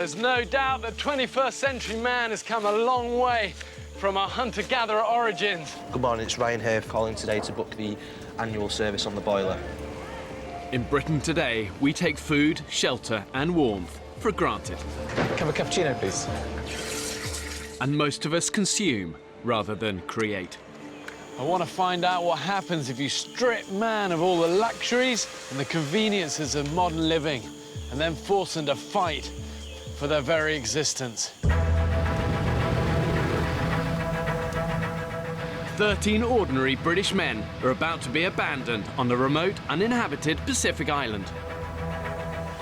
there's no doubt that 21st century man has come a long way from our hunter-gatherer origins. Good morning, it's Ryan here calling today to book the annual service on the boiler. In Britain today, we take food, shelter and warmth for granted. Have a cappuccino, please. And most of us consume rather than create. I want to find out what happens if you strip man of all the luxuries and the conveniences of modern living and then force them to fight for their very existence. 13 ordinary British men are about to be abandoned on the remote, uninhabited Pacific island.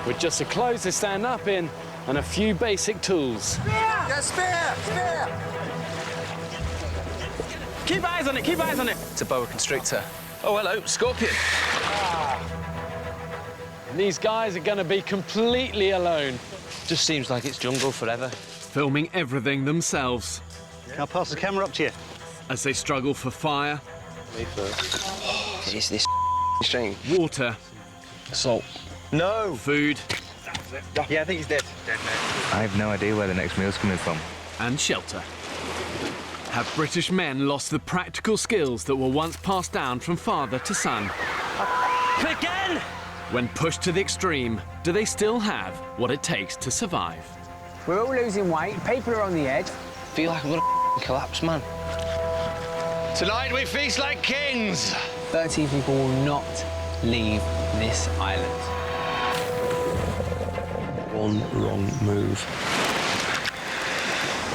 With just the clothes they stand up in and a few basic tools. Spear! Yeah, spear! Spear! Keep eyes on it, keep eyes on it! It's a boa constrictor. Oh, hello, scorpion. And these guys are going to be completely alone. Just seems like it's jungle forever. Filming everything themselves. Can I pass the camera up to you? As they struggle for fire. Me first. What is this string? Water. Salt. No! Food. Yeah, I think he's dead. I have no idea where the next meal's coming from. And shelter. Have British men lost the practical skills that were once passed down from father to son? Again! When pushed to the extreme, do they still have what it takes to survive? We're all losing weight, people are on the edge. I feel like I'm gonna collapse, man. Tonight we feast like kings. 13 people will not leave this island. One wrong move,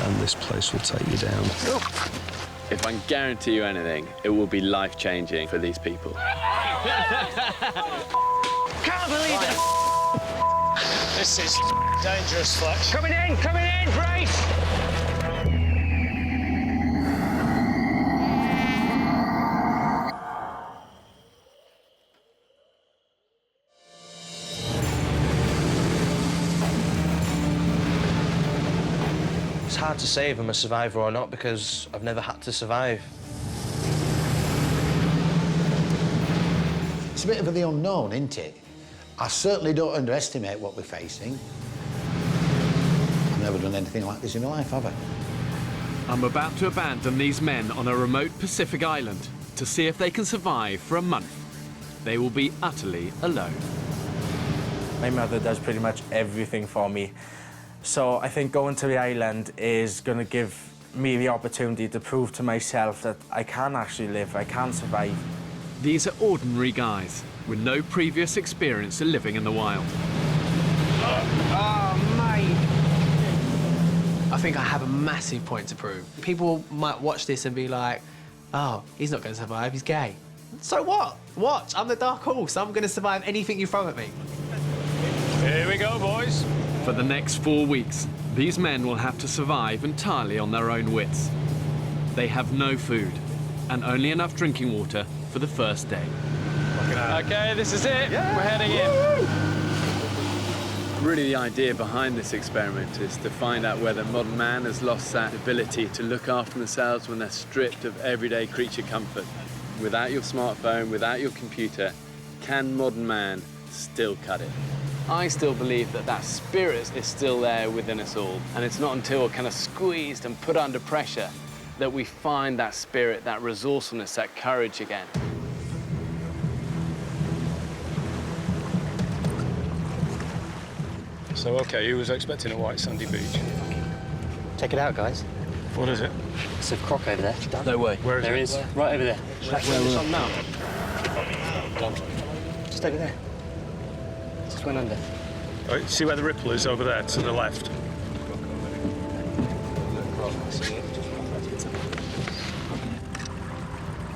and this place will take you down. If I can guarantee you anything, it will be life-changing for these people. Can't believe it. This is dangerous, Fletch. Coming in, brace. It's hard to say if I'm a survivor or not because I've never had to survive. It's a bit of the unknown, isn't it? I certainly don't underestimate what we're facing. I've never done anything like this in my life, have I? I'm about to abandon these men on a remote Pacific island to see if they can survive for a month. They will be utterly alone. My mother does pretty much everything for me. So I think going to the island is going to give me the opportunity to prove to myself that I can actually live, I can survive. These are ordinary guys with no previous experience of living in the wild. Oh, mate. I think I have a massive point to prove. People might watch this and be like, oh, he's not going to survive, he's gay. So what? Watch, I'm the dark horse. I'm going to survive anything you throw at me. Here we go, boys. For the next 4 weeks, these men will have to survive entirely on their own wits. They have no food and only enough drinking water for the first day. OK, this is it. Yeah. We're heading in. Really, the idea behind this experiment is to find out whether modern man has lost that ability to look after themselves when they're stripped of everyday creature comfort. Without your smartphone, without your computer, can modern man still cut it? I still believe that that spirit is still there within us all, and it's not until we're kind of squeezed and put under pressure that we find that spirit, that resourcefulness, that courage again. So, OK, who was expecting a white sandy beach? Check it out, guys. What is it? It's a croc over there. No way. Where is it? There is. Right over there. Where it's on now. Just over there. Just went under. Oh, see where the ripple is over there, to the left?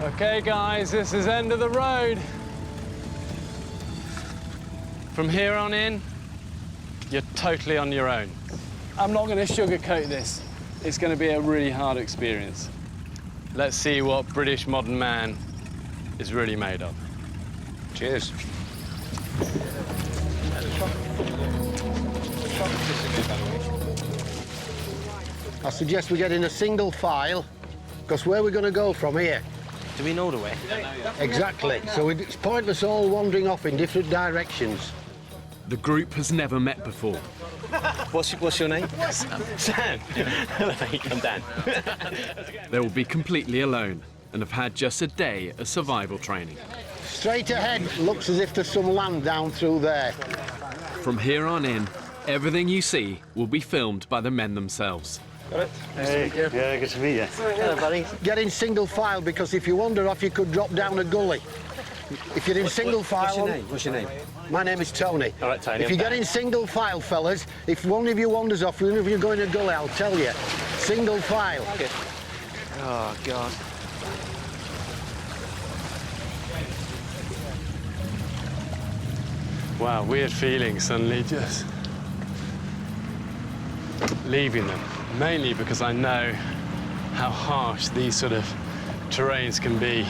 OK, guys, this is end of the road. From here on in, you're totally on your own. I'm not going to sugarcoat this. It's going to be a really hard experience. Let's see what British modern man is really made of. Cheers. I suggest we get in a single file, because where are we going to go from here? Do we know the way? Exactly. So it's pointless all wandering off in different directions. The group has never met before. What's your name? Sam. Hello, mate. I'm Dan. They will be completely alone and have had just a day of survival training. Straight ahead, looks as if there's some land down through there. From here on in, everything you see will be filmed by the men themselves. Hey, yeah, good to meet you. Hello, buddy. Get in single file, because if you wander off, you could drop down a gully. If you're in single file... What's your name? My name is Tony. All right, Tony. If you get in single file, fellas, if one of you wanders off, even if you're going to a gully, I'll tell you. Single file. Okay. Oh, God. Wow, weird feeling suddenly just leaving them. Mainly because I know how harsh these sort of terrains can be.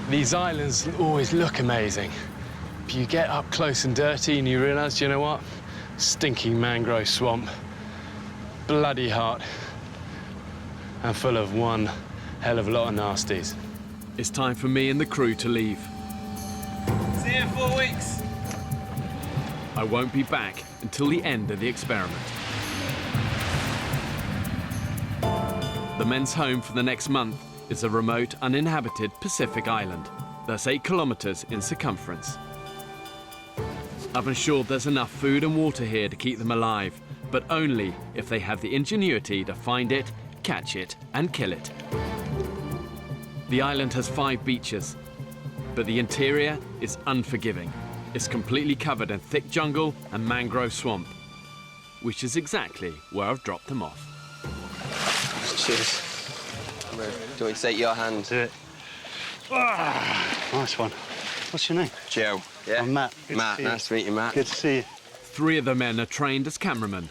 These islands always look amazing. But you get up close and dirty and you realise, you know what? Stinking mangrove swamp, bloody hot, and full of one hell of a lot of nasties. It's time for me and the crew to leave. See you in 4 weeks. I won't be back until the end of the experiment. The men's home for the next month is a remote, uninhabited Pacific island that's 8 kilometers in circumference. I've ensured there's enough food and water here to keep them alive, but only if they have the ingenuity to find it, catch it, and kill it. The island has 5 beaches, but the interior is unforgiving. It's completely covered in thick jungle and mangrove swamp, which is exactly where I've dropped them off. Cheers. Do you want me to take your hand? Do it. Nice one. What's your name? Joe. Yeah? I'm Matt. Matt, nice to meet you, Matt. Good to see you. 3 of the men are trained as cameramen,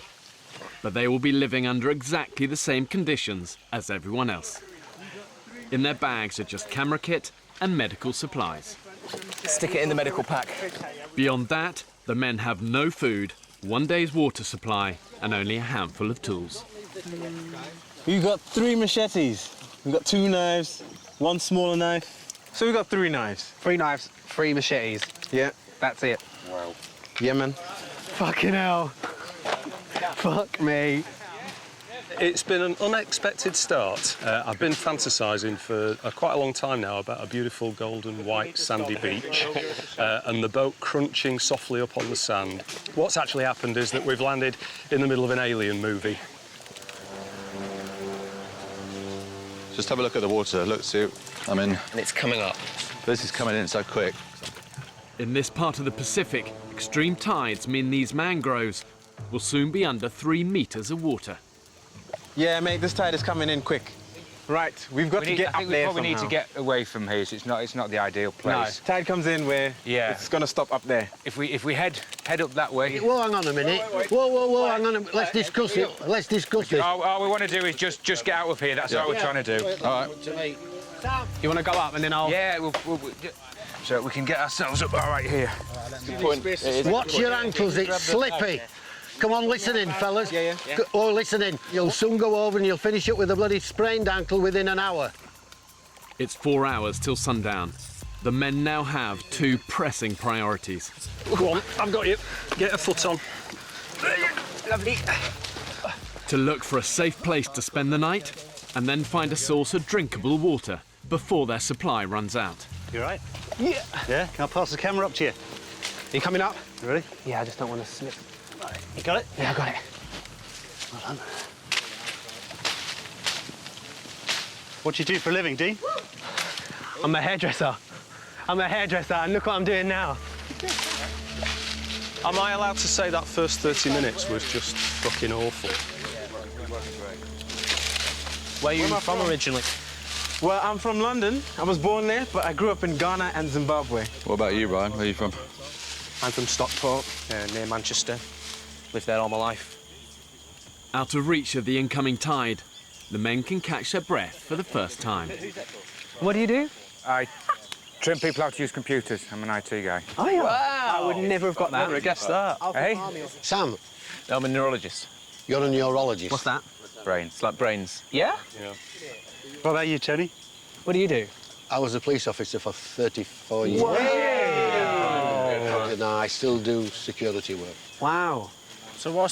but they will be living under exactly the same conditions as everyone else. In their bags are just camera kit and medical supplies. Stick it in the medical pack. Beyond that, the men have no food, 1 day's water supply, and only a handful of tools. We've got 3 machetes. We've got 2 knives, 1 smaller knife. So we've got 3 knives. 3 knives, 3 machetes. Yeah. That's it. Wow. Yeah, man. Fucking hell. Fuck me. It's been an unexpected start. I've been fantasising for quite a long time now about a beautiful golden white sandy beach and the boat crunching softly up on the sand. What's actually happened is that we've landed in the middle of an alien movie. Just have a look at the water. Look, see, I'm in. And it's coming up. This is coming in so quick. In this part of the Pacific, extreme tides mean these mangroves will soon be under 3 meters of water. Yeah, mate, this tide is coming in quick. Right, we've got to get up there I think we probably need somehow. to get away from here, so it's not the ideal place. No, tide comes in where it's going to stop up there. If we head up that way... Whoa, hang on a minute. Whoa, hang on a minute. Let's discuss it. Let's discuss it. All we want to do is just get out of here. That's all we're trying to do. All right. You want to go up and then I'll... Yeah, so we can get ourselves up all right here. Watch your ankles, it's slippy. Come on, listen in, fellas. Yeah. Oh, listen in. You'll soon go over and you'll finish up with a bloody sprained ankle within an hour. It's 4 hours till sundown. The men now have 2 pressing priorities. Go on, I've got you. Get a foot on. Lovely. To look for a safe place to spend the night and then find a source of drinkable water before their supply runs out. You all right? Yeah. Yeah? Can I pass the camera up to you? You coming up? You ready? Yeah, I just don't want to slip. You got it? Yeah, I got it. Well done. What do you do for a living, Dean? I'm a hairdresser. And look what I'm doing now. Am I allowed to say that first 30 minutes was just fucking awful? Where are you from originally? Well, I'm from London. I was born there, but I grew up in Ghana and Zimbabwe. What about you, Brian? Where are you from? I'm from Stockport, near Manchester. Lived there all my life. Out of reach of the incoming tide, the men can catch their breath for the first time. What do you do? I train people how to use computers. I'm an IT guy. Oh, yeah. Wow! I would never have got that. Never have guessed that. Hey? Sam, I'm a neurologist. you're a neurologist. What's that? Brains. It's like brains. Yeah? Yeah. What about you, Tony? What do you do? I was a police officer for 34 years. Wow. No, I still do security work. Wow. So what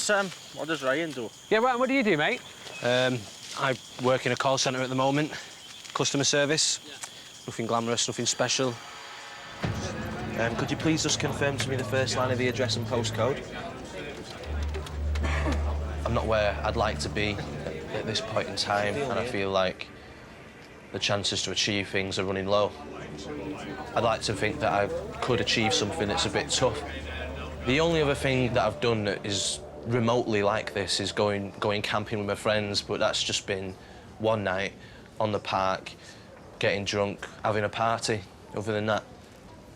does Ryan do? Yeah, Ryan, what do you do, mate? I work in a call centre at the moment. Customer service. Nothing glamorous, nothing special. Could you please just confirm to me the first line of the address and postcode? I'm not where I'd like to be at this point in time, and I feel like the chances to achieve things are running low. I'd like to think that I could achieve something that's a bit tough. The only other thing that I've done that is remotely like this is going camping with my friends, but that's just been one night on the park, getting drunk, having a party. Other than that,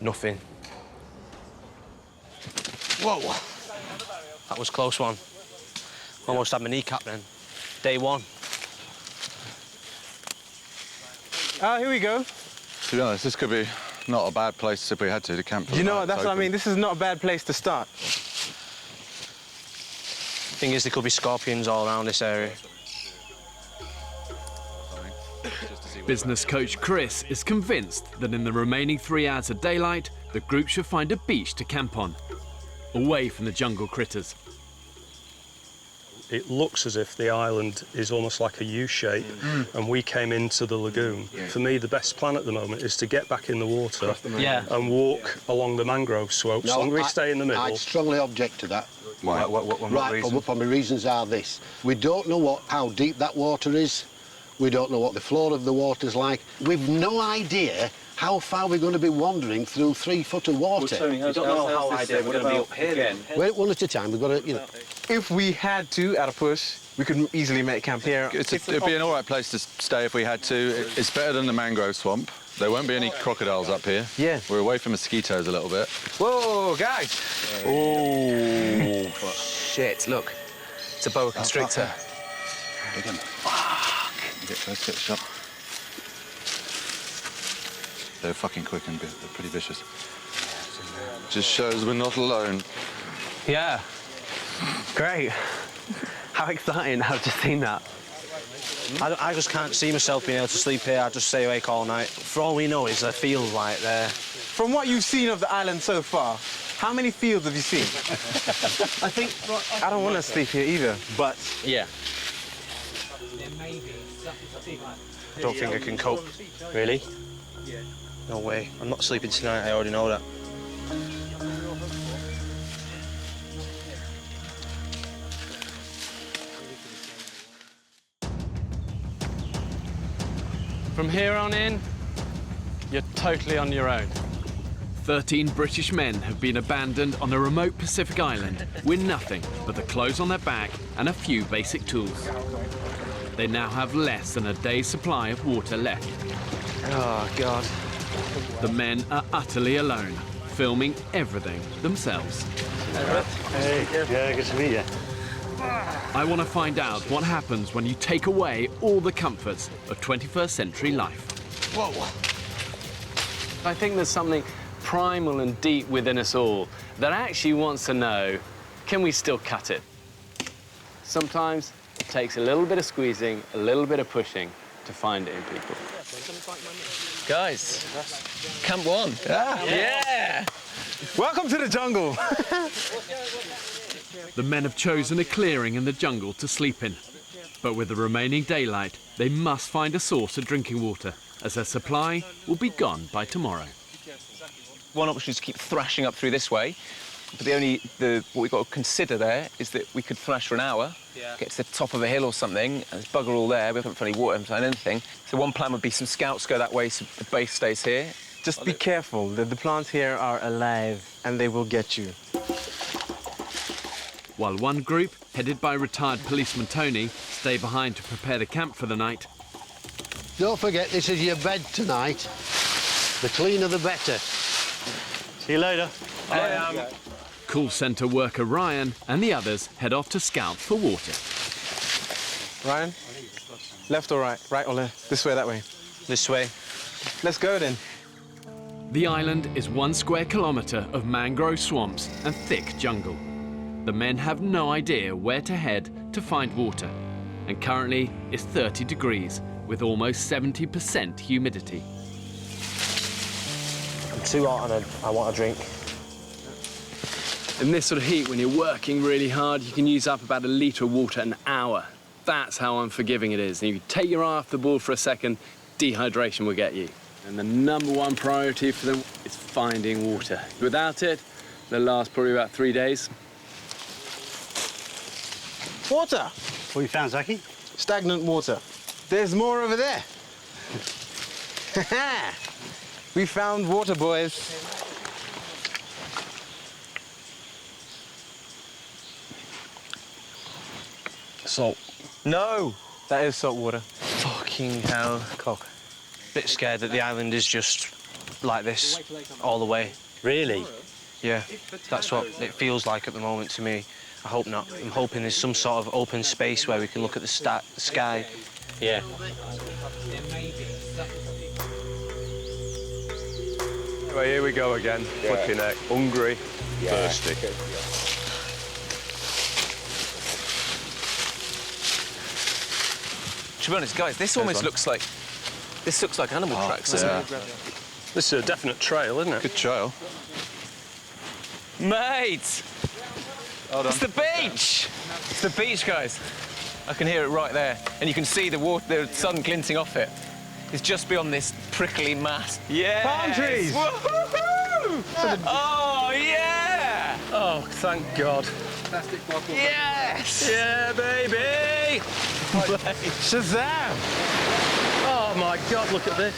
nothing. Whoa! That was a close one. Almost had my kneecap then. Day one. Here we go. To be honest, this could be not a bad place if we had to camp for the You know night. what, that's what I mean. This is not a bad place to start. Thing is, there could be scorpions all around this area. Business coach Chris is convinced that in the remaining 3 hours of daylight, the group should find a beach to camp on, away from the jungle critters. It looks as if the island is almost like a U-shape, and we came into the lagoon. For me, the best plan at the moment is to get back in the water and walk along the mangrove slopes. No, We stay in the middle. I strongly object to that. Why? Right, for my reasons are this. We don't know how deep that water is. We don't know what the floor of the water's like. We've no idea how far we're going to be wandering through 3 foot of water. We don't know how idea we're going to be up here again. Well, one at a time, we've got to, you know. If we had to, at a push, we could easily make camp here. It'd be an all right place to stay if we had to. It's better than the mangrove swamp. There won't be any crocodiles up here. Yeah. We're away from mosquitoes a little bit. Whoa, guys! Oh, shit, look. It's a boa constrictor. Get close, get the shot. They're fucking quick and they're pretty vicious. Just shows we're not alone. Yeah. Great. How exciting. I've just seen that. I just can't see myself being able to sleep here. I just stay awake all night. For all we know is there feels like there. From what you've seen of the island so far, how many fields have you seen? I think... I don't want to sleep here either, but... Yeah. I don't think I can cope. Really? No way. I'm not sleeping tonight, I already know that. From here on in, you're totally on your own. 13 British men have been abandoned on a remote Pacific island with nothing but the clothes on their back and a few basic tools. They now have less than a day's supply of water left. Oh, God. The men are utterly alone, filming everything themselves. Hey, yeah, good to meet you. I want to find out what happens when you take away all the comforts of 21st century life. Whoa. I think there's something primal and deep within us all that actually wants to know, can we still cut it? Sometimes it takes a little bit of squeezing, a little bit of pushing to find it in people. Guys, Camp 1. Yeah! Welcome to the jungle. The men have chosen a clearing in the jungle to sleep in. But with the remaining daylight, they must find a source of drinking water, as their supply will be gone by tomorrow. One option is to keep thrashing up through this way, but what we've got to consider there is that we could thrash for an hour, get to the top of a hill or something, and there's bugger all there, we haven't found any water, haven't found anything. So one plan would be some scouts go that way so the base stays here. Just be careful. The plants here are alive, and they will get you. While one group, headed by retired policeman Tony, stay behind to prepare the camp for the night. Don't forget, this is your bed tonight. The cleaner, the better. See you later. Call centre worker Ryan and the others head off to scout for water. Ryan, left or right? Right or left? This way, that way? This way. Let's go then. The island is 1 square kilometre of mangrove swamps and thick jungle. The men have no idea where to head to find water, and currently it's 30 degrees with almost 70% humidity. I'm too hot and I want a drink. In this sort of heat, when you're working really hard, you can use up about a litre of water an hour. That's how unforgiving it is. And you take your eye off the ball for a second, dehydration will get you. And the #1 priority for them is finding water. Without it, they'll last probably about 3 days. Water! What you found, Zaki? Stagnant water. There's more over there. We found water, boys. Salt. No! That is salt water. Fucking hell. Cock. Bit scared that the island is just like this all the way. Really? Yeah, that's what it feels like at the moment to me. I hope not. I'm hoping there's some sort of open space where we can look at the sky. Yeah. Well, here we go again. Flipping heck. Hungry, thirsty. To be honest, guys, this almost looks like animal tracks, doesn't it? This is a definite trail, isn't it? Good trail. Mate! It's the beach! It's the beach, guys. I can hear it right there. And you can see the water, the sun glinting off it. It's just beyond this prickly mass. Yeah! Palm trees! Woohoo! Oh, yeah! Oh, thank God. Plastic bottle. Yes! Yeah, baby! Shazam! Oh, my God, look at this.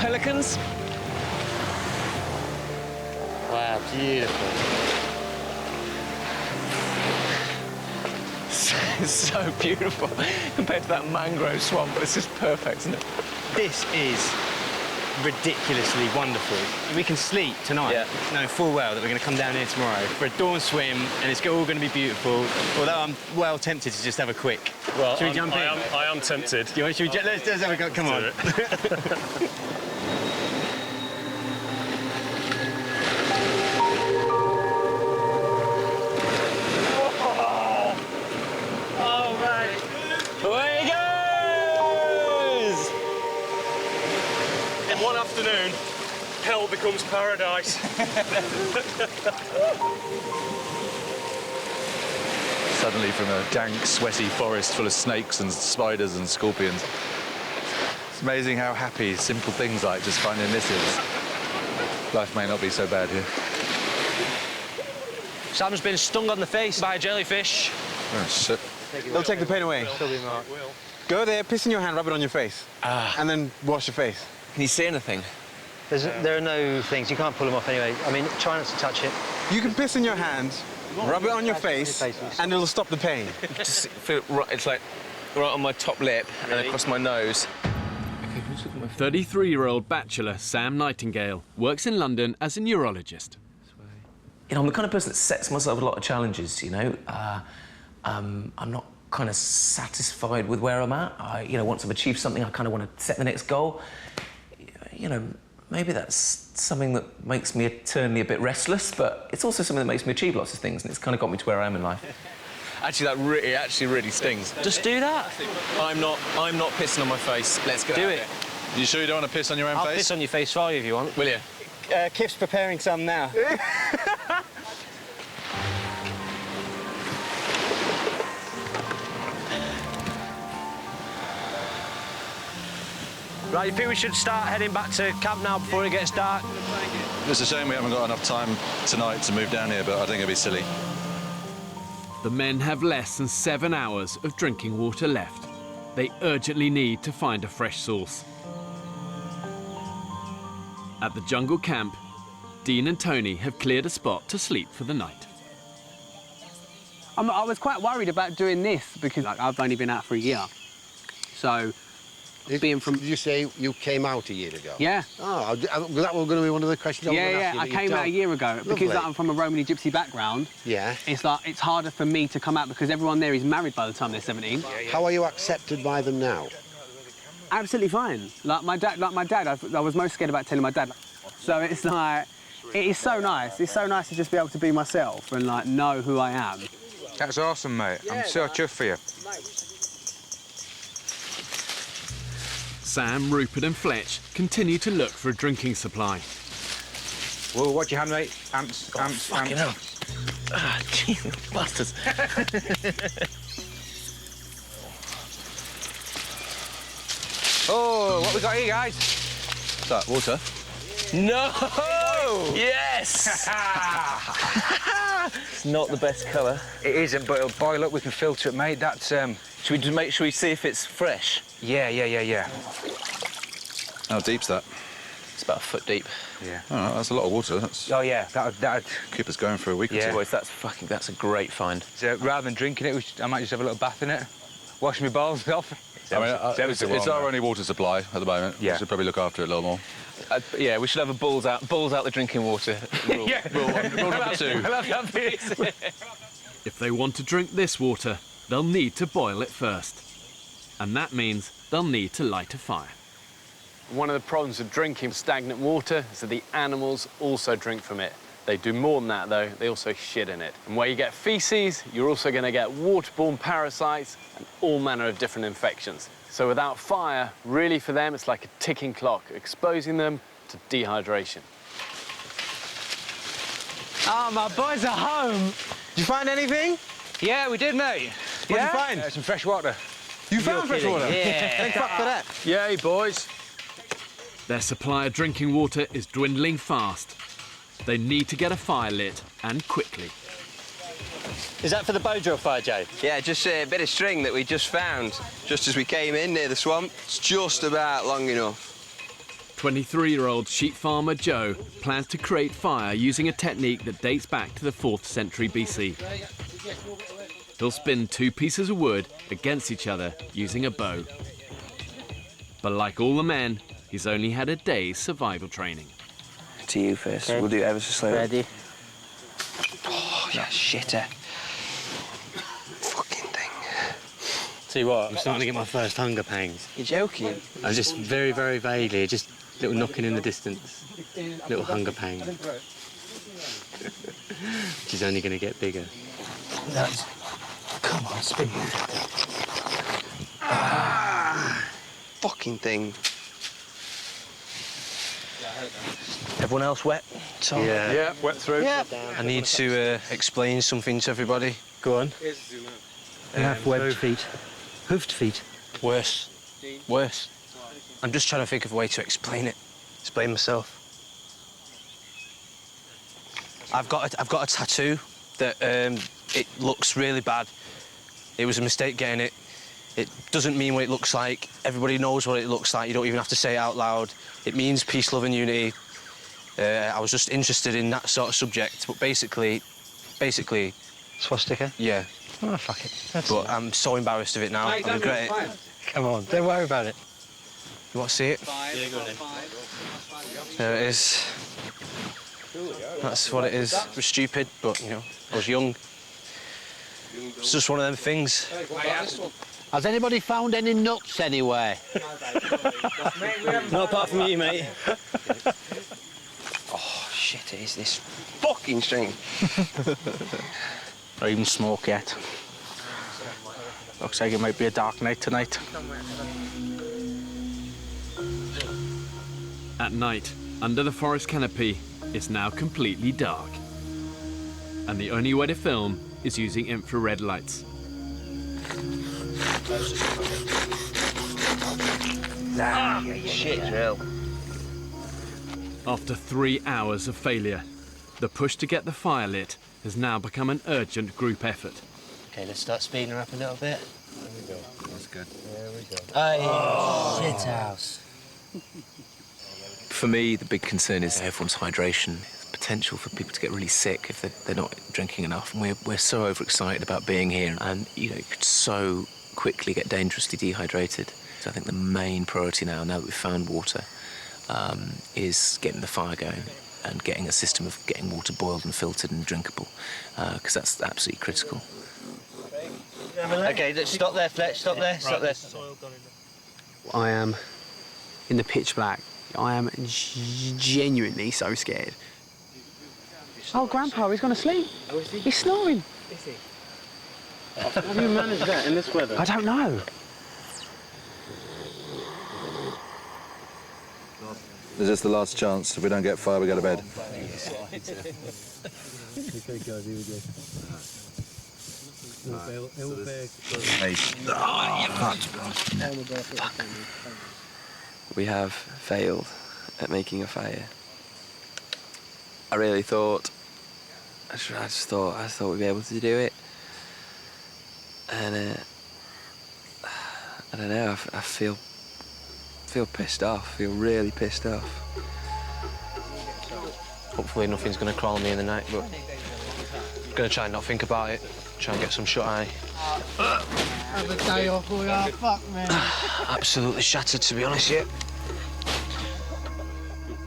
Pelicans. Wow, beautiful. It's so beautiful compared to that mangrove swamp. It's just perfect, isn't it? This is ridiculously wonderful. We can sleep tonight, knowing full well that we're going to come down here tomorrow for a dawn swim, and it's all going to be beautiful. Although I'm well tempted to just have a quick. Well, should we jump in? I am tempted. Let's have a go. Come on. Away he goes! In one afternoon, hell becomes paradise. Suddenly from a dank, sweaty forest full of snakes and spiders and scorpions. It's amazing how happy simple things like just finding this is. Life may not be so bad here. Sam's been stung on the face by a jellyfish. Oh, shit. They'll take the pain away. Go there, piss in your hand, rub it on your face. And then wash your face. Can you see anything? There are no things. You can't pull them off anyway. I mean, try not to touch it. You can piss in your hand, rub it on your face, and it'll stop the pain. Just feel right, it's like right on my top lip and across my nose. 33-year-old bachelor Sam Nightingale works in London as a neurologist. You know, I'm the kind of person that sets myself a lot of challenges, you know. I'm not kind of satisfied with where I'm at. Once I've achieved something, I kind of want to set the next goal. You know, maybe that's something that makes me eternally a bit restless, but it's also something that makes me achieve lots of things, and it's kind of got me to where I am in life. Actually, it actually really stings. Just do that. I'm not pissing on my face. Let's get Do it. You sure you don't want to piss on your own I'll face? piss on your face for you if you want. Will you? Kip's preparing some now. Right, you think we should start heading back to camp now before it gets dark? It's a shame we haven't got enough time tonight to move down here, but I think it'd be silly. The men have less than 7 hours of drinking water left. They urgently need to find a fresh source. At the jungle camp, Dean and Tony have cleared a spot to sleep for the night. I was quite worried about doing this because I've only been out for a year. So, being from... Did you say you came out a year ago? Yeah. Oh, that was going to be one of the questions I was going to ask you. I came out a year ago. Lovely. Because I'm from a Romany gypsy background. Yeah. It's harder for me to come out because everyone there is married by the time they're 17. How are you accepted by them now? Absolutely fine. Like my dad, I was most scared about telling my dad. So it's like, it is so nice. It's so nice to just be able to be myself and like know who I am. That's awesome, mate. I'm so chuffed for you. Sam, Rupert and Fletch continue to look for a drinking supply. Whoa, watch your hand, mate. Ants, ants, fucking hell. Ah, Jesus, bastards. Oh, what we got here, guys? What's that, water? No! Yes! It's not the best colour. It isn't, but it'll boil up. We can filter it, mate. That's, Should we just make sure we see if it's fresh? Yeah. How deep's that? It's about a foot deep. Yeah. Oh, that's a lot of water. That's... Oh, yeah, that'd... keep us going for a week or two. Boys, that's a great find. So, rather than drinking it, I might just have a little bath in it, wash my balls off. I mean, it's our only water supply at the moment. Yeah. We should probably look after it a little more. Yeah, we should have a balls out the drinking water rule. Rule number 2. If they want to drink this water, they'll need to boil it first. And that means they'll need to light a fire. One of the problems with drinking stagnant water is that the animals also drink from it. They do more than that, though. They also shit in it. And where you get feces, you're also going to get waterborne parasites and all manner of different infections. So without fire, really for them, it's like a ticking clock, exposing them to dehydration. Oh, my boys are home. Did you find anything? Yeah, we did, mate. What'd you find? Some fresh water. You found fresh water? Yeah. Thank fuck for that. Yay, boys. Their supply of drinking water is dwindling fast. They need to get a fire lit, and quickly. Is that for the bow drill fire, Joe? Yeah, just a bit of string that we just found just as we came in near the swamp. It's just about long enough. 23-year-old sheep farmer Joe plans to create fire using a technique that dates back to the 4th century BC. He'll spin 2 pieces of wood against each other using a bow. But like all the men, he's only had a day's survival training. To you first. Okay. We'll do it ever so slowly. Ready? Oh, yeah, shitter. Fucking thing. See what? I'm starting to get my first hunger pangs. You're joking? I'm just very, very vaguely, just little knocking in the distance. Little hunger pang. Which is only going to get bigger. That's... Come on, spin. Fucking thing. Everyone else wet? Tom? Yeah, wet through. Yeah. I need to explain something to everybody. Go on. You have webbed feet. Hoofed feet. Worse. Worse. I'm just trying to think of a way to explain it. Explain myself. I've got a tattoo that it looks really bad. It was a mistake getting it. It doesn't mean what it looks like. Everybody knows what it looks like. You don't even have to say it out loud. It means peace, love and unity. I was just interested in that sort of subject, but basically... Swastika? Yeah. Oh, fuck it. But I'm so embarrassed of it now. I regret it. Come on, don't worry about it. You want to see it? Yeah, go on then. There it is. That's what it is. It was stupid, but, you know, I was young. It's just one of them things. Has anybody found any nuts anywhere? Not apart from you, mate. Oh, shit, it is this fucking string. Not even smoke yet. Looks like it might be a dark night tonight. At night, under the forest canopy, it's now completely dark. And the only way to film is using infrared lights. Shit, hell. After 3 hours of failure, the push to get the fire lit has now become an urgent group effort. OK, let's start speeding her up a little bit. There we go. That's good. There we go. Hey, shit house. For me, the big concern is everyone's hydration. Potential for people to get really sick if they're not drinking enough. And we're so overexcited about being here, and you know, you could so quickly get dangerously dehydrated. So I think the main priority now that we've found water, is getting the fire going and getting a system of getting water boiled and filtered and drinkable, because that's absolutely critical. OK, let's stop there, Fletch. Stop there. Stop there. I am in the pitch black. I am genuinely so scared. Oh, Grandpa, he's gone to sleep. Oh, is he? He's snoring. Is he? How do you manage that in this weather? I don't know. This is the last chance. If we don't get fire, we go to bed. We have failed at making a fire. I really thought, I thought we'd be able to do it. And I don't know, I feel pissed off, feel really pissed off. Hopefully nothing's going to crawl on me in the night, but I'm going to try and not think about it, try and get some shut-eye. Have a day off, we are fucked, man. Absolutely shattered, to be honest, yeah.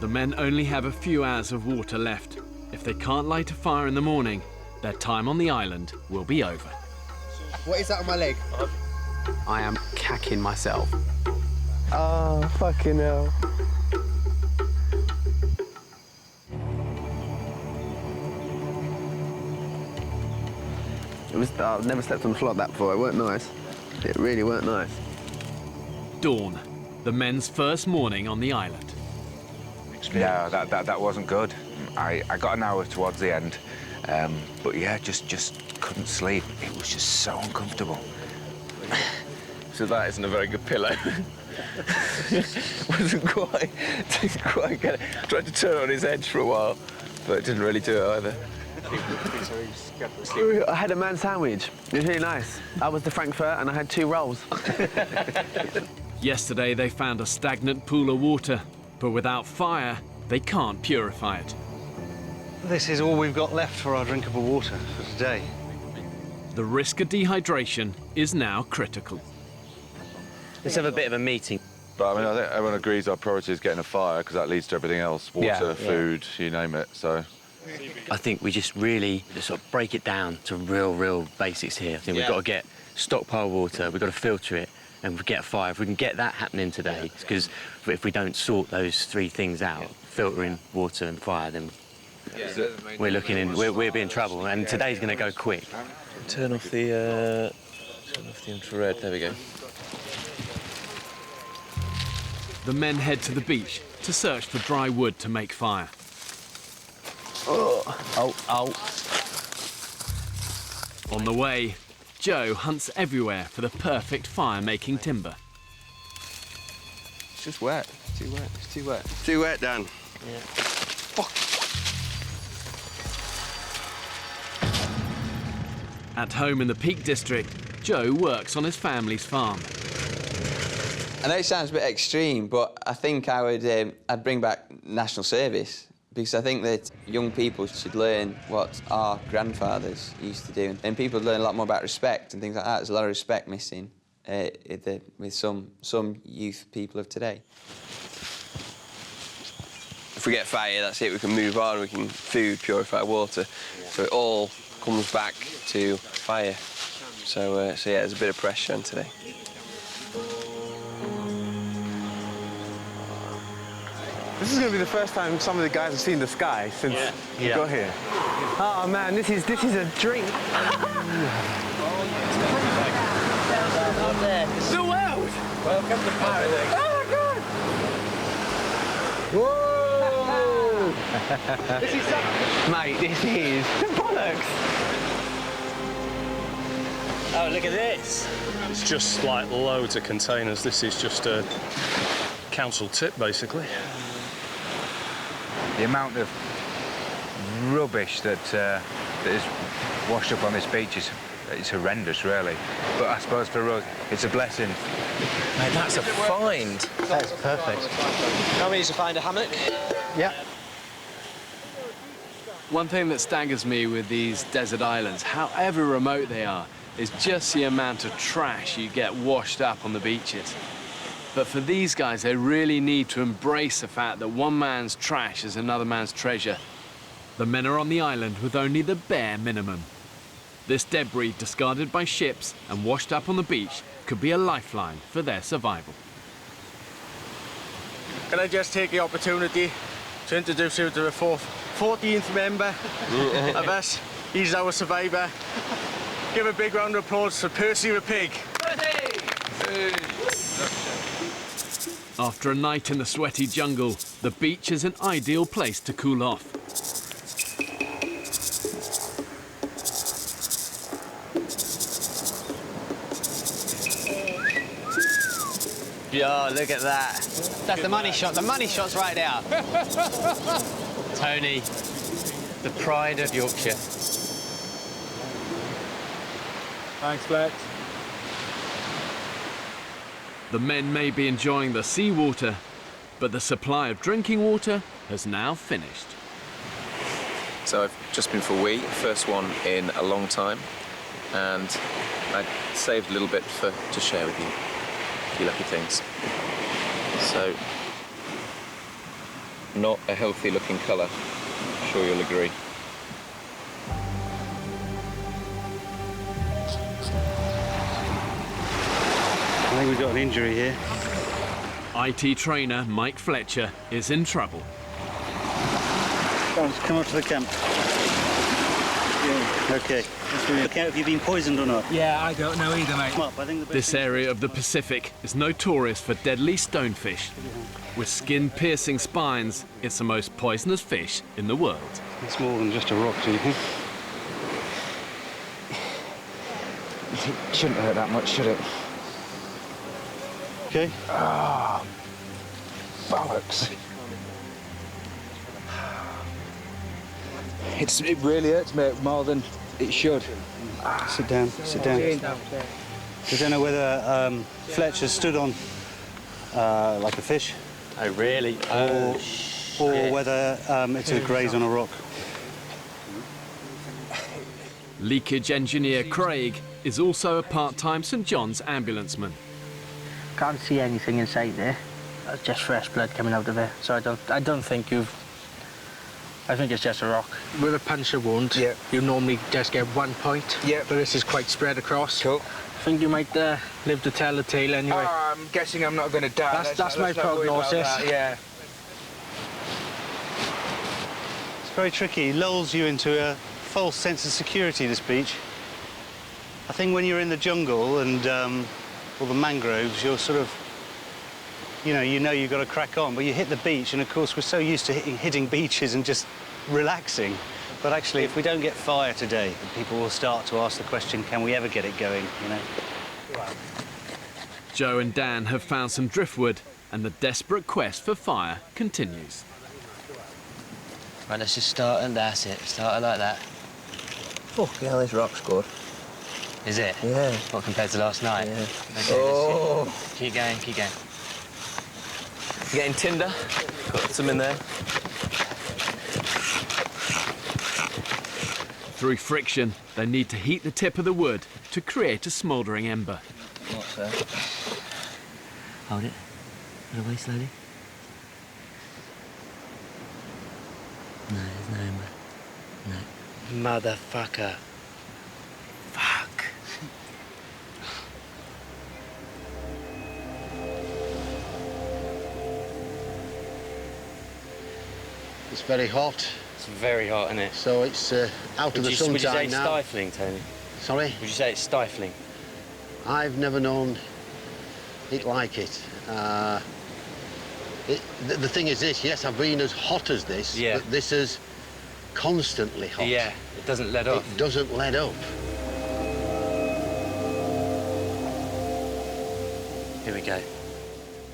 The men only have a few hours of water left. If they can't light a fire in the morning, their time on the island will be over. What is that on my leg? I am cacking myself. Oh, fucking hell. I've never slept on the floor like that before. It weren't nice. It really weren't nice. Dawn, the men's first morning on the island. No, that wasn't good. I got an hour towards the end, but yeah, just couldn't sleep. It was just so uncomfortable. So that isn't a very good pillow. didn't quite get it. Tried to turn it on his edge for a while, but it didn't really do it either. I had a man sandwich. It was really nice. I was the Frankfurt and I had 2 rolls. Yesterday they found a stagnant pool of water, but without fire, they can't purify it. This is all we've got left for our drinkable water for today. The risk of dehydration is now critical. Let's have a bit of a meeting. But I mean, I think everyone agrees our priority is getting a fire because that leads to everything else. Water, food, you name it, so. I think we just really sort of break it down to real basics here. I think we've got to get stockpile water, we've got to filter it, and we get a fire. If we can get that happening today, because if we don't sort those 3 things out, filtering, water and fire, then we'll be in trouble. And today's going to go quick. Turn off the infrared, there we go. The men head to the beach to search for dry wood to make fire. On the way, Joe hunts everywhere for the perfect fire-making timber. It's just wet. It's too wet. It's too wet. Too wet, Dan. Yeah. Fuck. At home in the Peak District, Joe works on his family's farm. I know it sounds a bit extreme, but I think I'd bring back national service, because I think that young people should learn what our grandfathers used to do, and people learn a lot more about respect and things like that. There's a lot of respect missing with some youth people of today. If we get fire, that's it. We can move on. We can purify water. So it all comes back to fire. So yeah, there's a bit of pressure on today. This is going to be the first time some of the guys have seen the sky since we got here. Oh man, this is a dream. The world! Welcome to paradise. Oh my God! Whoa! This is mate, this is bollocks. Oh, look at this. It's just like loads of containers. This is just a council tip, basically. The amount of rubbish that is washed up on this beach is horrendous, really. But I suppose for us, it's a blessing. Mate, that's a find. That's perfect. How many to find a hammock? Yeah. One thing that staggers me with these desert islands, however remote they are, is just the amount of trash you get washed up on the beaches. But for these guys, they really need to embrace the fact that one man's trash is another man's treasure. The men are on the island with only the bare minimum. This debris, discarded by ships and washed up on the beach, could be a lifeline for their survival. Can I just take the opportunity to introduce you to the 14th member of us? He's our survivor. Give a big round of applause for Percy the pig. After a night in the sweaty jungle, The beach is an ideal place to cool off. Yo, look at that. That's the money shot. The money shot's right there. Tony, the pride of Yorkshire. Thanks, Flex. The men may be enjoying the seawater, but the supply of drinking water has now finished. So I've just been for a wee, first one in a long time, and I saved a little bit to share with you. You lucky things. So, not a healthy looking colour, I'm sure you'll agree. I think we've got an injury here. IT trainer Mike Fletcher is in trouble. Come up to the camp. Yeah. OK. Look out if you've been poisoned or not. Yeah, I don't know either, mate. Come up, I think the best This area of the Pacific is notorious for deadly stonefish. With skin-piercing spines, it's the most poisonous fish in the world. It's more than just a rock, do you think? It shouldn't hurt that much, should it? OK. Ah, bollocks. It really hurts me more than it should. Sit down, sit down. I don't know whether Fletcher stood on like a fish. Oh, really? Or whether it's a graze on a rock. Leakage engineer Craig is also a part-time St John's ambulanceman. Can't see anything inside there. That's just fresh blood coming out of it. So I don't think you've... I think it's just a rock. With a puncture wound, you normally just get 1 point. Yeah. But this is quite spread across. Cool. I think you might live to tell the tale anyway. Oh, I'm guessing I'm not going to die. That's my prognosis. Yeah. It's very tricky. It lulls you into a false sense of security, this beach. I think when you're in the jungle and all the mangroves, you're sort of, you know you've got to crack on, but you hit the beach, and of course we're so used to hitting beaches and just relaxing. But actually, if we don't get fire today, people will start to ask the question, can we ever get it going, you know? Joe and Dan have found some driftwood, and the desperate quest for fire continues. Right, let's just start, and that's it. Start it like that. Fucking hell, this rock's good. Is it? Yeah. What, compared to last night? Yeah. Okay, Oh. Keep going, keep going. Getting tinder, got some in there. Through friction, they need to heat the tip of the wood to create a smouldering ember. What's that? Hold it. Put it away slowly. No, there's no ember. No. Motherfucker. Fuck. It's very hot. It's very hot, isn't it? So it's out of the sunshine now. Would you say stifling, Tony? Sorry? Would you say it's stifling? I've never known it like it. The thing is this, yes, I've been as hot as this, but this is constantly hot. Yeah, it doesn't let up. It doesn't let up. Here we go.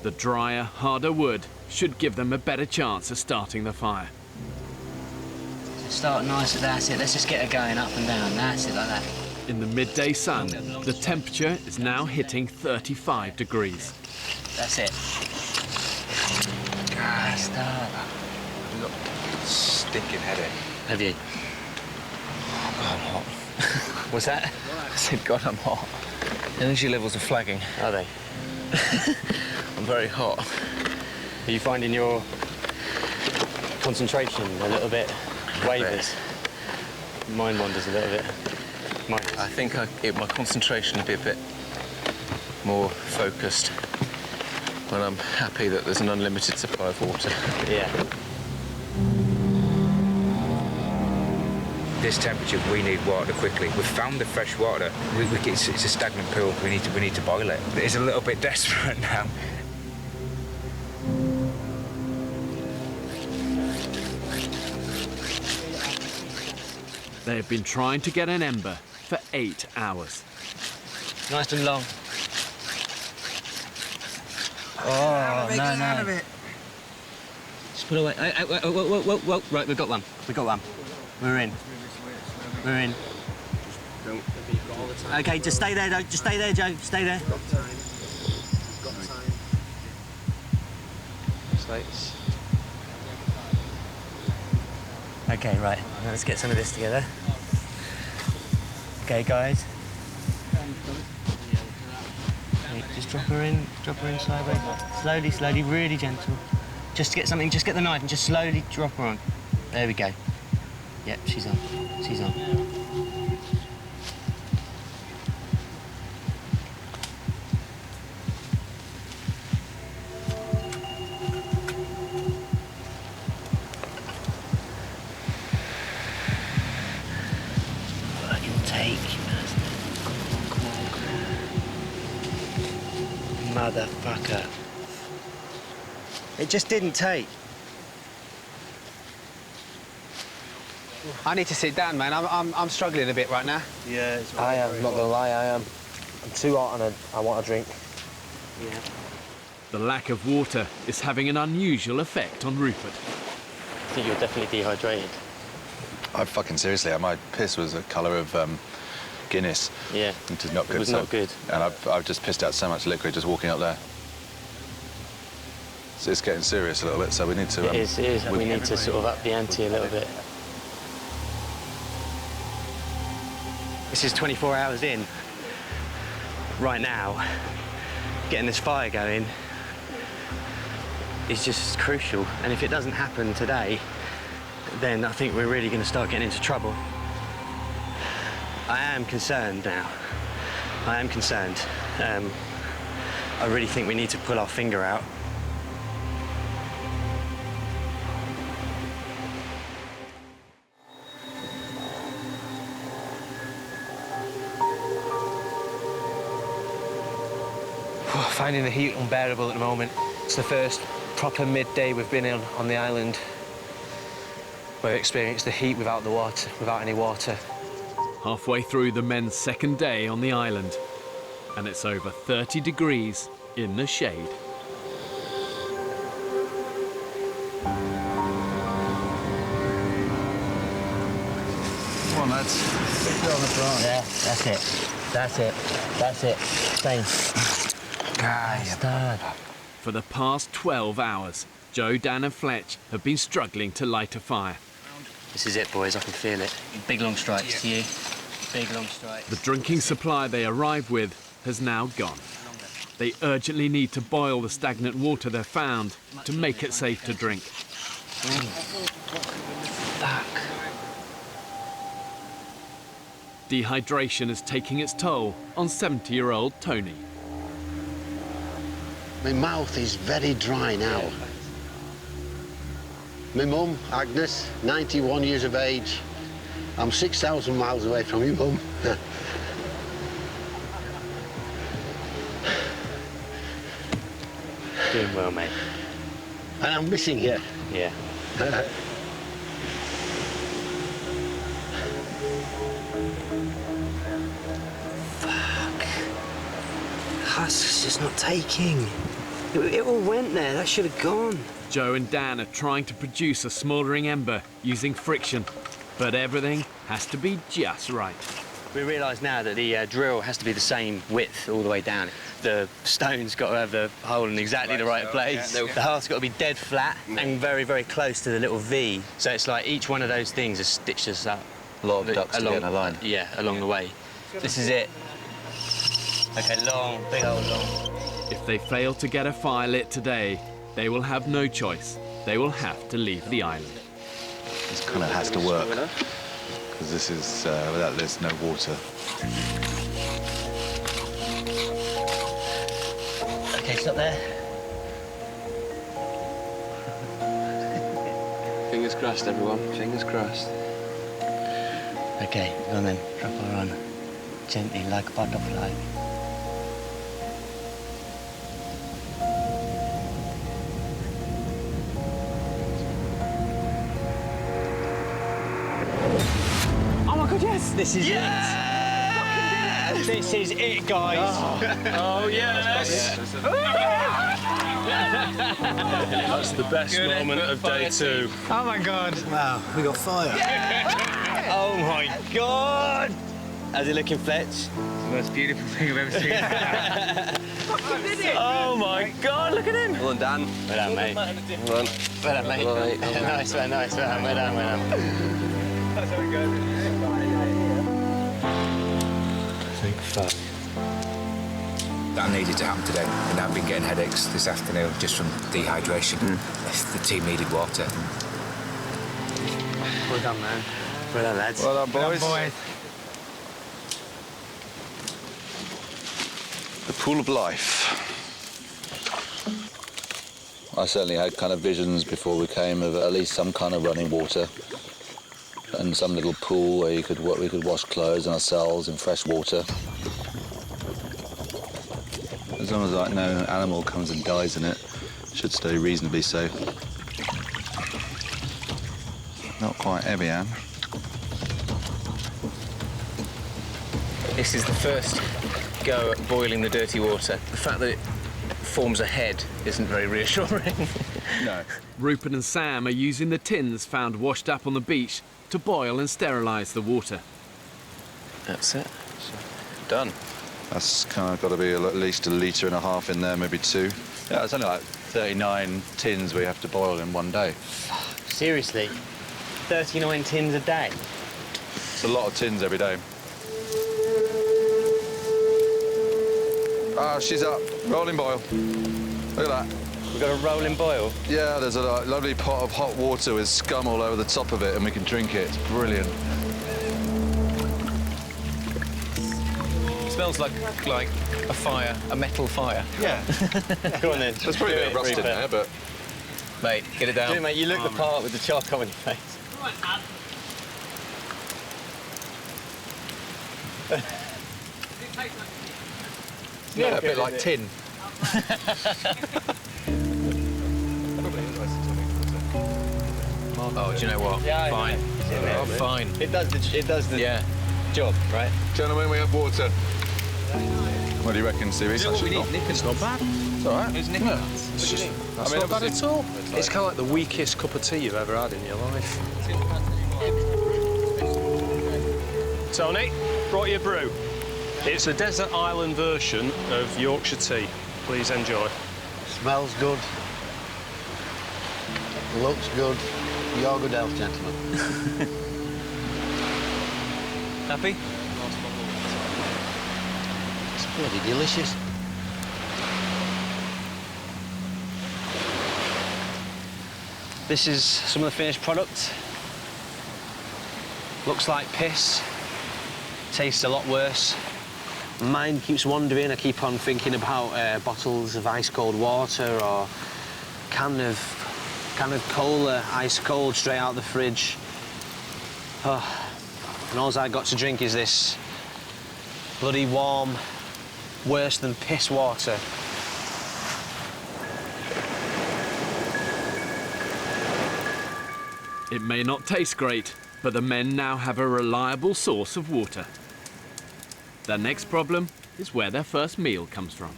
The drier, harder wood should give them a better chance of starting the fire. Start nice, that's it. Let's just get it going up and down. That's it, like that. In the midday sun, the temperature is now hitting 35 degrees. That's it. Ah, start. I've got a stinking headache. Have you? Oh, God, I'm hot. What's that? I said, God, I'm hot. Energy levels are flagging. Are they? I'm very hot. Are you finding your concentration a little bit wavers? Mine wanders a little bit. Mine. I think my concentration will be a bit more focused when I'm happy that there's an unlimited supply of water. Yeah. This temperature, we need water quickly. We've found the fresh water. It's a stagnant pool. We need to boil it. It's a little bit desperate now. They have been trying to get an ember for 8 hours. Nice and long. Oh, no. Just put away. Whoa. Right, we've got one. We're in. OK, just stay there, Joe. Just stay there, Joe. Stay there. Slates. OK, right. Now let's get some of this together. OK, guys. Okay, just drop her in sideways. Slowly, really gentle. Just get something, just get the knife and just slowly drop her on. There we go. Yep, she's on. Fucking take, motherfucker. It just didn't take. I need to sit down, man. I'm struggling a bit right now. Yeah, I am, not gonna lie, I am. I'm too hot and I want a drink. Yeah. The lack of water is having an unusual effect on Rupert. I think you're definitely dehydrated. Fucking seriously, my piss was the colour of Guinness. Yeah. Which is not good. It was not good. And I've just pissed out so much liquid just walking up there. So it's getting serious a little bit, so we need to... It is. We need to sort of up the ante a little bit. This is 24 hours in. Right now, getting this fire going is just crucial. And if it doesn't happen today, then I think we're really going to start getting into trouble. I am concerned now. I am concerned. I really think we need to pull our finger out. Finding the heat unbearable at the moment. It's the first proper midday we've been on the island where we experienced the heat without any water. Halfway through the men's second day on the island, and it's over 30 degrees in the shade. Come on, lads. Yeah, that's it. Same. Bastard. For the past 12 hours, Joe, Dan and Fletch have been struggling to light a fire. This is it, boys. I can feel it. Big long strikes to you. Big long strikes. The drinking supply they arrived with has now gone. They urgently need to boil the stagnant water they've found to make it safe to drink. Fuck. Dehydration is taking its toll on 70-year-old Tony. My mouth is very dry now. My mum, Agnes, 91 years of age. I'm 6,000 miles away from you, mum. Doing well, mate. And I'm missing you. Yeah. Fuck. Husk's just not taking. It all went there. That should have gone. Joe and Dan are trying to produce a smouldering ember using friction, but everything has to be just right. We realise now that the drill has to be the same width all the way down. The stone's got to have the hole in exactly the right place. Yeah. The heart's got to be dead flat and very, very close to the little V. So it's like each one of those things has stitched us up. A lot of ducks to get in a line. Yeah, along the way. This is it. OK, long, big old long. If they fail to get a fire lit today, they will have no choice. They will have to leave the island. This kind of has to work, because this is, without this, no water. OK, stop there. Fingers crossed, everyone. Fingers crossed. OK, go on then. Drop her on. Gently, like a butterfly. Oh my This is it. This is it, guys. Oh yes! That's the best moment of day 2. Oh my God! Wow, we got fire. Oh my God! How's it looking, Fletch? It's the most beautiful thing I've ever seen. Oh my God, look at him! Well done, Dan. Well done, mate. Well done. Well done, mate. Well done. Nice one, nice one. Well done, well done. That's how it goes. I think fuck. That needed to happen today, and I've been getting headaches this afternoon just from dehydration. The team needed water. Well done, man. Well done, lads. Well done, boys. The pool of life. I certainly had kind of visions before we came of at least some kind of running water and some little pool where we could wash clothes and ourselves in fresh water. As long as like no animal comes and dies in it, it should stay reasonably safe. Not quite heavy, Anne. This is the first go at boiling the dirty water. The fact that it forms a head isn't very reassuring. No. Rupert and Sam are using the tins found washed up on the beach to boil and sterilise the water. That's it. Done. That's kind of got to be at least 1.5 litres in there, maybe 2. Yeah, it's only like 39 tins we have to boil in one day. Seriously? 39 tins a day? It's a lot of tins every day. Ah, she's up. Rolling boil. Look at that. We've got a rolling boil? Yeah, there's a lovely pot of hot water with scum all over the top of it, and we can drink it. It's brilliant. It smells like a fire, a metal fire. Yeah. Go on then. There's probably a bit of rust in there, but... Mate, get it down. Do it, mate. You look the part with the charcoal on your face. Yeah, a bit like tin. Oh, do you know what? Yeah, fine. Yeah, fine. It does the job, right? Gentlemen, we have water. What do you reckon, Stevie? You know what we need? It's not bad. It's all right. It's nippers. It's just, that's not bad at all. It's kind of like the weakest cup of tea you've ever had in your life. Tony, brought you a brew. It's a desert island version of Yorkshire tea. Please enjoy. Smells good. Looks good. You're good health, gentlemen. Happy? It's bloody delicious. This is some of the finished product. Looks like piss. Tastes a lot worse. Mind keeps wandering. I keep on thinking about bottles of ice-cold water or can of cola, ice-cold, straight out the fridge. Oh. And all I got to drink is this bloody warm, worse than piss water. It may not taste great, but the men now have a reliable source of water. Their next problem is where their first meal comes from.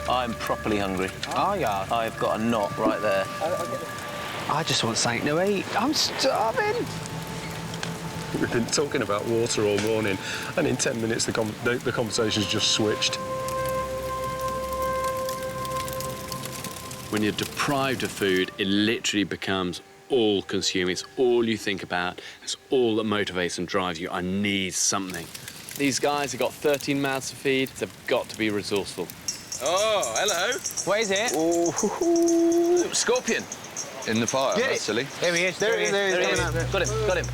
I'm properly hungry. Oh, yeah. I've got a knot right there. I just want something to eat. I'm starving. We've been talking about water all morning, and in 10 minutes the conversation's just switched. When you're deprived of food, it literally becomes all-consuming. It's all you think about. It's all that motivates and drives you. I need something. These guys have got 13 mouths to feed. They've got to be resourceful. Oh, hello. What is it? Ooh, scorpion. In the fire, that's silly. There he is. There he is. Got him.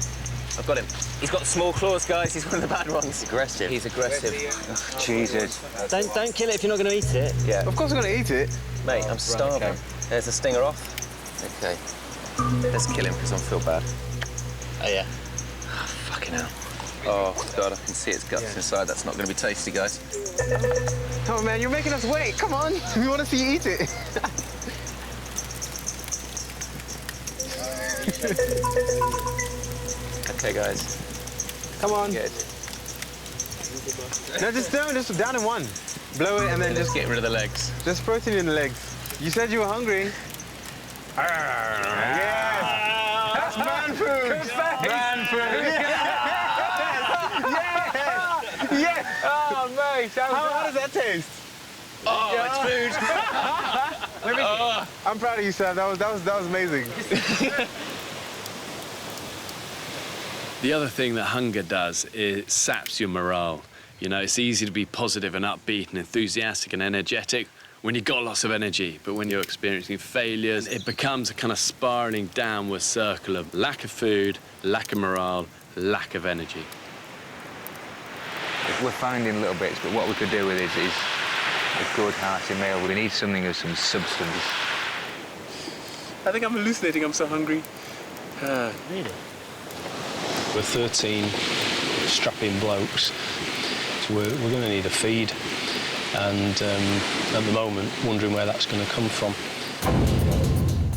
I've got him. He's got small claws, guys. He's one of the bad ones. Aggressive. He's aggressive. Oh, Jesus. Don't kill it if you're not going to eat it. Yeah. Of course I'm going to eat it. Mate, I'm starving. okay. There's the stinger off. Okay. Let's kill him because I feel bad. Oh, yeah. Oh, fucking hell. Oh, God, I can see its guts inside. That's not going to be tasty, guys. Oh, man, you're making us wait. Come on. We want to see you eat it. Okay, guys. Come on. Good. No, just down in one. Blow it and then just get rid of the legs. Just protein in the legs. You said you were hungry. Yes! That's man food! Man food! Yes! Yes! Oh, mate! How does that taste? Oh, it's food! I'm proud of you, Sam. That was amazing. The other thing that hunger does is saps your morale. You know, it's easy to be positive and upbeat and enthusiastic and energetic when you've got lots of energy, but when you're experiencing failures, it becomes a kind of spiralling downward circle of lack of food, lack of morale, lack of energy. We're finding little bits, but what we could do with it is a good hearty meal. We need something of some substance. I think I'm hallucinating. I'm so hungry. Really? We're 13 strapping blokes, so we're going to need a feed. And at the moment, wondering where that's going to come from.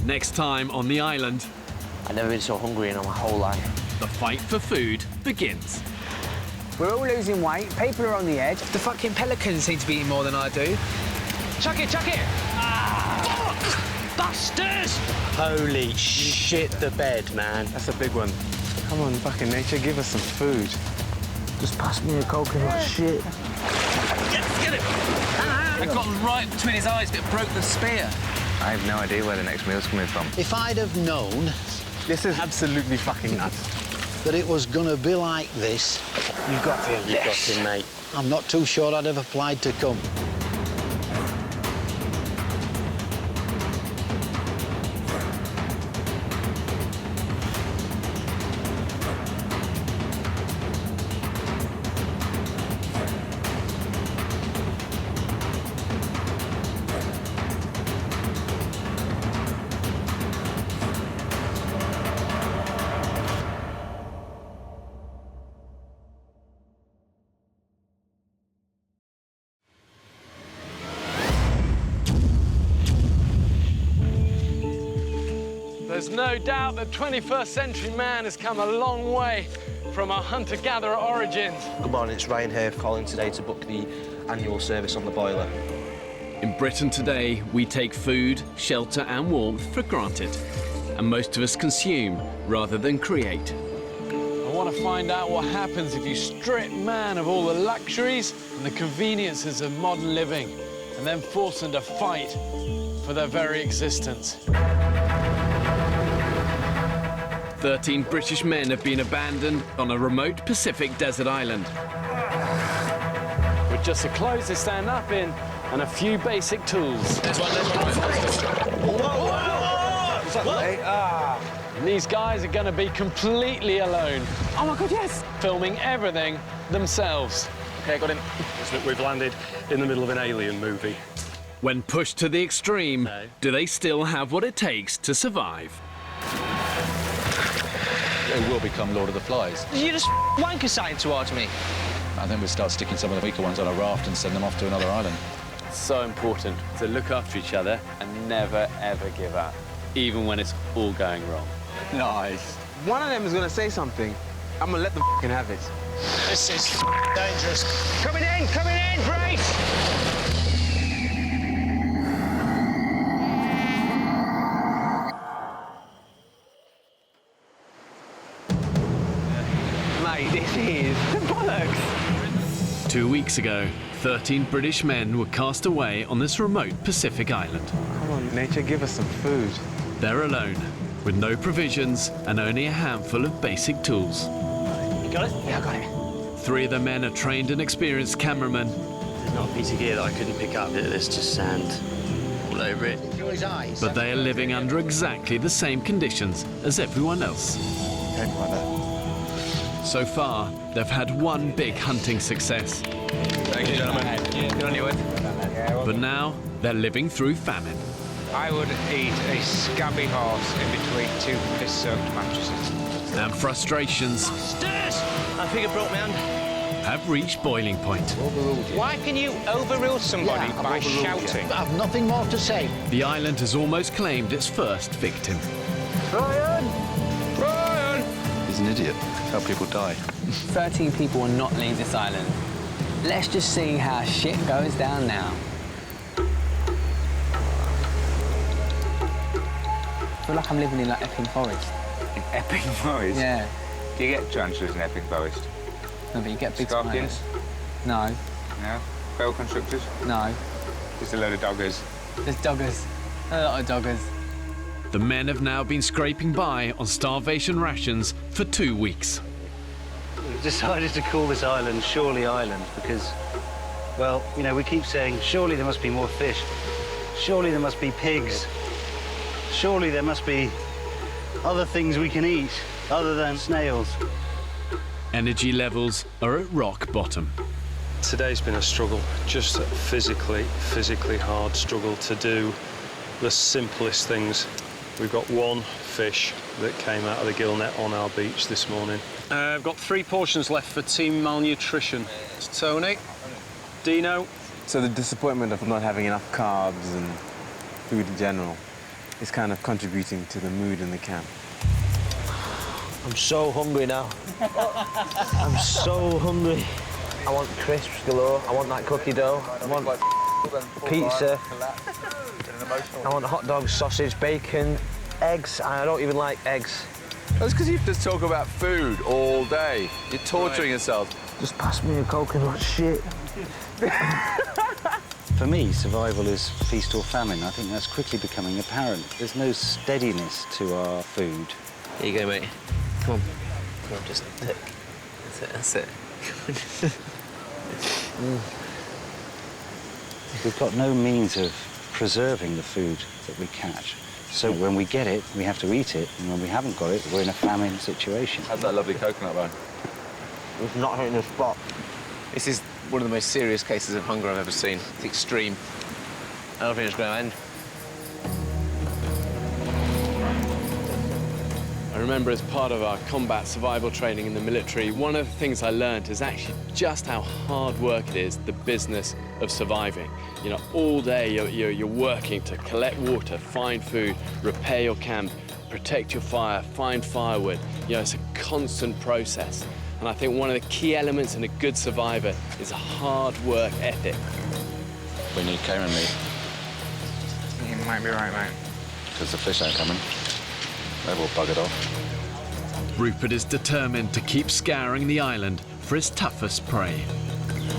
Next time on the island, I've never been so hungry in my whole life. the fight for food begins. We're all losing weight, people are on the edge. The fucking pelicans seem to be eating more than I do. Chuck it, chuck it! Ah! Fuck! Bastards! Holy shit, the bed, man. That's a big one. Come on, fucking nature, give us some food. Just pass me a coconut shit. Get him! I got him right between his eyes, but it broke the spear. I have no idea where the next meal's coming from. If I'd have known... This is absolutely fucking nuts. ...that it was going to be like this... You got him. You got him, mate. I'm not too sure I'd have applied to come. There's no doubt that 21st century man has come a long way from our hunter-gatherer origins. Good morning, it's Ryan here calling today to book the annual service on the boiler. In Britain today, we take food, shelter and warmth for granted. And most of us consume rather than create. I want to find out what happens if you strip man of all the luxuries and the conveniences of modern living and then force them to fight for their very existence. 13 British men have been abandoned on a remote Pacific desert island. With just the clothes to stand up in and a few basic tools. And these guys are going to be completely alone. Oh my God, yes! Filming everything themselves. OK, got him. We've landed in the middle of an alien movie. When pushed to the extreme, do they still have what it takes to survive? It will become Lord of the Flies. Did you just wank a sign towards me? And then we start sticking some of the weaker ones on a raft and send them off to another island. It's so important to look after each other and never, ever give up, even when it's all going wrong. Nice. One of them is going to say something. I'm going to let them have it. This is dangerous. Coming in, brace! Mate, this is bollocks. 2 weeks ago, 13 British men were cast away on this remote Pacific island. Come on, nature, give us some food. They're alone, with no provisions and only a handful of basic tools. You got it? Yeah, I got it. 3 of the men are trained and experienced cameramen. There's not a piece of gear that I couldn't pick up. There's just sand all over it. But they are living under exactly the same conditions as everyone else. So far, they've had one big hunting success. Thank you, gentlemen. Good on you, Ed. But now, they're living through famine. I would eat a scabby horse in between 2 piss-soaked mattresses. And frustrations Stairs! I think it broke my hand. have reached boiling point. Why can you overrule somebody by shouting? I've nothing more to say. The island has almost claimed its first victim. Ryan! His He's an idiot. How people die. 13 people will not leave this island. Let's just see how shit goes down now. I feel like I'm living in like Epping Forest. In Epping Forest? Yeah. Do you get tarantulas in Epping Forest? No, but you get big Scorpions? spiders. No. No? Bell constructors? No. Just a load of doggers. There's doggers. A lot of doggers. The men have now been scraping by on starvation rations for 2 weeks. We've decided to call this island Surely Island because, well, you know, we keep saying, surely there must be more fish. Surely there must be pigs. Surely there must be other things we can eat other than snails. Energy levels are at rock bottom. Today's been a struggle, just a physically hard struggle to do the simplest things. We've got one fish that came out of the gill net on our beach this morning. I've got 3 portions left for team malnutrition. It's Tony, Dino. So the disappointment of not having enough carbs and food in general is kind of contributing to the mood in the camp. I'm so hungry now. I'm so hungry. I want crisps galore. I want that cookie dough. I want pizza. I want hot dogs, sausage, bacon, eggs. I don't even like eggs. That's because you just talk about food all day. You're torturing yourself. Just pass me a coconut shit. For me, survival is feast or famine. I think that's quickly becoming apparent. There's no steadiness to our food. Here you go, mate. Come on. Come on, just tick. That's it. We've got no means of preserving the food that we catch. So when we get it, we have to eat it, and when we haven't got it, we're in a famine situation. How's that lovely coconut bone? It's not hitting the spot. This is one of the most serious cases of hunger I've ever seen. It's extreme. I don't think it's going to end. I remember as part of our combat survival training in the military, one of the things I learned is actually just how hard work it is, the business of surviving. You know, all day you're working to collect water, find food, repair your camp, protect your fire, find firewood. You know, it's a constant process. And I think one of the key elements in a good survivor is a hard work ethic. We need caiman meat. You might be right, mate. Because the fish ain't coming. They've all buggered off. Rupert is determined to keep scouring the island for his toughest prey.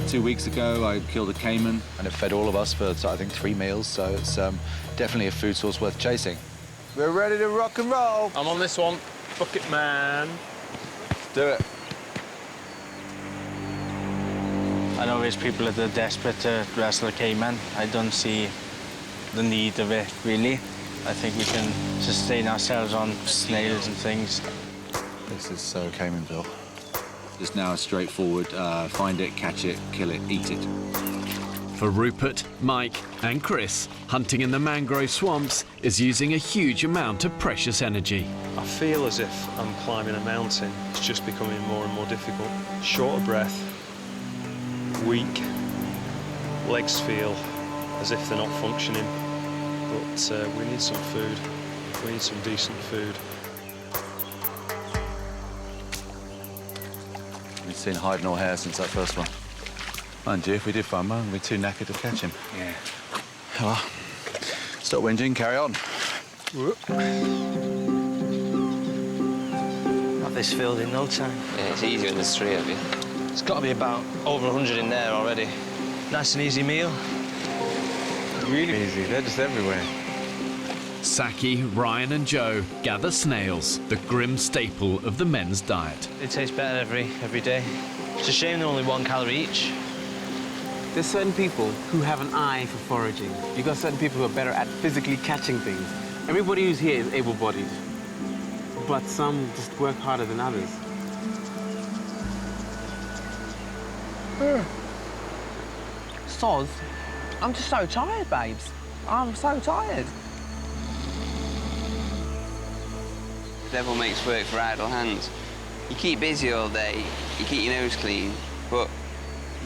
2 weeks ago, I killed a caiman, and it fed all of us for, I think, 3 meals, so it's definitely a food source worth chasing. We're ready to rock and roll. I'm on this one. Bucket man. Let's do it. I know there's people that are desperate to wrestle a caiman. I don't see the need of it, really. I think we can sustain ourselves on snails and things. This is so Caymanville. Just now straightforward, find it, catch it, kill it, eat it. For Rupert, Mike and Chris, hunting in the mangrove swamps is using a huge amount of precious energy. I feel as if I'm climbing a mountain. It's just becoming more and more difficult. Short of breath, weak, legs feel as if they're not functioning. But we need some food. We need some decent food. We've seen hide nor hair since that first one. Mind you, if we did find one, we'd be too knackered to catch him. Yeah. Well, stop whinging, carry on. Have this filled in no time. Yeah, it's easy when there's 3 of you. It's got to be about over 100 in there already. Nice and easy meal. Really easy, they're just everywhere. Saki, Ryan and Joe gather snails, the grim staple of the men's diet. It tastes better every day. It's a shame they're only 1 calorie each. There's certain people who have an eye for foraging. You've got certain people who are better at physically catching things. Everybody who's here is able-bodied, but some just work harder than others. Soz, I'm just so tired, babes. I'm so tired. Devil makes work for idle hands. You keep busy all day, you keep your nose clean, but,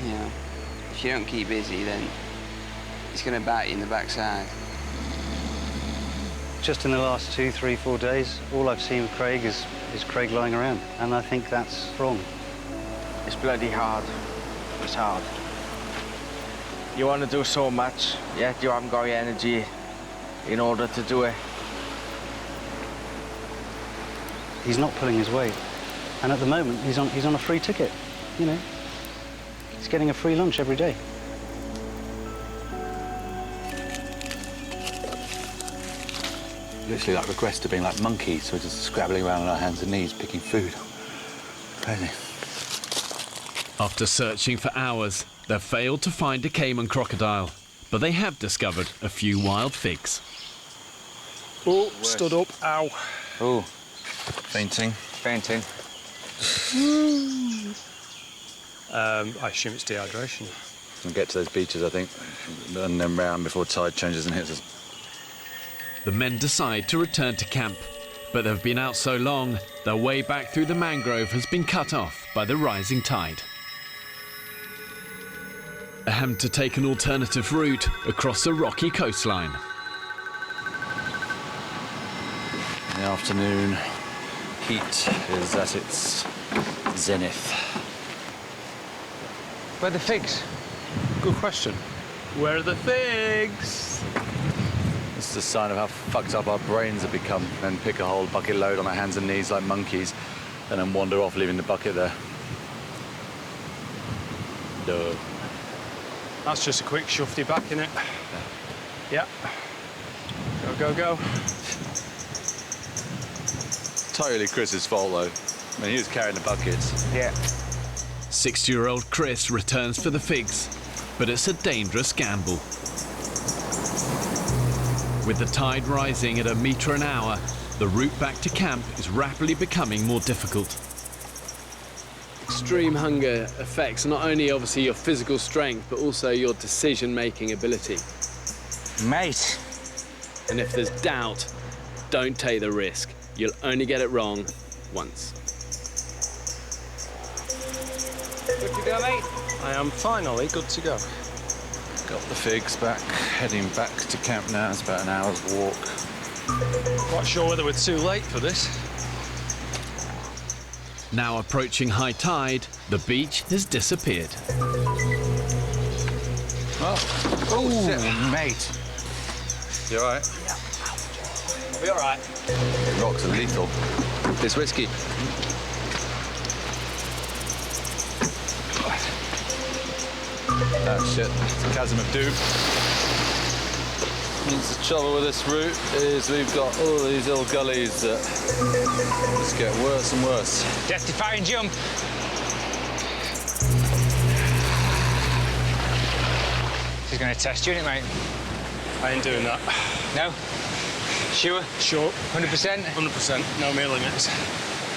you know, if you don't keep busy, then it's going to bite you in the backside. Just in the last 2, 3, 4 days, all I've seen with Craig is is Craig lying around, and I think that's wrong. It's bloody hard. It's hard. You want to do so much, yet you haven't got the energy in order to do it. He's not pulling his weight, and at the moment he's on a free ticket. You know, he's getting a free lunch every day. Literally like regress to being like monkeys, so we're just scrabbling around on our hands and knees, picking food. Crazy. After searching for hours, they've failed to find a caiman crocodile, but they have discovered a few wild figs. Oh, stood up. Ow. Oh, fainting. Fainting. I assume it's dehydration. We'll get to those beaches, I think, and then round before tide changes and hits us. The men decide to return to camp, but they've been out so long, their way back through the mangrove has been cut off by the rising tide. They have to take an alternative route across the rocky coastline. In the afternoon, heat is at its zenith. Where are the figs? Good question. Where are the figs? This is a sign of how fucked up our brains have become. Then pick a whole bucket load on our hands and knees like monkeys, and then wander off, leaving the bucket there. Duh. That's just a quick shufty back, innit? Yeah. Go, go, go. Totally Chris's fault, though. I mean, he was carrying the buckets. Yeah. 60-year-old Chris returns for the figs, but it's a dangerous gamble. With the tide rising at 1 metre an hour, the route back to camp is rapidly becoming more difficult. Extreme hunger affects not only obviously your physical strength, but also your decision-making ability. Mate. And if there's doubt, don't take the risk. You'll only get it wrong once. Good to go, mate? I am finally good to go. Got the figs back, heading back to camp now. It's about an hour's walk. Quite sure whether we're too late for this. Now approaching high tide, the beach has disappeared. Oh, shit. Mate. You all right? Yeah. We'll be all right. Rocks are lethal. This whiskey. Oh shit, it's a chasm of doom. Means the trouble with this route is we've got all these little gullies that just get worse and worse. Justify and jump. She's going to test you, isn't it, mate? I ain't doing that. No? Sure? Sure. 100%? 100%. No mere limits.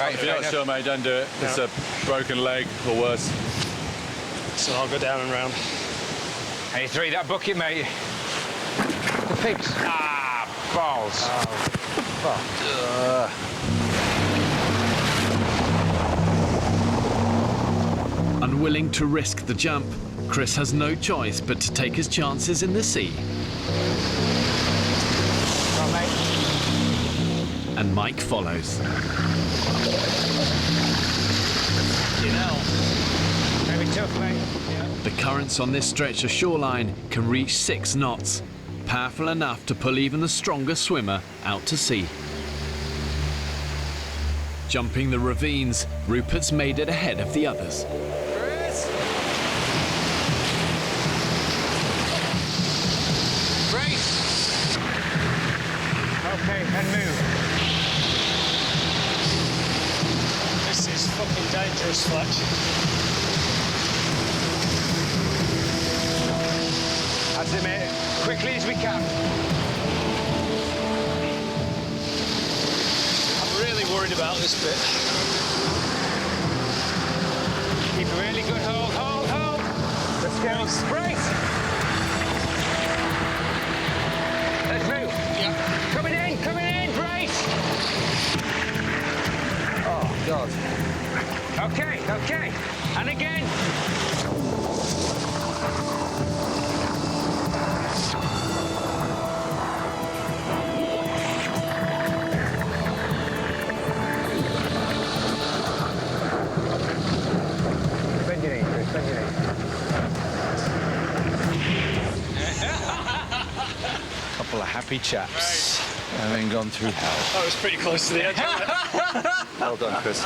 Right, If you're not sure, mate, don't do it. No. It's a broken leg or worse. So I'll go down and round. Hey, three that bucket, mate. The pigs. Ah, balls. Oh. Unwilling to risk the jump, Chris has no choice but to take his chances in the sea. Come on, mate. And Mike follows. You know. Maybe tough, mate. Yeah. The currents on this stretch of shoreline can reach 6 knots, powerful enough to pull even the strongest swimmer out to sea. Jumping the ravines, Rupert's made it ahead of the others. Chris! Brace! Okay, and move. This is fucking dangerous, Fletch. That's it, mate. Quickly as we can. I'm really worried about this bit. Keep a really good hold, hold, hold. Let's go. Brace! Let's move. Yeah. Coming in, brace! Oh, God. Okay, okay. And again. Couple of happy chaps, having gone through hell. That was pretty close to the edge, wasn't it? Well done, Chris.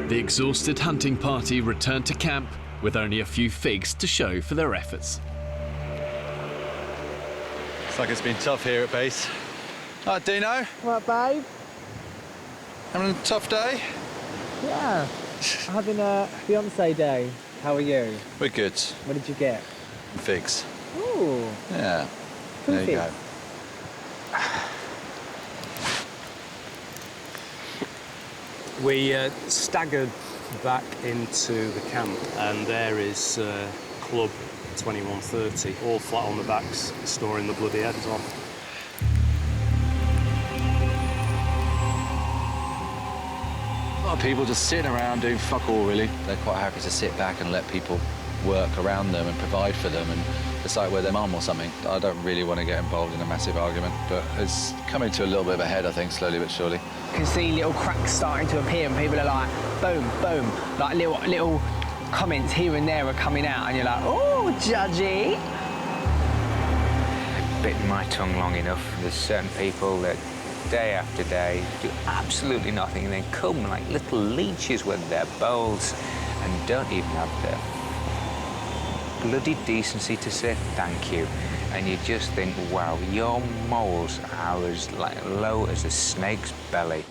The exhausted hunting party returned to camp with only a few figs to show for their efforts. Looks like it's been tough here at base. All right, Dino. What, babe? Having a tough day? Yeah. Having a fiance day. How are you? We're good. What did you get? Figs. Ooh. Yeah. Two There you go. We staggered back into the camp, and there is Club 2130, all flat on the backs, storing the bloody heads on. A lot of people just sitting around doing fuck all, really. They're quite happy to sit back and let people work around them and provide for them and decide where their mum or something. I don't really want to get involved in a massive argument, but it's coming to a little bit of a head, I think, slowly but surely. You can see little cracks starting to appear, and people are like, boom, boom. Like little comments here and there are coming out, and you're like, oh, judgy. Bitten my tongue long enough. There's certain people that day after day do absolutely nothing and then come like little leeches with their bowls and don't even have the bloody decency to say thank you. And you just think, wow, your moles are as low as a snake's belly.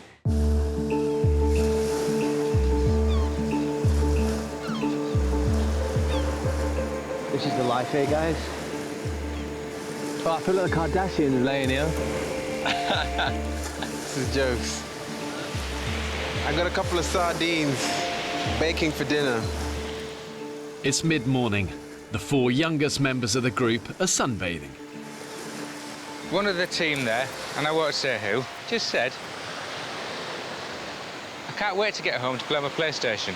This is the life here, guys. Oh, I feel like the Kardashians laying here. This is jokes. I got a couple of sardines baking for dinner. It's mid-morning. The 4 youngest members of the group are sunbathing. One of the team there, and I won't say who, just said, I can't wait to get home to play my PlayStation.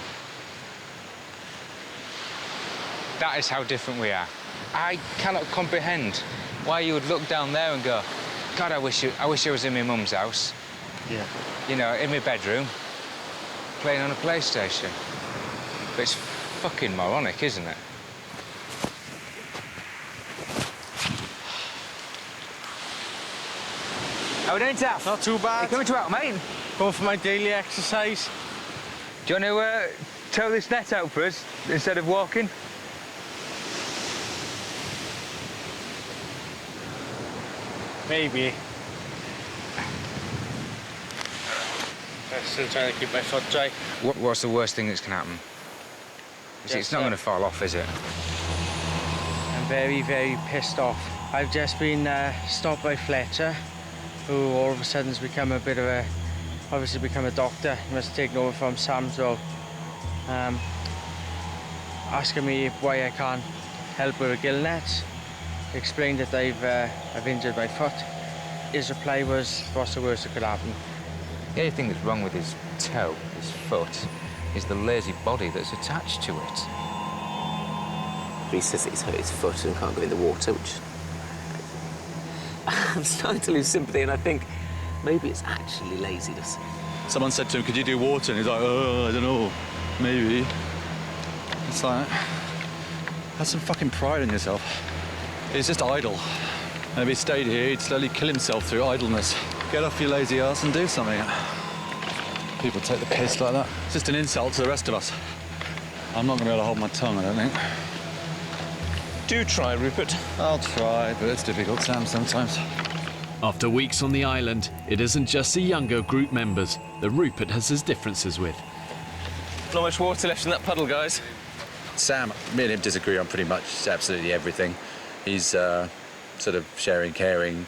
That is how different we are. I cannot comprehend why you would look down there and go, God, I wish I was in my mum's house. Yeah. You know, in my bedroom, playing on a PlayStation. But it's fucking moronic, isn't it? How are we doing, Taff? Not too bad. You coming to help, mate? Going for my daily exercise. Do you want to tow this net out for us instead of walking? Maybe. I'm still trying to keep my foot dry. What's the worst thing that's can happen? It's not going to fall off, is it? I'm very, very pissed off. I've just been stopped by Fletcher, who all of a sudden has become a bit of a, obviously become a doctor. He must have taken over from Sam's role. Asking me why I can't help with a gill net. Explained that I've injured my foot. His reply was, what's the worst that could happen? The only thing that's wrong with his toe, his foot, is the lazy body that's attached to it. He says that he's hurt his foot and can't go in the water, which... I'm starting to lose sympathy, and I think maybe it's actually laziness. Someone said to him, could you do water? And he's like, oh, I don't know, maybe. It's like, have some fucking pride in yourself. He's just idle. And if he stayed here, he'd slowly kill himself through idleness. Get off your lazy ass and do something. People take the piss like that. It's just an insult to the rest of us. I'm not going to be able to hold my tongue, I don't think. Do try, Rupert. I'll try, but it's difficult, Sam, sometimes. After weeks on the island, it isn't just the younger group members that Rupert has his differences with. Not much water left in that puddle, guys. Sam, me and him disagree on pretty much absolutely everything. He's sort of sharing, caring,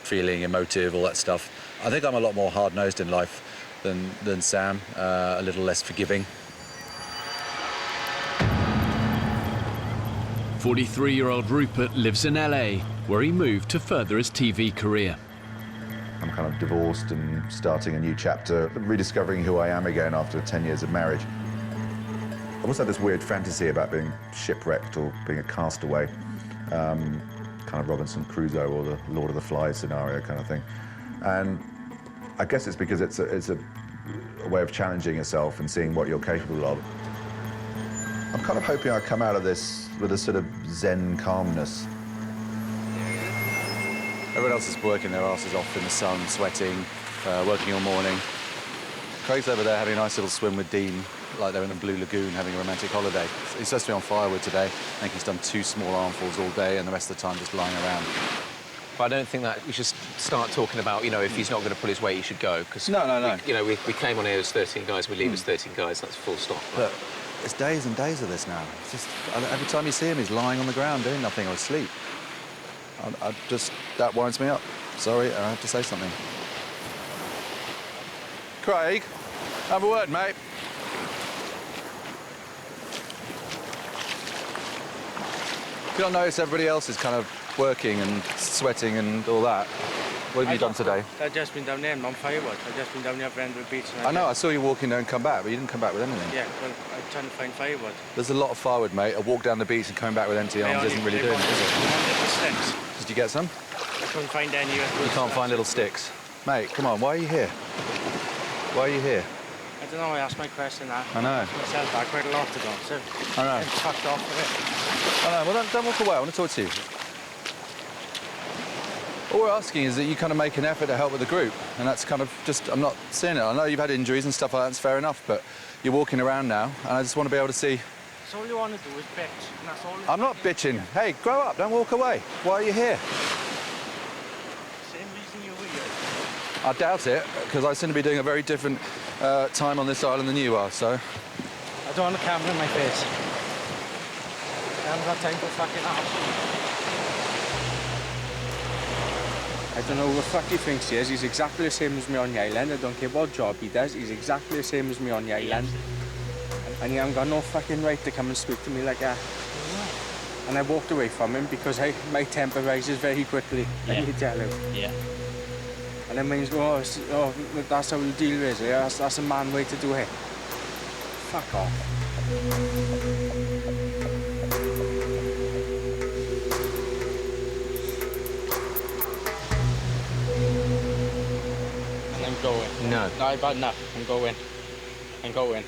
feeling, emotive, all that stuff. I think I'm a lot more hard-nosed in life than Sam, a little less forgiving. 43-year-old Rupert lives in LA, where he moved to further his TV career. I'm kind of divorced and starting a new chapter, rediscovering who I am again after 10 years of marriage. I always had this weird fantasy about being shipwrecked or being a castaway, kind of Robinson Crusoe or the Lord of the Flies scenario kind of thing. And I guess it's because it's a way of challenging yourself and seeing what you're capable of. I'm kind of hoping I come out of this with a sort of zen calmness. Everyone else is working their asses off in the sun, sweating, working all morning. Craig's over there having a nice little swim with Dean, like they're in a blue lagoon having a romantic holiday. He's supposed to be on firewood today. I think he's done 2 small armfuls all day and the rest of the time just lying around. But I don't think that we should start talking about, you know, if he's not going to pull his weight, he should go. Because No. We came on here as 13 guys, we leave as 13 guys, that's full stop. But it's days and days of this now. It's just, every time you see him, he's lying on the ground doing nothing or asleep. That winds me up. Sorry, I have to say something. Craig, have a word, mate. If you don't notice everybody else is kind of working and sweating and all that, what have you done today? I've just been down there and on firewood. I've just been down there at the beach. I know, I saw you walking there and come back, but you didn't come back with anything. Yeah, well, I'm trying to find firewood. There's a lot of firewood, mate. A walk down the beach and coming back with empty arms isn't really doing it, is it? Sticks. Did you get some? I couldn't find any. You can't find little sticks. Mate, come on, why are you here? Why are you here? I don't know, I asked my question now. I know. Myself back quite a lot to go, so I know. I'm fucked off with I know, well, don't walk away. I want to talk to you. All we're asking is that you kind of make an effort to help with the group, and that's kind of just, I'm not seeing it. I know you've had injuries and stuff like that, it's fair enough, but you're walking around now, and I just want to be able to see. So all you want to do is bitch, and that's all. I'm not bitching. Hey, grow up, don't walk away. Why are you here? Same reason you were here. I doubt it, because I seem to be doing a very different time on this island than you are, so. I don't want the camera in my face. I haven't got time for fucking arse. I don't know who the fuck he thinks he is. He's exactly the same as me on the island. I don't care what job he does. He's exactly the same as me on the island. And he hasn't got no fucking right to come and speak to me like that. And I walked away from him because my temper rises very quickly. Let me tell you. Yeah. And then when he's going, oh, that's how the deal is. Yeah? That's a man way to do it. Fuck off. I'm going. No. No, I've had enough. I'm going. I'm going.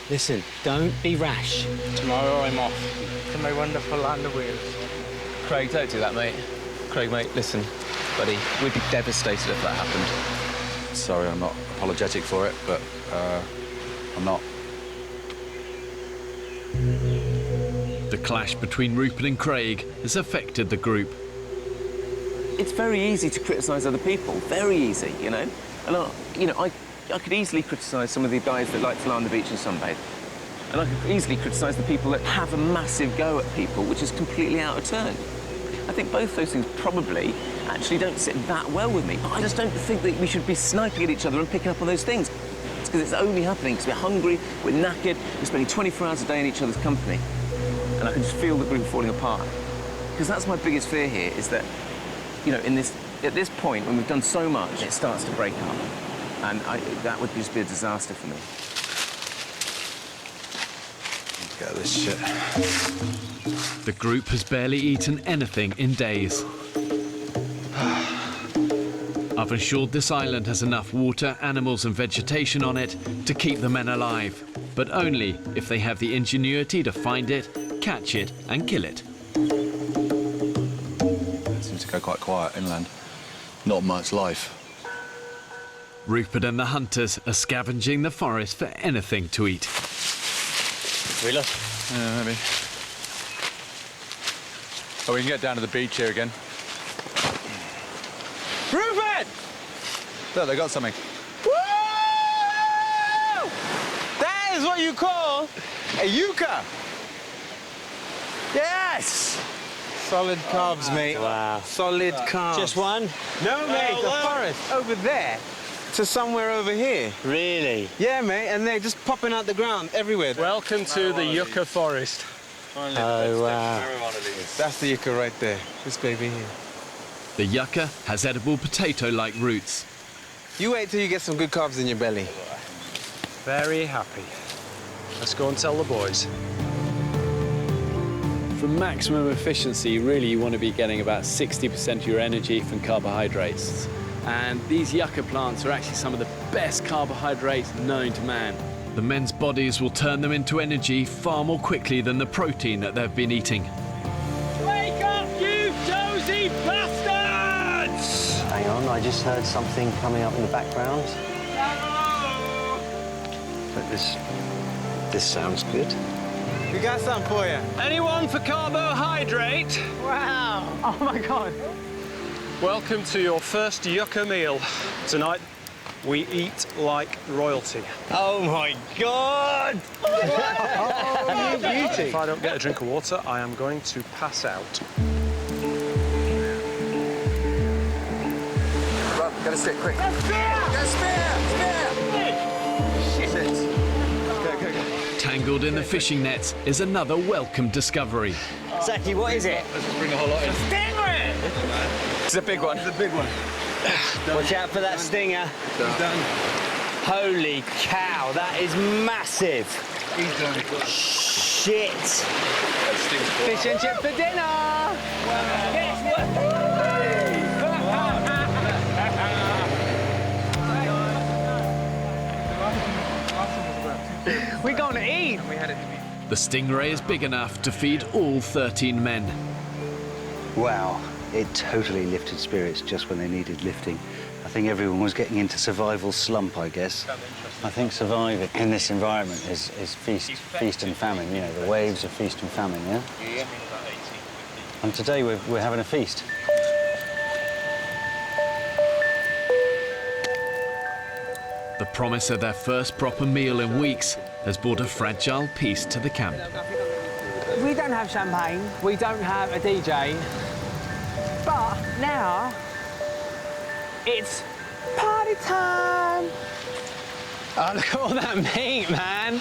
Listen, don't be rash. Tomorrow I'm off to my wonderful land of Wales. Craig, don't do that, mate. Craig, mate, listen, buddy, we'd be devastated if that happened. Sorry, I'm not apologetic for it, but I'm not. The clash between Rupert and Craig has affected the group. It's very easy to criticise other people, very easy, you know? And, I could easily criticise some of the guys that like to lie on the beach and sunbathe. And I could easily criticise the people that have a massive go at people, which is completely out of turn. I think both those things probably actually don't sit that well with me. But I just don't think that we should be sniping at each other and picking up on those things. It's because it's only happening because we're hungry, we're knackered, we're spending 24 hours a day in each other's company. And I can just feel the group falling apart. Because that's my biggest fear here, is that, you know, at this point, when we've done so much, it starts to break up. And that would just be a disaster for me. Get this shit. The group has barely eaten anything in days. I've ensured this island has enough water, animals and vegetation on it to keep the men alive, but only if they have the ingenuity to find it, catch it and kill it. It seems to go quite quiet inland. Not much life. Rupert and the hunters are scavenging the forest for anything to eat. Really? Yeah, maybe. Oh, we can get down to the beach here again. Rupert! Look, they got something. Woo! That is what you call a yucca. Yes! Solid carbs, mate. Wow. Solid carbs. Just one? No, mate, the forest over there to somewhere over here. Really? Yeah, mate, and they're just popping out the ground everywhere. Welcome to the yucca forest. Oh, wow. That's the yucca right there. This baby here. The yucca has edible potato-like roots. You wait till you get some good carbs in your belly. Very happy. Let's go and tell the boys. For maximum efficiency, really you want to be getting about 60% of your energy from carbohydrates. And these yucca plants are actually some of the best carbohydrates known to man. The men's bodies will turn them into energy far more quickly than the protein that they've been eating. Wake up, you dozy bastards! Hang on, I just heard something coming up in the background. But this sounds good. We got something for you. Anyone for carbohydrate? Wow! Oh my God! Welcome to your first yucca meal. Tonight, we eat like royalty. Oh my God! Oh, you beauty! If I don't get a drink of water, I am going to pass out. Run, get a stick, quick. Get a spear! Shit. Tangled in the fishing nets is another welcome discovery. Zaki, what is it? Let's just bring a whole lot in. Stingray! It's a big one. It's a big one. Watch out for that stinger. He's done. Holy cow, that is massive. He's done. Shit. Fish and chip for dinner! We're going to eat. The stingray is big enough to feed all 13 men. Wow, it totally lifted spirits just when they needed lifting. I think everyone was getting into survival slump, I guess. I think surviving in this environment is feast and famine, you know, the waves of feast and famine, yeah? Yeah. And today we're having a feast. The promise of their first proper meal in weeks has brought a fragile peace to the camp. We don't have champagne. We don't have a DJ. But now, it's party time. Oh, look at all that meat, man.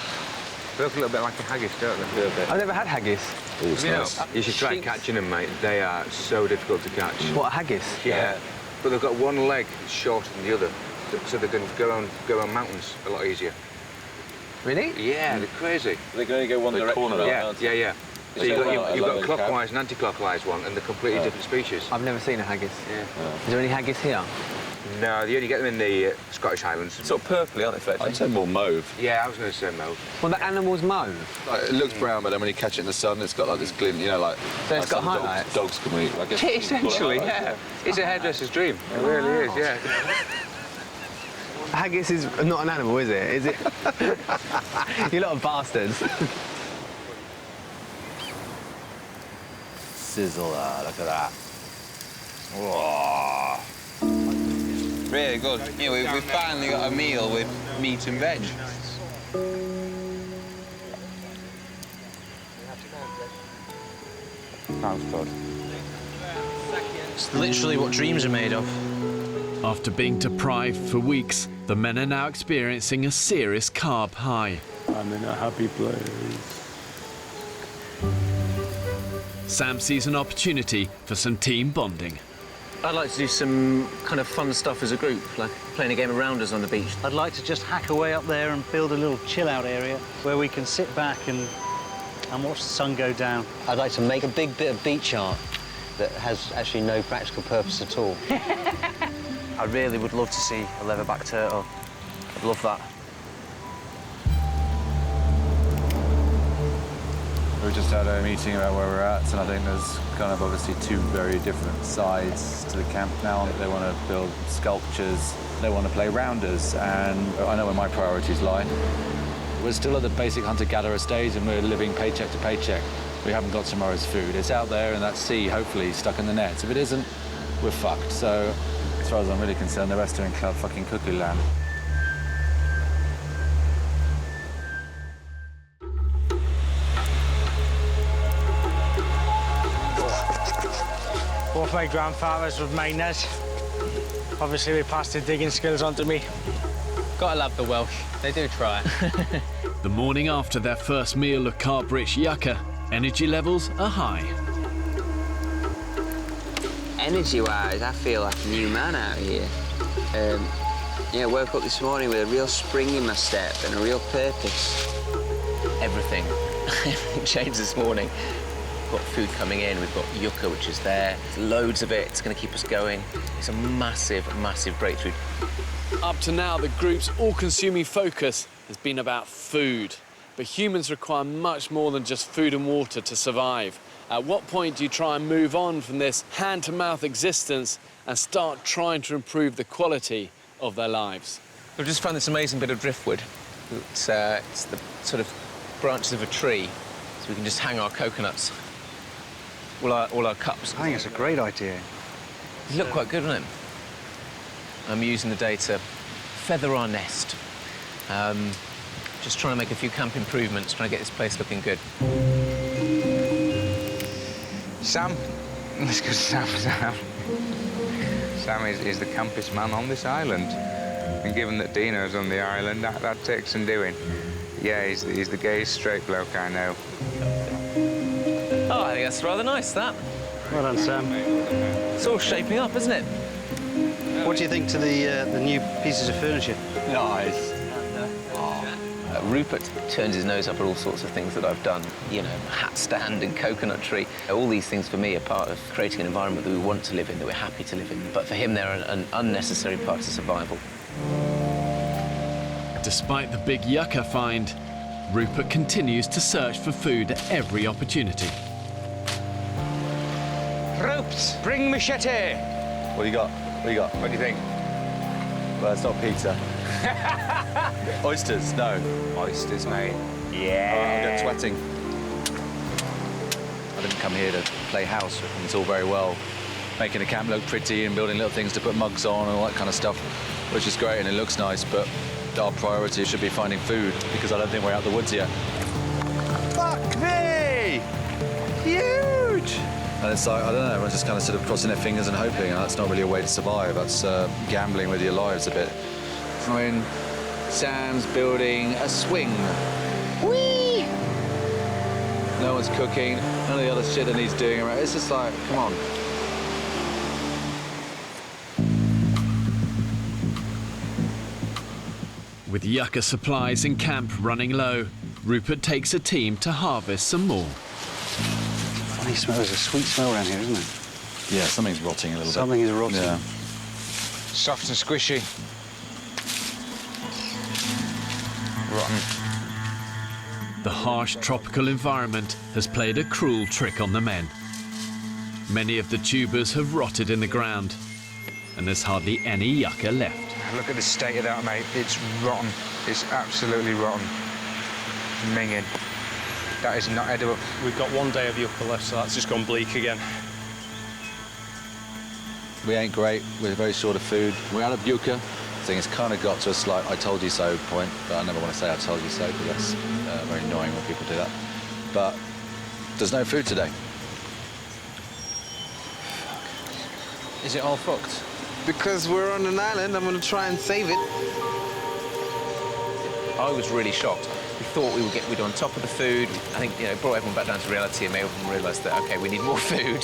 They look a little bit like a haggis, don't they? I've never had haggis. You should try catching them, mate. They are so difficult to catch. What, haggis? Yeah. But they've got one leg shorter than the other, so they can go around mountains a lot easier. Really? Yeah, they're crazy. They're going to go one direction. Yeah. So you've got a clockwise and anti-clockwise one, and they're completely different species. I've never seen a haggis. Yeah. Is there any haggis here? No, you only get them in the Scottish Highlands. Sort of purpley, aren't they? I'd say more mauve. Yeah, I was going to say mauve. Well, the animal's mauve. Like, it looks brown, but then when you catch it in the sun, it's got like this glint, you know, like. So it's got some highlights. Dogs can eat, I guess. Essentially, yeah. It's a hairdresser's dream. It really is, yeah. Haggis is not an animal, is it? Is it? You lot of bastards. Sizzle, look at that. Whoa. Really good. Yeah, we've finally got a meal with meat and veg. Sounds good. It's literally what dreams are made of. After being deprived for weeks, the men are now experiencing a serious carb high. I'm in a happy place. Sam sees an opportunity for some team bonding. I'd like to do some kind of fun stuff as a group, like playing a game of rounders on the beach. I'd like to just hack away up there and build a little chill-out area where we can sit back and watch the sun go down. I'd like to make a big bit of beach art that has actually no practical purpose at all. I really would love to see a leatherback turtle. I'd love that. We just had a meeting about where we're at, and I think there's kind of obviously two very different sides to the camp now. They want to build sculptures, they want to play rounders, and I know where my priorities lie. We're still at the basic hunter-gatherer stage, and we're living paycheck to paycheck. We haven't got tomorrow's food. It's out there in that sea, hopefully, stuck in the nets. If it isn't, we're fucked. So, as far as I'm really concerned, the rest are in club fucking cuckoo land. Both my grandfathers would mine this. Obviously, they passed their digging skills on to me. Gotta love the Welsh. They do try. The morning after their first meal of carb-rich yucca, energy levels are high. Energy-wise, I feel like a new man out here. Yeah, woke up this morning with a real spring in my step and a real purpose. Everything changed this morning. We've got food coming in, we've got yucca, which is there. Loads of it, it's going to keep us going. It's a massive, massive breakthrough. Up to now, the group's all-consuming focus has been about food. But humans require much more than just food and water to survive. At what point do you try and move on from this hand-to-mouth existence and start trying to improve the quality of their lives? We've just found this amazing bit of driftwood. It's the sort of branches of a tree, so we can just hang our coconuts, all our cups. I think it's a great idea. They look quite good, don't they? I'm using the day to feather our nest. Just trying to make a few camp improvements, trying to get this place looking good. Sam. Let's go to Sam. Sam is the campest man on this island. And given that Dino's on the island, that takes some doing. Yeah, he's the gayest straight bloke I know. Oh, I think that's rather nice, that. Well done, Sam. It's all shaping up, isn't it? What do you think to the new pieces of furniture? Nice. Rupert turns his nose up at all sorts of things that I've done. You know, hat stand and coconut tree. All these things for me are part of creating an environment that we want to live in, that we're happy to live in. But for him, they're an unnecessary part of survival. Despite the big yucca find, Rupert continues to search for food at every opportunity. Ropes, bring machete. What do you got? What do you got? What do you think? Well, it's not pizza. Oysters, no. Oysters, mate. I'm Yeah. sweating. I didn't come here to play house. It's all very well making a camp look pretty and building little things to put mugs on and all that kind of stuff, which is great and it looks nice, but our priority should be finding food because I don't think we're out the woods yet. Fuck me! Huge! And it's like, I don't know, everyone's just kind of sort of crossing their fingers and hoping, and that's not really a way to survive. That's gambling with your lives a bit. I mean, Sam's building a swing. Whee! No one's cooking, none of the other shit that he's doing around. It's just like, come on. With yucca supplies in camp running low, Rupert takes a team to harvest some more. Funny smell. There's a sweet smell around here, isn't it? Yeah, something's rotting a little bit. Something is rotting. Yeah. Soft and squishy. Rotten. The harsh tropical environment has played a cruel trick on the men. Many of the tubers have rotted in the ground, and there's hardly any yucca left. Look at the state of that, mate. It's rotten. It's absolutely rotten. Minging. That is not edible. We've got 1 day of yucca left, so that's just gone bleak again. We ain't great. We're very short of food. We're out of yucca. I think it's kind of got to a slight I told you so point, but I never want to say I told you so because that's very annoying when people do that. But there's no food today. Is it all fucked? Because we're on an island, I'm going to try and save it. I was really shocked. We thought we'd on top of the food. I think, you know, brought everyone back down to reality and made everyone realise that, OK, we need more food.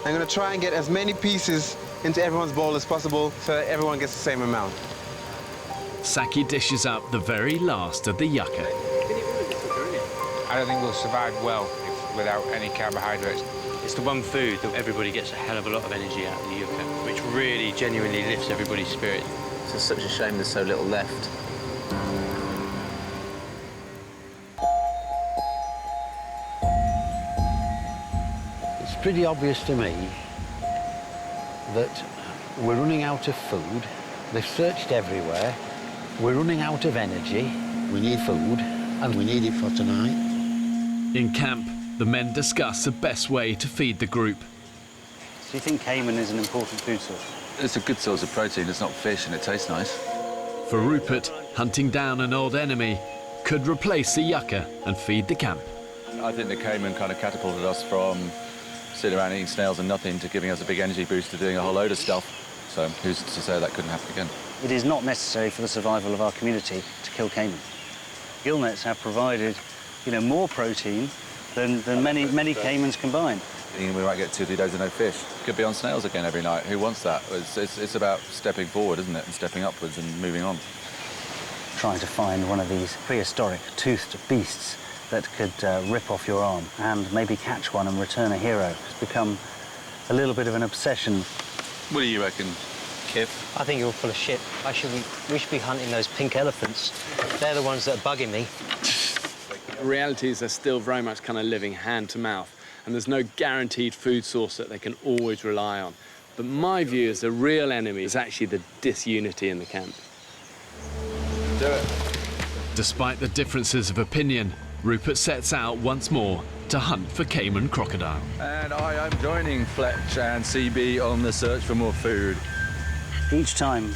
I'm going to try and get as many pieces into everyone's bowl as possible so that everyone gets the same amount. Saki dishes up the very last of the yucca. I don't think we'll survive well without any carbohydrates. It's the one food that everybody gets a hell of a lot of energy out of the yucca, which really genuinely lifts everybody's spirit. It's just such a shame there's so little left. It's pretty obvious to me that we're running out of food. They've searched everywhere. We're running out of energy. We need food, and we need it for tonight. In camp, the men discuss the best way to feed the group. Do you think caiman is an important food source? It's a good source of protein. It's not fish and it tastes nice. For Rupert, hunting down an old enemy could replace the yucca and feed the camp. I think the caiman kind of catapulted us from sitting around eating snails and nothing to giving us a big energy boost to doing a whole load of stuff. So who's to say that couldn't happen again? It is not necessary for the survival of our community to kill caiman. Gill nets have provided, you know, more protein than many caimans combined. We might get 2 or 3 days of no fish. Could be on snails again every night. Who wants that? It's about stepping forward, isn't it? And stepping upwards and moving on. Trying to find one of these prehistoric toothed beasts that could rip off your arm and maybe catch one and return a hero has become a little bit of an obsession. What do you reckon? Kiv. I think you're full of shit. We should be hunting those pink elephants. They're the ones that are bugging me. The reality is they're still very much kind of living hand to mouth, and there's no guaranteed food source that they can always rely on. But my view is the real enemy is actually the disunity in the camp. Do it. Despite the differences of opinion, Rupert sets out once more to hunt for caiman crocodile. And I am joining Fletch and CB on the search for more food. Each time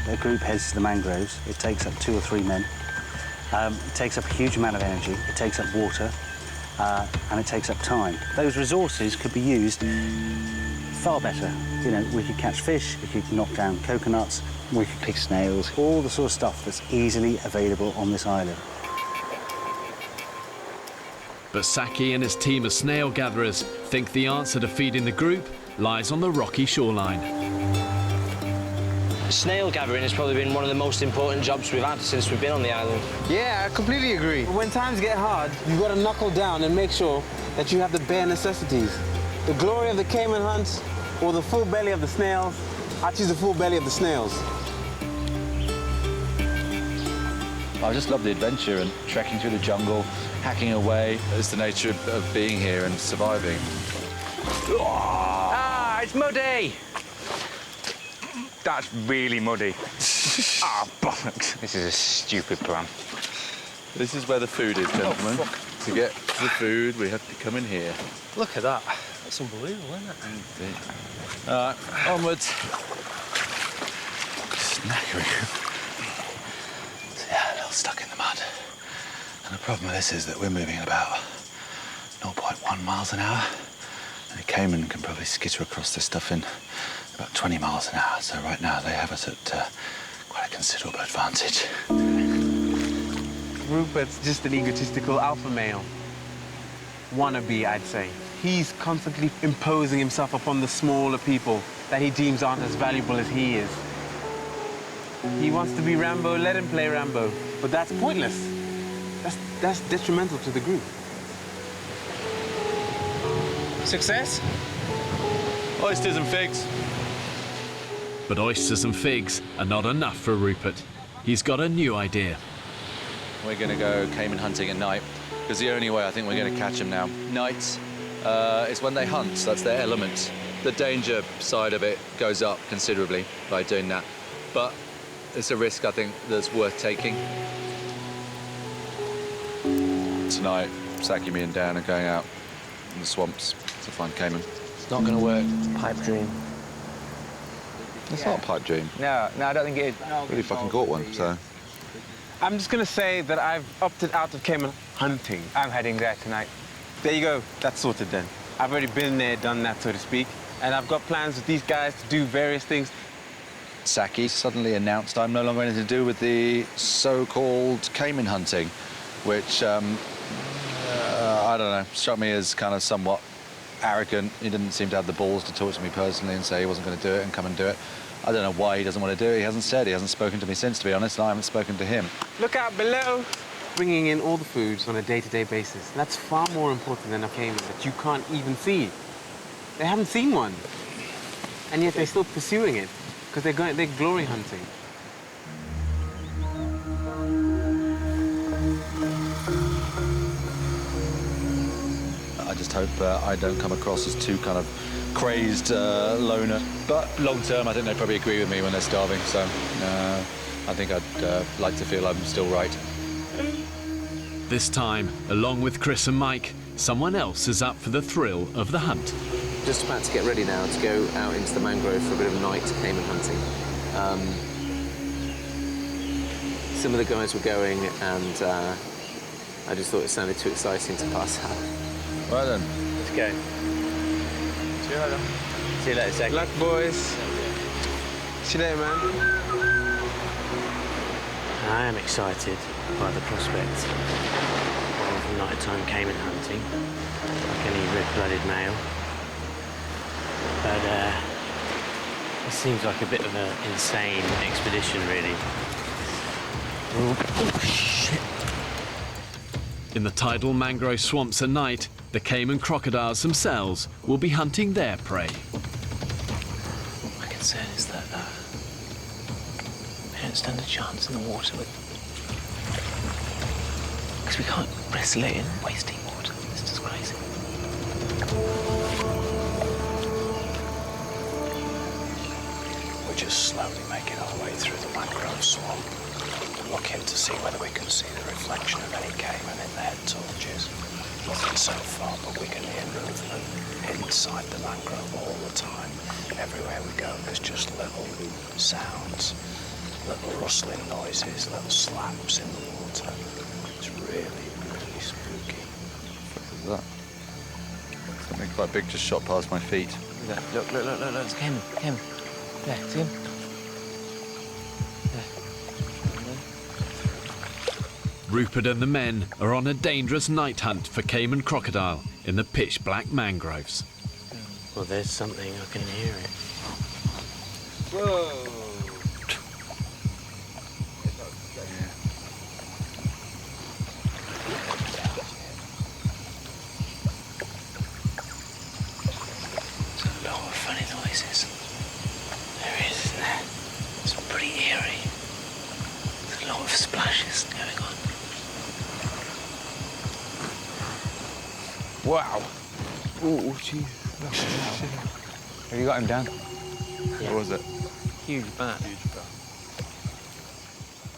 a group heads to the mangroves, it takes up 2 or 3 men. It takes up a huge amount of energy, it takes up water, and it takes up time. Those resources could be used far better. You know, we could catch fish, we could knock down coconuts, we could pick snails, all the sort of stuff that's easily available on this island. But Saki and his team of snail gatherers think the answer to feeding the group lies on the rocky shoreline. Snail gathering has probably been one of the most important jobs we've had since we've been on the island. Yeah, I completely agree. When times get hard, you've got to knuckle down and make sure that you have the bare necessities. The glory of the caiman hunt or the full belly of the snails, I choose the full belly of the snails. I just love the adventure and trekking through the jungle, hacking away. It's the nature of being here and surviving. Ah, it's muddy! That's really muddy. Ah, bollocks. This is a stupid plan. This is where the food is, gentlemen. To get the food, we have to come in here. Look at that. That's unbelievable, isn't it? All right, onwards. Snackering. Yeah, a little stuck in the mud. And the problem with this is that we're moving at about 0.1 miles an hour. And a caiman can probably skitter across this stuff in about 20 miles an hour. So right now they have us at quite a considerable advantage. Rupert's just an egotistical alpha male. Wannabe, I'd say. He's constantly imposing himself upon the smaller people that he deems aren't as valuable as he is. He wants to be Rambo, let him play Rambo. But that's pointless. That's detrimental to the group. Success? Oysters and figs. But oysters and figs are not enough for Rupert. He's got a new idea. We're going to go caiman hunting at night, because the only way I think we're going to catch them now. Nights is when they hunt, so that's their element. The danger side of it goes up considerably by doing that. But it's a risk, I think, that's worth taking. Tonight, Saki, me and Dan are going out in the swamps to find caiman. It's not going to work. Pipe dream. It's not a pipe dream. No, I don't think it is. Really fucking caught one, so... I'm just gonna say that I've opted out of caiman hunting. I'm heading there tonight. There you go. That's sorted then. I've already been there, done that, so to speak. And I've got plans with these guys to do various things. Saki suddenly announced I'm no longer anything to do with the so-called caiman hunting, which, I don't know, struck me as kind of somewhat arrogant. He didn't seem to have the balls to talk to me personally and say he wasn't going to do it and come and do it. I don't know why he doesn't want to do it. He hasn't said. He hasn't spoken to me since, to be honest, and I haven't spoken to him. Look out below. Bringing in all the foods on a day-to-day basis. That's far more important than a caiman that you can't even see. They haven't seen one. And yet they're still pursuing it because they're glory hunting. I just hope I don't come across as too kind of crazed loner. But long term, I think they probably agree with me when they're starving. So I think I'd like to feel I'm still right. This time, along with Chris and Mike, someone else is up for the thrill of the hunt. Just about to get ready now to go out into the mangrove for a bit of night caiman hunting. Some of the guys were going, and I just thought it sounded too exciting to pass out. Right then. Let's go. See you later. See you later, Zach. Luck, boys. See you later, man. I am excited by the prospect of nighttime caiman hunting, like any red-blooded male. But it seems like a bit of an insane expedition, really. Oh, shit. In the tidal mangrove swamps at night, the caiman crocodiles themselves will be hunting their prey. My concern is that don't stand a chance in the water with them. Because we can't wrestle it in wasting water. It's just crazy. We're just slowly making our way through the mangrove swamp, looking to see whether we can see the reflection of any caiman in their torches. Nothing so far, but we can hear movement inside the mangrove all the time. Everywhere we go, there's just little sounds, little rustling noises, little slaps in the water. It's really, really spooky. What is that? Something quite big just shot past my feet. Look, it's caiman. There, see him? Rupert and the men are on a dangerous night hunt for caiman crocodile in the pitch-black mangroves. Well, there's something. I can hear it. Whoa! There's a lot of funny noises. There is, isn't there? It's pretty eerie. There's a lot of splashes going on. Wow! Oh, jeez. Have you got him down? Yeah. What was it? Huge bat.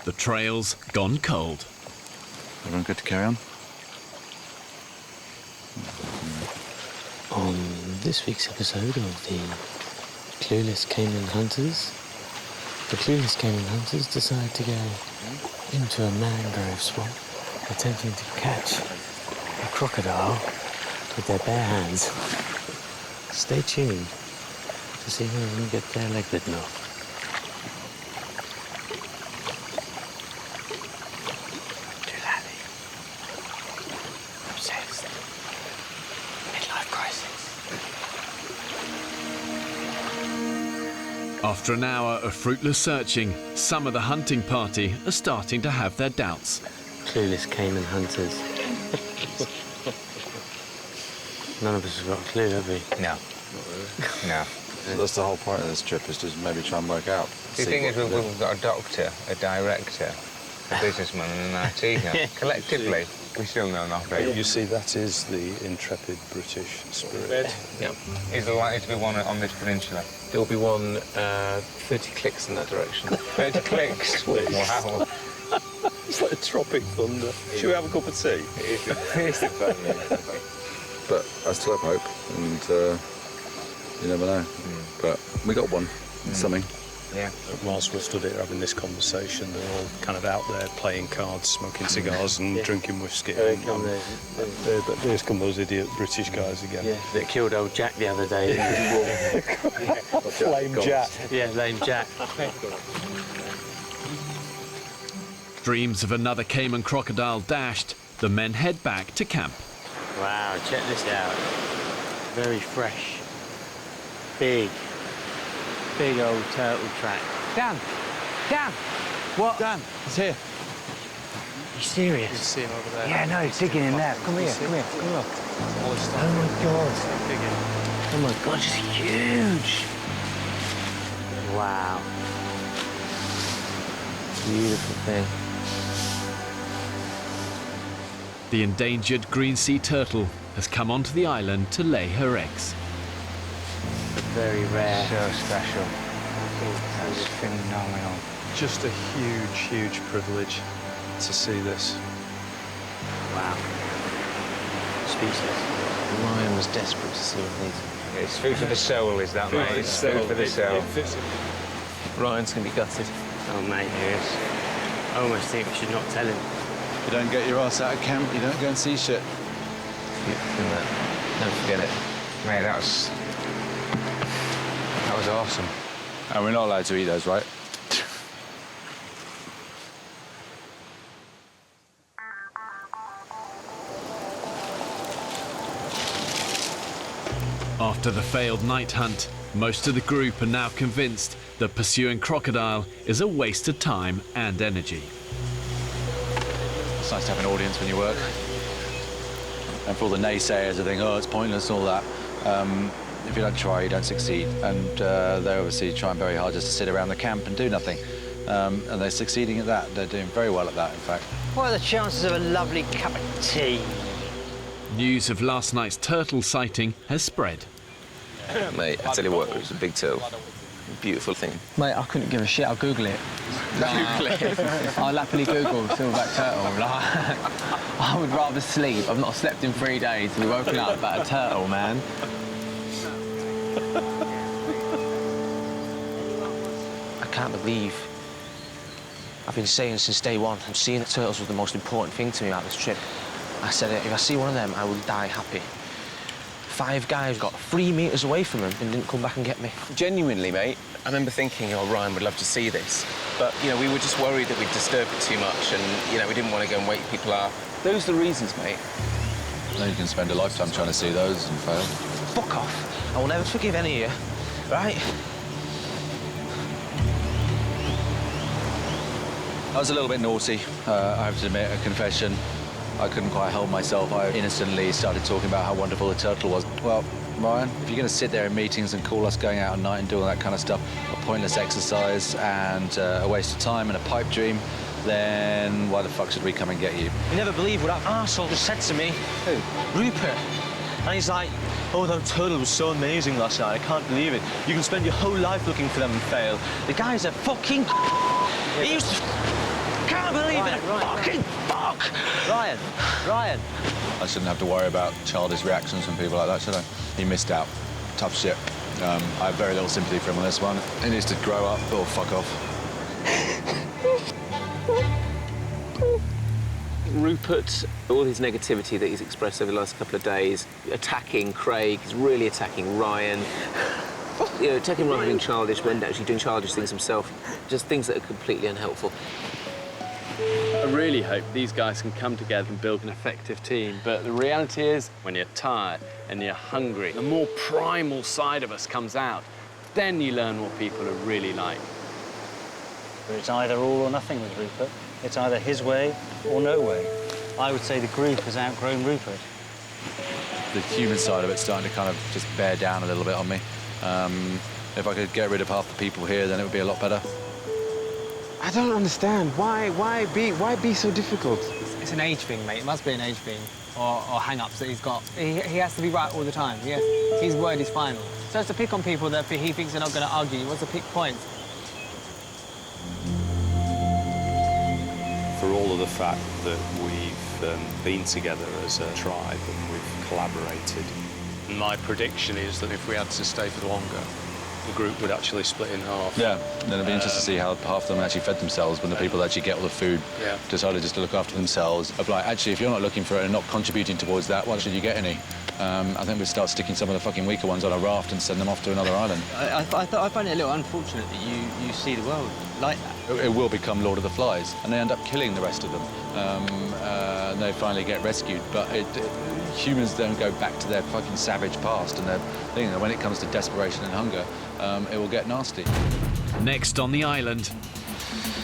The trail's gone cold. Everyone good to carry on? On this week's episode of the Clueless Caiman Hunters, the Clueless Caiman Hunters decide to go into a mangrove swamp, attempting to catch a crocodile with their bare hands. Stay tuned to see whether we can get their leg bitten off. Too laddie. Obsessed. Midlife crisis. After an hour of fruitless searching, some of the hunting party are starting to have their doubts. Clueless Caiman Hunters. None of us have got a clue, have we? No. No. That's the whole point of this trip, is to maybe try and work out. The thing is, we've got a doctor, a director, a businessman and an IT guy. Collectively, we still know nothing. You see, that is the intrepid British spirit. Yeah. Is there likely to be one on this peninsula? There will be one 30 clicks in that direction. 30 clicks? Wow. It's like a tropic thunder. Should we have a cup of tea? But I still have hope, and you never know. But we got one, something. Yeah. Whilst we're stood here having this conversation, they're all kind of out there playing cards, smoking cigars and drinking whiskey. Here's come those idiot British guys again. Yeah, that killed old Jack the other day. Lame Jack. Yeah, lame Jack. Dreams of another caiman crocodile dashed, the men head back to camp. Wow, check this out. Very fresh. Big old turtle track. Dan! What? Dan, he's here. You serious? You can see him over there. Yeah, no, he's digging in there. Come here, come look. Oh my God. Oh my God, it's huge. Wow. Beautiful thing. The endangered green sea turtle has come onto the island to lay her eggs. Very rare. So special. That's phenomenal. Just a huge, huge privilege to see this. Wow. Speechless. Ryan was desperate to see these. It's food for the soul, is that, mate? It's food for the soul. Ryan's going to be gutted. Oh, mate, yes. I almost think we should not tell him. You don't get your ass out of camp, you don't go and see shit. Don't forget it. Mate, that was awesome. And we're not allowed to eat those, right? After the failed night hunt, most of the group are now convinced that pursuing crocodile is a waste of time and energy. It's nice to have an audience when you work. And for all the naysayers, they think, oh, it's pointless and all that. If you don't try, you don't succeed. And they're obviously trying very hard just to sit around the camp and do nothing. And they're succeeding at that. They're doing very well at that, in fact. What are the chances of a lovely cup of tea? News of last night's turtle sighting has spread. Mate, I tell you what, it was a big turtle. Beautiful thing. Mate, I couldn't give a shit. I'll Google it. Google it. I'll happily Google silverback turtle. Like, I would rather sleep. I've not slept in 3 days to be woken up about a turtle, man. I can't believe I've been saying since day one, I'm seeing that turtles was the most important thing to me about this trip. I said, if I see one of them, I will die happy. 5 guys got 3 metres away from them and didn't come back and get me. Genuinely, mate, I remember thinking, oh, Ryan would love to see this. But, you know, we were just worried that we'd disturb it too much and, you know, we didn't want to go and wake people up. Those are the reasons, mate. Then you can spend a lifetime trying to see those and fail. Fuck off. I will never forgive any of you, right? I was a little bit naughty, I have to admit, a confession. I couldn't quite help myself. I innocently started talking about how wonderful the turtle was. Well, Ryan, if you're going to sit there in meetings and call us going out at night and doing all that kind of stuff a pointless exercise and a waste of time and a pipe dream, then why the fuck should we come and get you? You never believe what that arsehole just said to me. Who? Rupert. And he's like, oh, that turtle was so amazing last night. I can't believe it. You can spend your whole life looking for them and fail. The guy's a fucking He used to... Can't believe it. Fucking fuck. Ryan. I shouldn't have to worry about childish reactions from people like that, should I? He missed out. Tough shit. I have very little sympathy for him on this one. He needs to grow up or fuck off. Rupert, all his negativity that he's expressed over the last couple of days, attacking Craig, he's really attacking Ryan. You know, attacking rather than being childish, but actually doing childish things himself. Just things that are completely unhelpful. I really hope these guys can come together and build an effective team, but the reality is, when you're tired and you're hungry, the more primal side of us comes out. Then you learn what people are really like. It's either all or nothing with Rupert. It's either his way or no way. I would say the group has outgrown Rupert. The human side of it's starting to kind of just bear down a little bit on me. If I could get rid of half the people here, then it would be a lot better. I don't understand. Why be so difficult? It's an age thing, mate. It must be an age thing. Or hang-ups that he's got. He has to be right all the time. His word is final. So it's to pick on people that he thinks they're not going to argue. He wants to pick points. For all of the fact that we've been together as a tribe and we've collaborated, my prediction is that if we had to stay for longer, the group would actually split in half. Yeah, then it'd be interesting to see how half of them actually fed themselves when the people that actually get all the food decided just to look after themselves. Of like, actually, if you're not looking for it and not contributing towards that, why should you get any? I think we'd start sticking some of the fucking weaker ones on a raft and send them off to another island. I find it a little unfortunate that you see the world like that. It will become Lord of the Flies, and they end up killing the rest of them. And they finally get rescued, but humans don't go back to their fucking savage past, and when it comes to desperation and hunger, it will get nasty. Next on the island.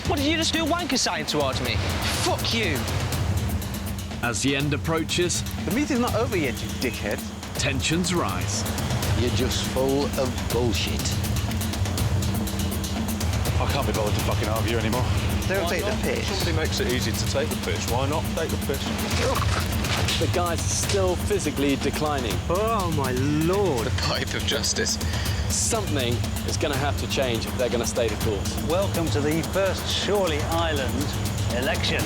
What did you just do wanker sign towards me? Fuck you. As the end approaches... The meeting's not over yet, you dickhead. Tensions rise. You're just full of bullshit. I can't be bothered to fucking argue anymore. Don't take the piss. Somebody makes it easy to take the piss. Why not take the piss? The guys are still physically declining. Oh, my Lord. The pipe of justice. Something is going to have to change if they're going to stay the course. Welcome to the first Shorley Island election.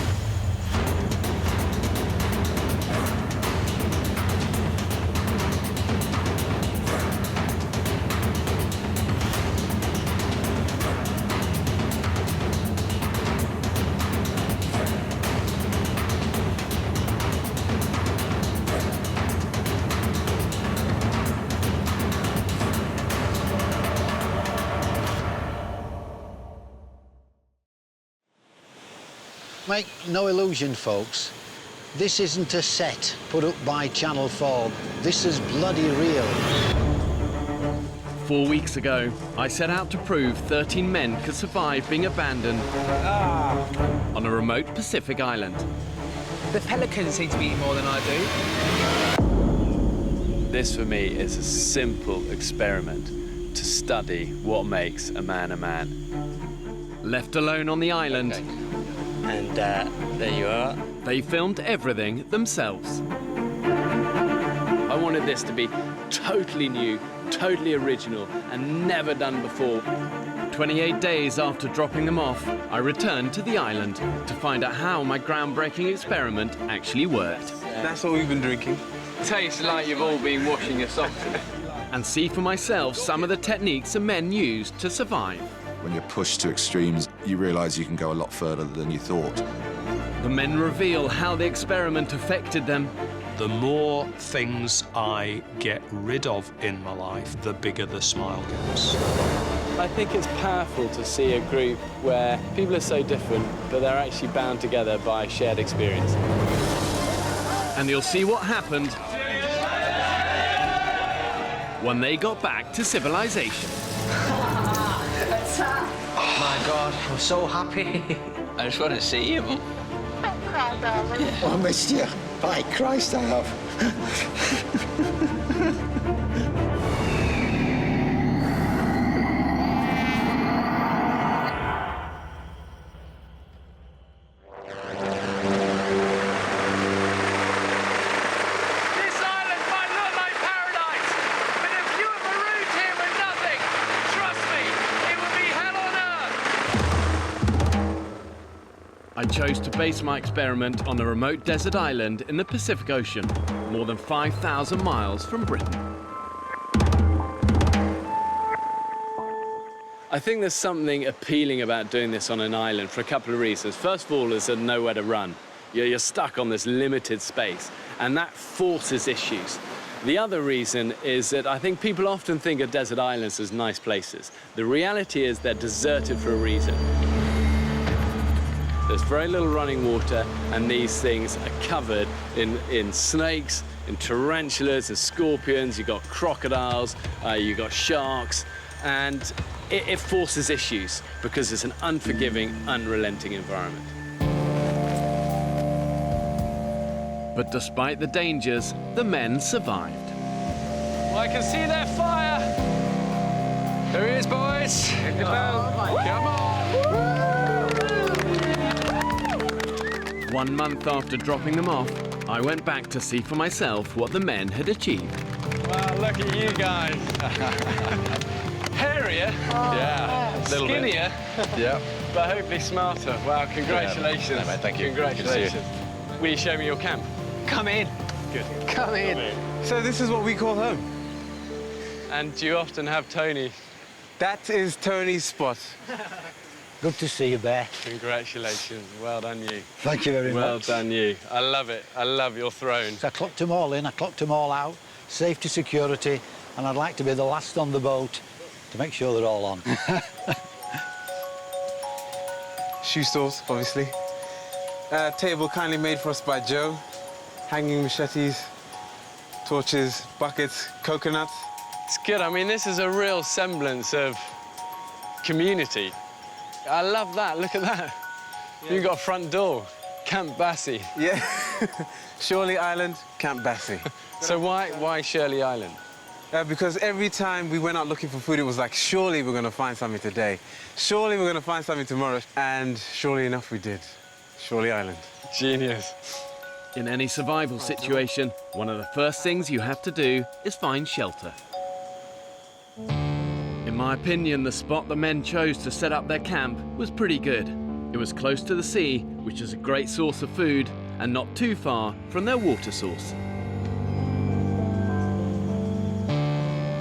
Make no illusion, folks. This isn't a set put up by Channel 4. This is bloody real. 4 weeks ago, I set out to prove 13 men could survive being abandoned on a remote Pacific island. The pelicans seem to be eating more than I do. This, for me, is a simple experiment to study what makes a man a man. Left alone on the island, and there you are. they filmed everything themselves. I wanted this to be totally new, totally original, and never done before. 28 days after dropping them off, I returned to the island to find out how my groundbreaking experiment actually worked. That's what we've been drinking. Tastes like you've all been washing your socks. And see for myself some of the techniques the men used to survive. When you're pushed to extremes, you realise you can go a lot further than you thought. The men reveal how the experiment affected them. The more things I get rid of in my life, the bigger the smile gets. I think it's powerful to see a group where people are so different, but they're actually bound together by shared experience. And you'll see what happened when they got back to civilization. My God, I'm so happy. I just want to see him. Oh, I missed you. By Christ, I have. I chose to base my experiment on a remote desert island in the Pacific Ocean, more than 5,000 miles from Britain. I think there's something appealing about doing this on an island for a couple of reasons. First of all, there's nowhere to run. You're stuck on this limited space, and that forces issues. The other reason is that I think people often think of desert islands as nice places. The reality is they're deserted for a reason. There's very little running water, and these things are covered in snakes, in tarantulas and scorpions. You've got crocodiles, you've got sharks, and it forces issues because it's an unforgiving, unrelenting environment. But despite the dangers, the men survived. Well, I can see their fire. There he is, boys. Hit the bell. Come on. 1 month after dropping them off, I went back to see for myself what the men had achieved. Wow, look at you guys. Hairier. Yeah, a little bit. Skinnier. Yeah. But hopefully smarter. Wow, congratulations. Yeah, mate, thank you. Congratulations. Good to see Will you show me your camp? Come in. Good. Come in. So this is what we call home. And do you often have Tony? That is Tony's spot. Good to see you, Bear. Congratulations. Well done, you. Thank you very much. Well done, you. I love it. I love your throne. So I clocked them all in, I clocked them all out, safety, security, and I'd like to be the last on the boat to make sure they're all on. Shoe stores, obviously. Table kindly made for us by Joe. Hanging machetes, torches, buckets, coconuts. It's good. I mean, this is a real semblance of community. I love that. Look at that. Yeah. You've got a front door. Camp Bassie. Yeah. Shirley Island, Camp Bassie. So why Shirley Island? Because every time we went out looking for food, it was like, surely we're going to find something today. Surely we're going to find something tomorrow. And surely enough, we did. Shirley Island. Genius. In any survival situation, one of the first things you have to do is find shelter. In my opinion, the spot the men chose to set up their camp was pretty good. It was close to the sea, which is a great source of food, and not too far from their water source.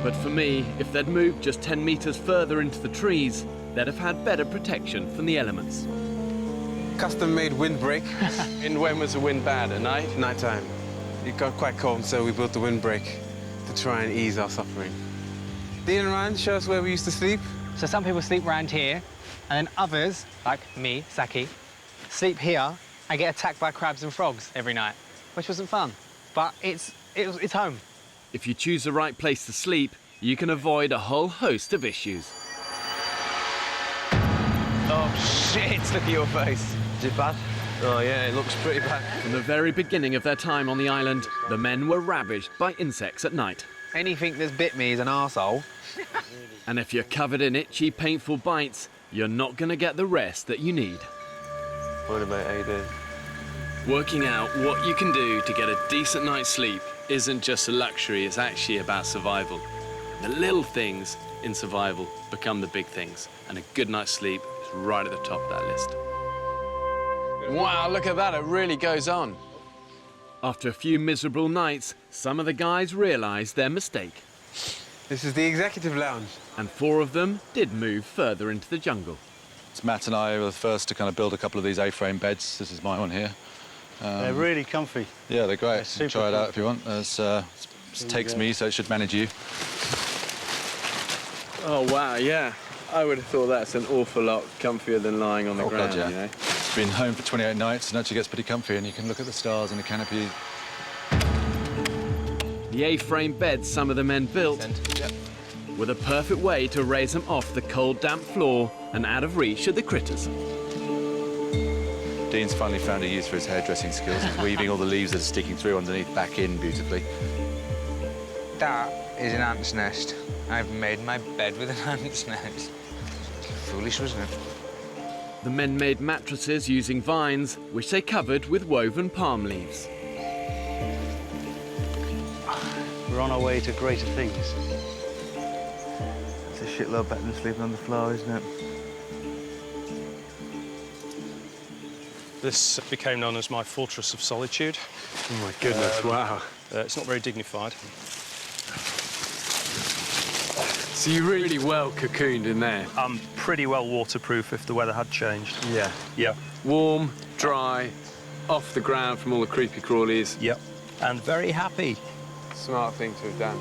But for me, if they'd moved just 10 meters further into the trees, they'd have had better protection from the elements. Custom-made windbreak. And when was the wind bad? At night? Nighttime. It got quite cold, so we built the windbreak to try and ease our suffering. Dean and Ryan, show us where we used to sleep. So some people sleep around here, and then others, like me, Saki, sleep here and get attacked by crabs and frogs every night, which wasn't fun. But it's home. If you choose the right place to sleep, you can avoid a whole host of issues. Oh, shit, look at your face. Is it bad? Oh, yeah, it looks pretty bad. From the very beginning of their time on the island, the men were ravaged by insects at night. Anything that's bit me is an arsehole. And if you're covered in itchy, painful bites, you're not going to get the rest that you need. What about AD? Working out what you can do to get a decent night's sleep isn't just a luxury, it's actually about survival. The little things in survival become the big things, and a good night's sleep is right at the top of that list. Wow, look at that, it really goes on. After a few miserable nights, some of the guys realised their mistake. This is the executive lounge. And 4 of them did move further into the jungle. So Matt and I were the first to kind of build a couple of these A-frame beds. This is my one here. They're really comfy. Yeah, they're great. They're Try it out if comfy. you want. It takes me, so it should manage you. Oh, wow, yeah. I would have thought that's an awful lot comfier than lying on the ground, God, yeah. you know? It's been home for 28 nights and actually gets pretty comfy, and you can look at the stars and the canopy. The A-frame beds some of the men built were the perfect way to raise them off the cold, damp floor and out of reach of the critters. Dean's finally found a use for his hairdressing skills. He's weaving all the leaves that are sticking through underneath back in beautifully. That is an ant's nest. I've made my bed with an ant's nest. Foolish, wasn't it? The men made mattresses using vines, which they covered with woven palm leaves. We're on our way to greater things. It's a shitload better than sleeping on the floor, isn't it? This became known as my fortress of solitude. Oh, my goodness, wow. It's not very dignified. So you really well cocooned in there? I'm pretty well waterproof if the weather had changed. Yeah. Yeah. Warm, dry, off the ground from all the creepy crawlies. Yep. And very happy. Smart thing to have done.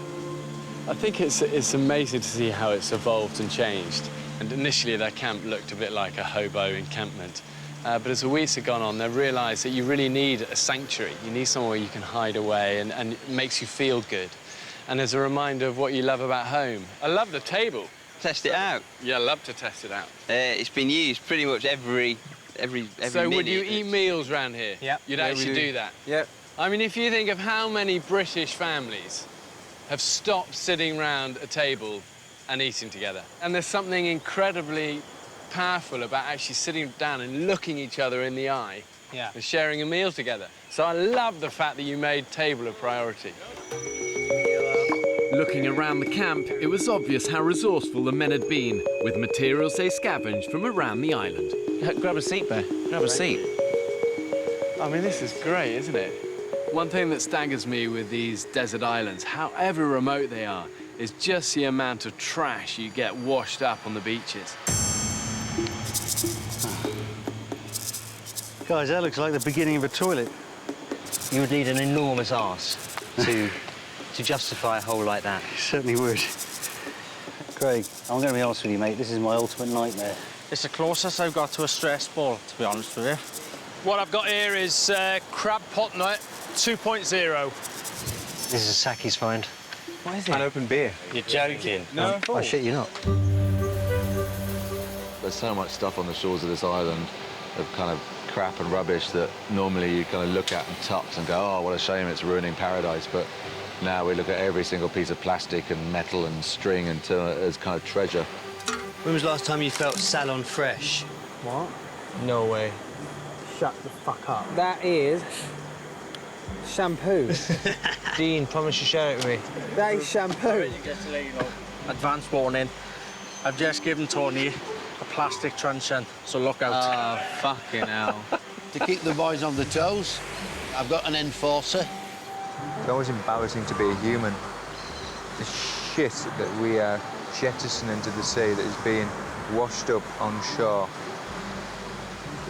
I think it's amazing to see how it's evolved and changed. And initially, their camp looked a bit like a hobo encampment. But as the weeks have gone on, they've realised that you really need a sanctuary. You need somewhere where you can hide away and it makes you feel good. And as a reminder of what you love about home. I love the table. Test it out. Yeah, I love to test it out. It's been used pretty much every So minute. would you eat meals round here? Yep. You'd Yeah, actually we do. do that? Yep. I mean, if you think of how many British families have stopped sitting round a table and eating together. And there's something incredibly powerful about actually sitting down and looking each other in the eye and sharing a meal together. So I love the fact that you made table a priority. Looking around the camp, it was obvious how resourceful the men had been with materials they scavenged from around the island. Grab a seat, Bear. Grab a seat. I mean, this is great, isn't it? One thing that staggers me with these desert islands, however remote they are, is just the amount of trash you get washed up on the beaches. Guys, that looks like the beginning of a toilet. You would need an enormous arse to justify a hole like that. You certainly would. Craig, I'm going to be honest with you, mate. This is my ultimate nightmare. It's the closest I've got to a stress ball, to be honest with you. What I've got here is crab pot nut 2.0. This is a sack he's found. What is An open beer. You're joking. No, I shit you not. There's so much stuff on the shores of this island of kind of crap and rubbish that normally you kind of look at and touch and go, oh, what a shame, it's ruining paradise. But now we look at every single piece of plastic and metal and string as kind of treasure. When was the last time you felt salon fresh? What? No way. Shut the fuck up. That is shampoo. Dean, promise you share it with me. That is shampoo. Advance warning. I've just given Tony a plastic truncheon, so look out. Oh, fucking hell. To keep the boys on the toes, I've got an enforcer. It's always embarrassing to be a human. The shit that we are jettisoning into the sea that is being washed up on shore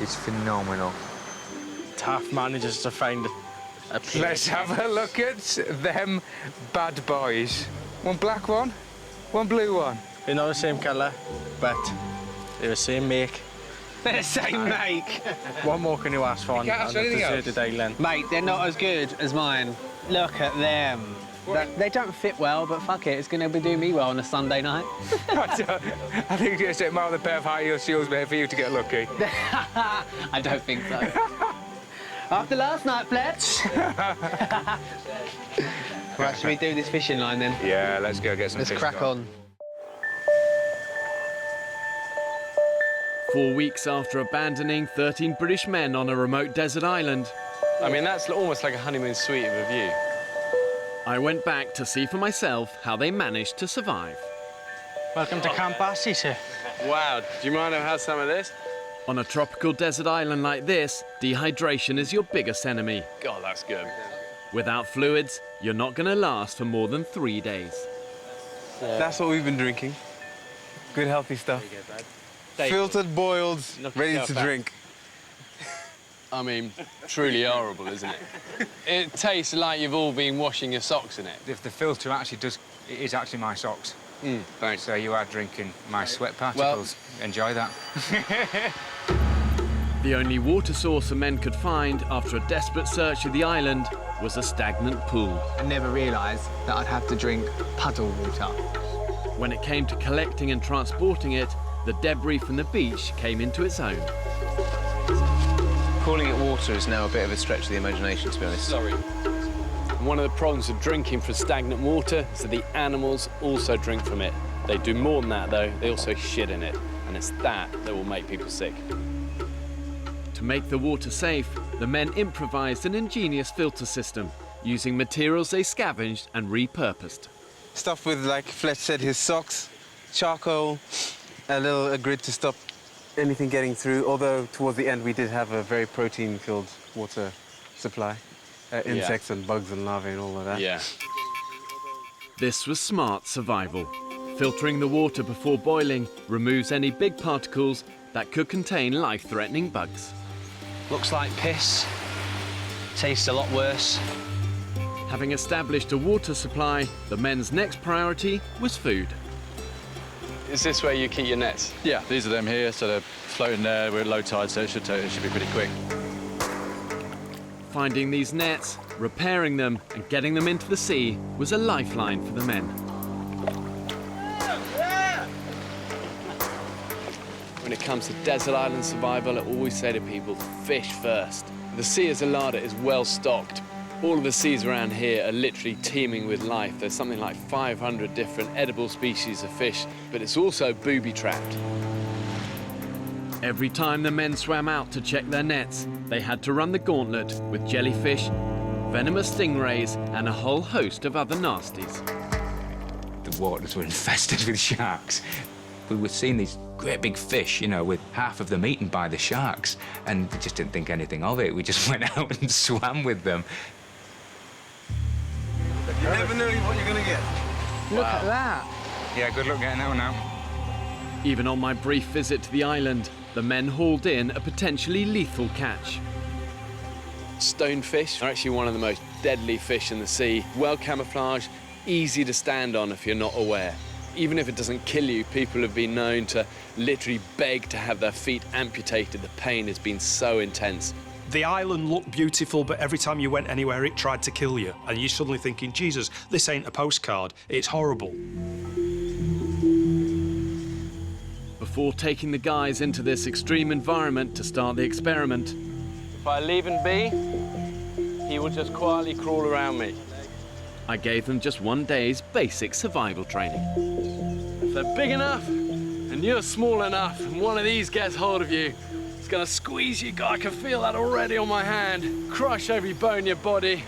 is phenomenal. Taff manages to find a place. Let's have a look at them bad boys. One black one, one blue one. They're not the same colour, but they're the same make. They're the same make. What more can you ask for on can't ask for a anything deserted island? Mate, they're not as good as mine. Look at them. They don't fit well, but fuck it, it's going to do me well on a Sunday night. I think just it might have a pair of high heel shoes made for you to get lucky. I don't think so. After last night, Fletch. Right, should we do this fishing line then? Yeah, let's go get some Let's fish crack on. 4 weeks after abandoning 13 British men on a remote desert island, I mean, that's almost like a honeymoon suite of a view. I went back to see for myself how they managed to survive. Welcome to Camp Bassi, sir. Wow, do you mind if I have some of this? On a tropical desert island like this, dehydration is your biggest enemy. God, that's good. Without fluids, you're not going to last for more than 3 days. That's what we've been drinking. Good, healthy stuff. Filtered, boiled, ready to drink. I mean, truly horrible, isn't it? It tastes like you've all been washing your socks in it. If the filter actually does, it is actually my socks. Thanks. So you are drinking my sweat particles. Well, enjoy that. The only water source the men could find after a desperate search of the island was a stagnant pool. I never realised that I'd have to drink puddle water. When it came to collecting and transporting it, the debris from the beach came into its own. Calling it water is now a bit of a stretch of the imagination, to be honest. Sorry. One of the problems with drinking from stagnant water is that the animals also drink from it. They do more than that, though. They also shit in it, and it's that will make people sick. To make the water safe, the men improvised an ingenious filter system using materials they scavenged and repurposed. Stuff with, like Fletch said, his socks, charcoal, a grid to stop anything getting through, although towards the end we did have a very protein-filled water supply. Insects and bugs and larvae and all of that. Yeah. This was smart survival. Filtering the water before boiling removes any big particles that could contain life-threatening bugs. Looks like piss. Tastes a lot worse. Having established a water supply, the men's next priority was food. Is this where you keep your nets? Yeah, these are them here, so they're floating there. We're at low tide, so it should be pretty quick. Finding these nets, repairing them, and getting them into the sea was a lifeline for the men. When it comes to desert island survival, I always say to people, fish first. The sea as a larder is well stocked. All of the seas around here are literally teeming with life. There's something like 500 different edible species of fish, but it's also booby-trapped. Every time the men swam out to check their nets, they had to run the gauntlet with jellyfish, venomous stingrays, and a whole host of other nasties. The waters were infested with sharks. We were seeing these great big fish, you know, with half of them eaten by the sharks, and we just didn't think anything of it. We just went out and swam with them. You never know what you're going to get. Look at that. Yeah, good luck getting that one out. Even on my brief visit to the island, the men hauled in a potentially lethal catch. Stonefish are actually one of the most deadly fish in the sea. Well camouflaged, easy to stand on if you're not aware. Even if it doesn't kill you, people have been known to literally beg to have their feet amputated. The pain has been so intense. The island looked beautiful, but every time you went anywhere, it tried to kill you. And you're suddenly thinking, Jesus, this ain't a postcard. It's horrible. Before taking the guys into this extreme environment to start the experiment, If I leave him be, he will just quietly crawl around me. I gave them just 1 day's basic survival training. If they're big enough and you're small enough and one of these gets hold of you, it's gonna squeeze you. God, I can feel that already on my hand. Crush every bone in your body.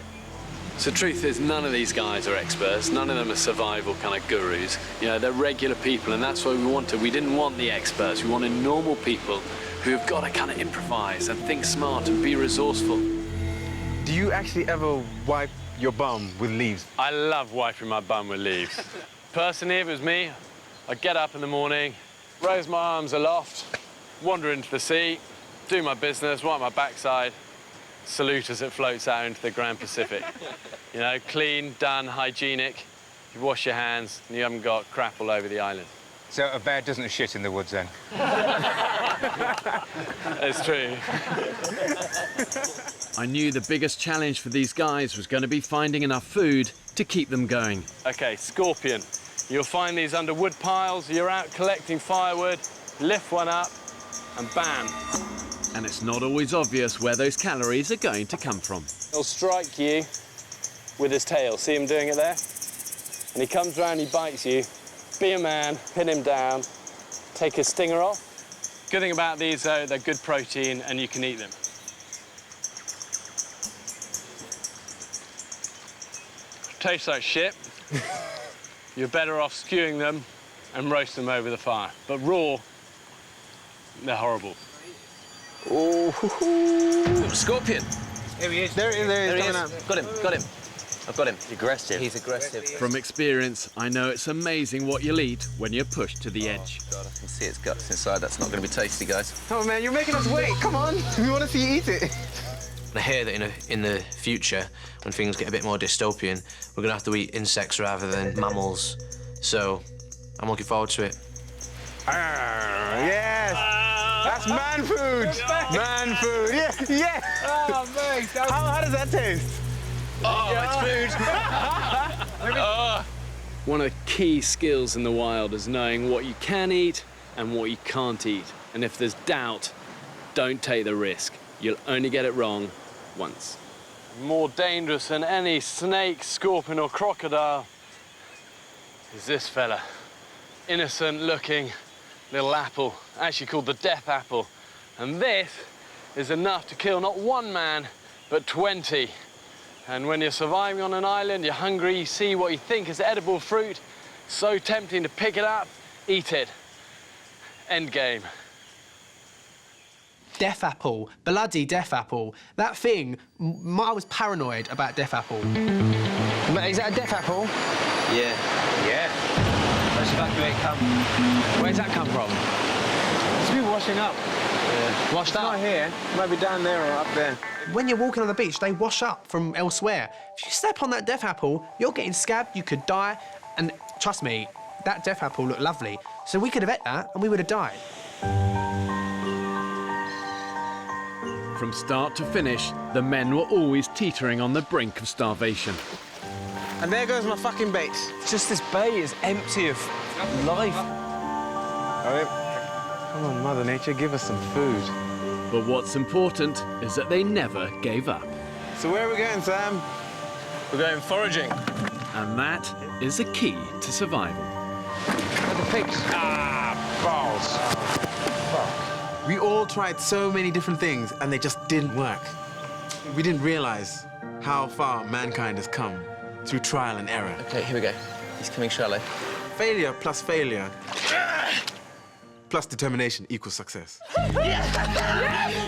So the truth is, none of these guys are experts. None of them are survival kind of gurus. You know, they're regular people, and that's what we wanted. We didn't want the experts. We wanted normal people who've got to kind of improvise and think smart and be resourceful. Do you actually ever wipe your bum with leaves? I love wiping my bum with leaves. Personally, if it was me, I'd get up in the morning, raise my arms aloft, wander into the sea, do my business, wipe my backside, salute as it floats out into the Grand Pacific. You know, clean, done, hygienic. You wash your hands and you haven't got crap all over the island. So a bear doesn't shit in the woods, then? It's true. I knew the biggest challenge for these guys was going to be finding enough food to keep them going. OK, scorpion. You'll find these under wood piles. You're out collecting firewood, lift one up, and bam. And it's not always obvious where those calories are going to come from. He'll strike you with his tail. See him doing it there? And he comes round, he bites you. Be a man, pin him down, take his stinger off, Good thing about these, though, they're good protein and you can eat them. Tastes like shit. You're better off skewing them and roast them over the fire. But raw, they're horrible. Oh, scorpion. Here he is. There he is. There he is. Got him. I've got him. He's aggressive. He's aggressive. From experience, I know it's amazing what you'll eat when you're pushed to the edge. God, I can see its guts inside. That's not going to be tasty, guys. Oh, man, you're making us wait. Come on. We want to see you eat it. I hear that in the future, when things get a bit more dystopian, we're going to have to eat insects rather than mammals. So I'm looking forward to it. Yes! That's man food! Man food! Yeah! Yeah! Oh, mate! How does that taste? Oh, it's food! One of the key skills in the wild is knowing what you can eat and what you can't eat. And if there's doubt, don't take the risk. You'll only get it wrong once. More dangerous than any snake, scorpion or crocodile is this fella. Innocent looking little apple, actually called the death apple. And this is enough to kill not one man, but 20. And when you're surviving on an island, you're hungry, you see what you think is edible fruit, so tempting to pick it up, eat it. End game. Death apple, bloody death apple. That thing, I was paranoid about death apple. Is that a death apple? Yeah. Yeah. Let's evacuate camp. Where's that come from? It's been washing up. Yeah. Washed up? Not here. Might be down there or up there. When you're walking on the beach, they wash up from elsewhere. If you step on that death apple, you're getting scabbed, you could die. And trust me, that death apple looked lovely. So we could have ate that and we would have died. From start to finish, the men were always teetering on the brink of starvation. And there goes my fucking bait. Just this bay is empty of life. Come on, Mother Nature, give us some food. But what's important is that they never gave up. So where are we going, Sam? We're going foraging. And that is the key to survival. The pigs. Balls. Fuck. We all tried so many different things and they just didn't work. We didn't realize how far mankind has come through trial and error. OK, here we go. He's coming shallow. Failure plus failure plus determination equals success. Yes!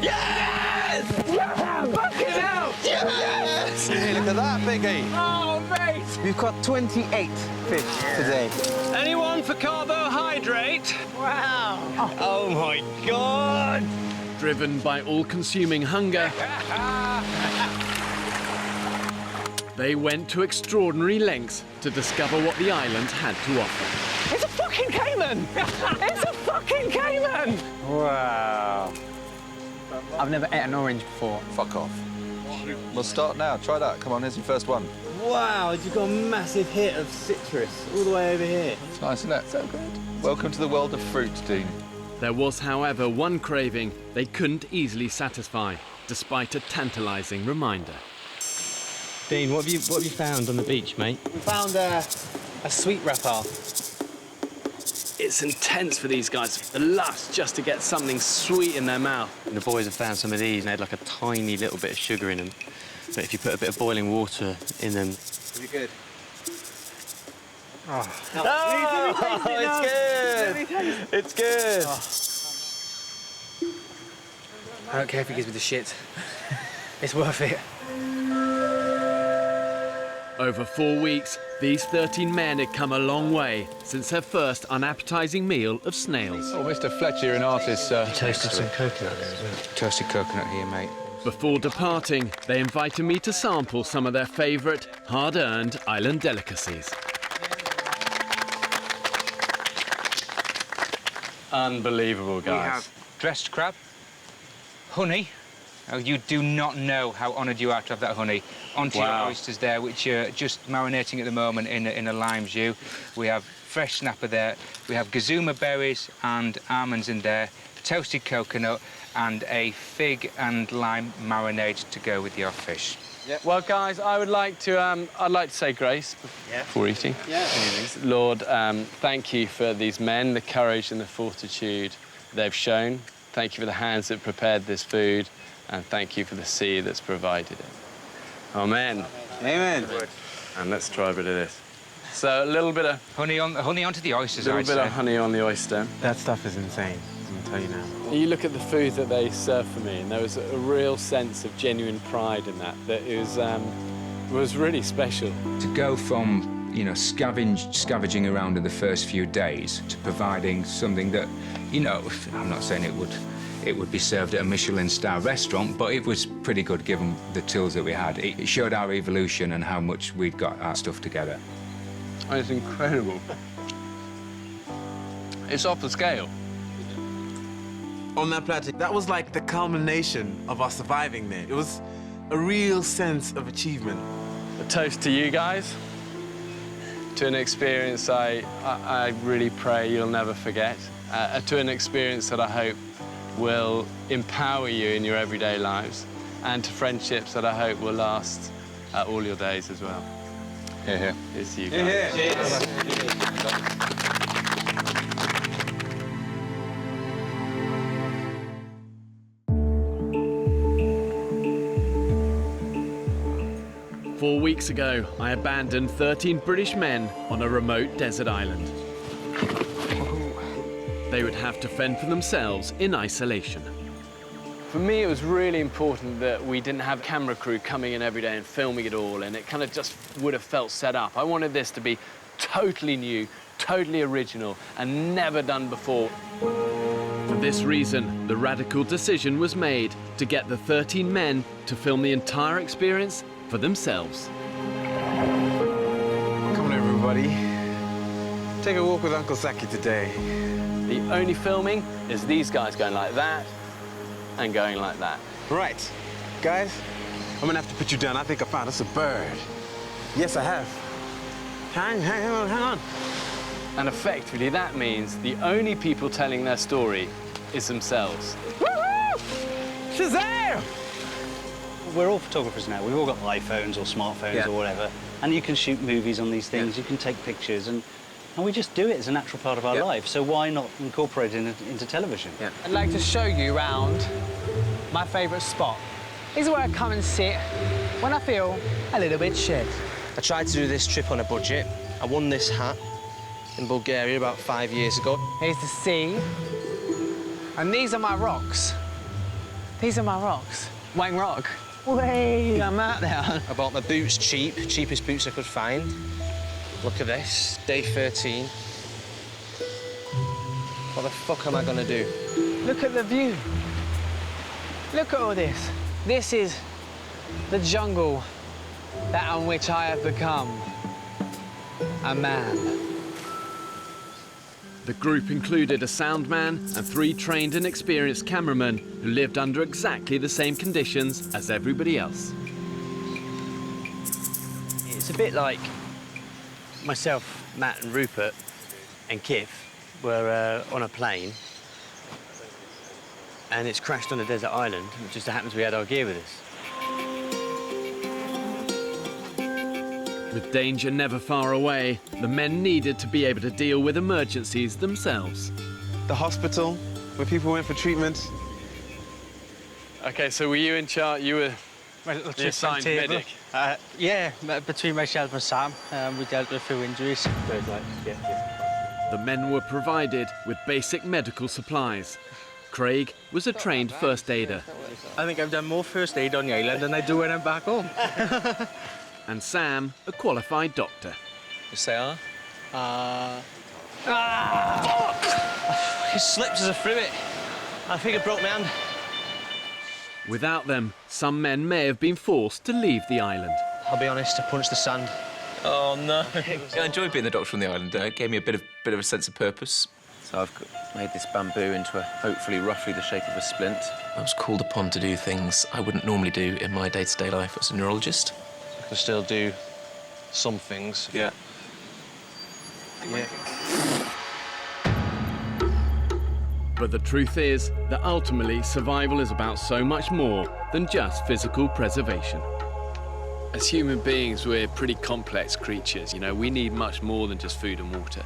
Yes! Yes! Fucking hell! Yes! Hey, look at that, Biggie. Oh, mate! We've caught 28 fish today. Anyone for carbohydrate? Wow! Oh, my God! Driven by all-consuming hunger, they went to extraordinary lengths to discover what the island had to offer. It's a fucking caiman! It's a fucking caiman! Wow. I've never ate an orange before. Fuck off. We'll start now. Try that. Come on, here's your first one. Wow, you've got a massive hit of citrus all the way over here. It's nice, isn't it? So good. Welcome to the world of fruit, Dean. There was, however, one craving they couldn't easily satisfy, despite a tantalising reminder. Dean, what have you found on the beach, mate? We found a sweet wrapper. It's intense for these guys, the lust just to get something sweet in their mouth. And the boys have found some of these and they had like a tiny little bit of sugar in them. But if you put a bit of boiling water in them... Is it good? Oh, it's good! It's good! I don't care if he gives me the shit. It's worth it. Over 4 weeks, these 13 men had come a long way since their first unappetizing meal of snails. Oh, Mr. Fletcher, you're an artist, sir. Toasted some coconut there as well. Toasted coconut here, mate. Before departing, they invited me to sample some of their favourite, hard-earned island delicacies. Unbelievable, guys. We have dressed crab, honey. Oh, you do not know how honoured you are to have that honey onto your oysters there, which are just marinating at the moment in a lime jus. We have fresh snapper there. We have gazuma berries and almonds in there, toasted coconut, and a fig and lime marinade to go with your fish. Yeah. Well, guys, I'd like to say grace before eating. Yeah. Lord, thank you for these men, the courage and the fortitude they've shown. Thank you for the hands that prepared this food, and thank you for the sea that's provided it. Amen. Amen. And let's try a bit of this. So a little bit of honey onto the oysters. A little bit of honey on the oyster. That stuff is insane. I'm gonna tell you now. You look at the food that they served for me, and there was a real sense of genuine pride in that. That it was really special. To go from, you know, scavenging around in the first few days to providing something that, you know, I'm not saying it would be served at a Michelin star restaurant, but it was pretty good given the tools that we had. It showed our evolution and how much we'd got our stuff together. Oh, it's incredible. It's off the scale. On that plateau, that was like the culmination of us surviving there. It was a real sense of achievement. A toast to you guys, to an experience I really pray you'll never forget, to an experience that I hope will empower you in your everyday lives, and to friendships that I hope will last all your days as well. Here, here. Here's to you guys. Cheers. Four weeks ago, I abandoned 13 British men on a remote desert island. They would have to fend for themselves in isolation. For me, it was really important that we didn't have a camera crew coming in every day and filming it all, and it kind of just would have felt set up. I wanted this to be totally new, totally original, and never done before. For this reason, the radical decision was made to get the 13 men to film the entire experience for themselves. Come on, everybody. Take a walk with Uncle Saki today. The only filming is these guys going like that and going like that. Right. Guys, I'm gonna have to put you down. I think I found us a bird. Yes, I have. Hang on. And effectively, that means the only people telling their story is themselves. Woohoo! Shazam! We're all photographers now. We've all got iPhones or smartphones or whatever. And you can shoot movies on these things, you can take pictures, and we just do it as a natural part of our life. So why not incorporate it into television? I'd like to show you around my favourite spot. This is where I come and sit when I feel a little bit shit. I tried to do this trip on a budget. I won this hat in Bulgaria about 5 years ago. Here's the sea. And these are my rocks. These are my rocks. Wang Rock. Way, I'm out there. I bought my boots cheap, cheapest boots I could find. Look at this, day 13. What the fuck am I gonna do? Look at the view. Look at all this. This is the jungle that on which I have become a man. The group included a sound man and 3 trained and experienced cameramen who lived under exactly the same conditions as everybody else. It's a bit like myself, Matt and Rupert and Kif were on a plane and it's crashed on a desert island. It just happens we had our gear with us. With danger never far away, the men needed to be able to deal with emergencies themselves. The hospital, where people went for treatment. Okay, so were you in charge? You were the assigned medic? Yeah, between myself and Sam, we dealt with a few injuries. The men were provided with basic medical supplies. Craig was a trained first aider. I think I've done more first aid on the island than I do when I'm back home. And Sam, a qualified doctor. Yes, they are. It slipped as I threw it. I think I broke my hand. Without them, some men may have been forced to leave the island. I'll be honest, I punched the sand. Oh, no. I enjoyed being the doctor on the island. It gave me a bit of a sense of purpose. So I've made this bamboo into hopefully roughly the shape of a splint. I was called upon to do things I wouldn't normally do in my day-to-day life as a neurologist. I can still do some things. Yeah. But the truth is that ultimately survival is about so much more than just physical preservation. As human beings, we're pretty complex creatures. You know, we need much more than just food and water.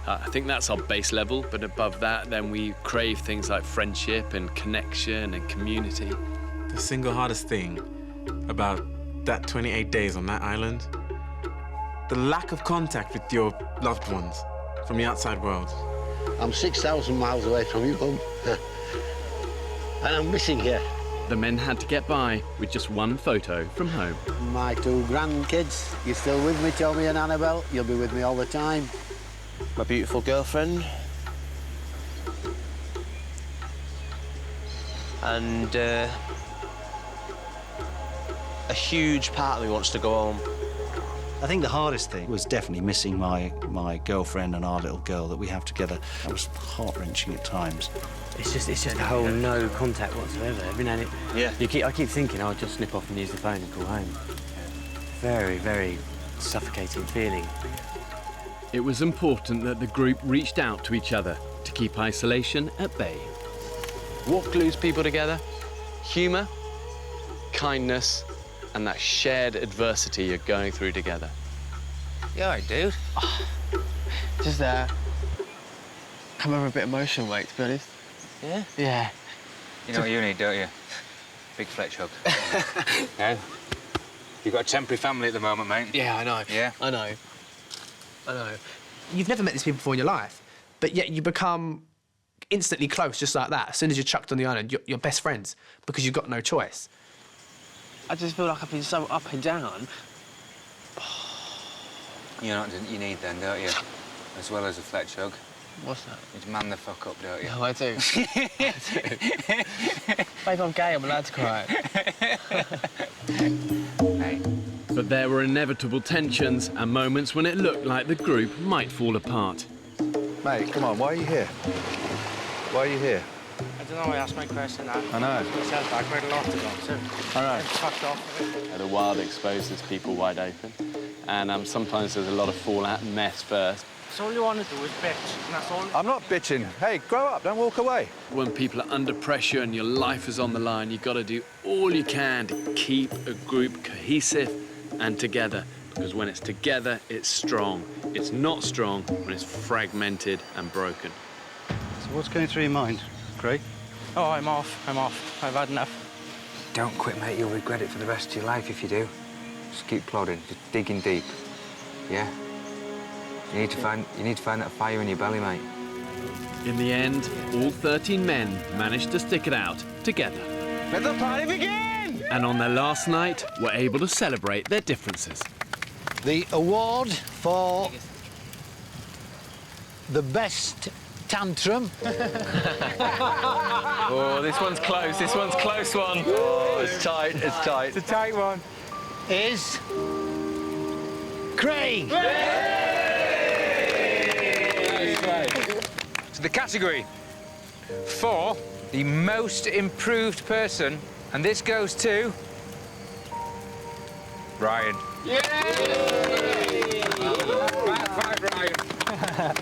I think that's our base level, but above that, then we crave things like friendship and connection and community. The single hardest thing about that 28 days on that island, the lack of contact with your loved ones from the outside world. I'm 6,000 miles away from you, home. And I'm missing you. The men had to get by with just one photo from home. My 2 grandkids, you're still with me, Tommy and Annabelle? You'll be with me all the time. My beautiful girlfriend. And a huge part of me wants to go home. I think the hardest thing was definitely missing my girlfriend and our little girl that we have together. That was heart-wrenching at times. It's just the whole no contact whatsoever. Every now and then, I keep thinking I'll just snip off and use the phone and call home. Very, very suffocating feeling. It was important that the group reached out to each other to keep isolation at bay. What glues people together? Humour, kindness, and that shared adversity you're going through together. Yeah, all right, dude. Just come over a bit emotional, mate, to be honest. Yeah? Yeah. You know what you need, don't you? Big Fletch hug. No? You've got a temporary family at the moment, mate. Yeah, I know. Yeah? I know. You've never met these people before in your life, but yet you become instantly close just like that. As soon as you're chucked on the island, you're best friends because you've got no choice. I just feel like I've been so up and down. You know what you need then, don't you? As well as a Fletch hug. What's that? You'd man the fuck up, don't you? No, I do. Babe, I'm gay, I'm allowed to cry. Hey. But there were inevitable tensions and moments when it looked like the group might fall apart. Mate, come on, why are you here? Why are you here? I don't know, I asked my question now. I know. I quite a lot to go, too. I know. Fucked off. The wild exposes people wide open, and sometimes there's a lot of fallout and mess first. So all you want to do is bitch, and that's all. I'm not bitching. Hey, grow up, don't walk away. When people are under pressure and your life is on the line, you've got to do all you can to keep a group cohesive and together, because when it's together, it's strong. It's not strong when it's fragmented and broken. So what's going through your mind, Craig? Oh, I'm off. I've had enough. Don't quit, mate. You'll regret it for the rest of your life if you do. Just keep plodding, just digging deep. Yeah? You need to find that fire in your belly, mate. In the end, all 13 men managed to stick it out together. Let the party begin! And on their last night, were able to celebrate their differences. The award for the best tantrum. Oh, this one's close. This one's close one. Oh, it's tight, it's tight. It's a tight one. Is Craig. So the category for the most improved person, and this goes to Ryan. Yay! Five, Ryan.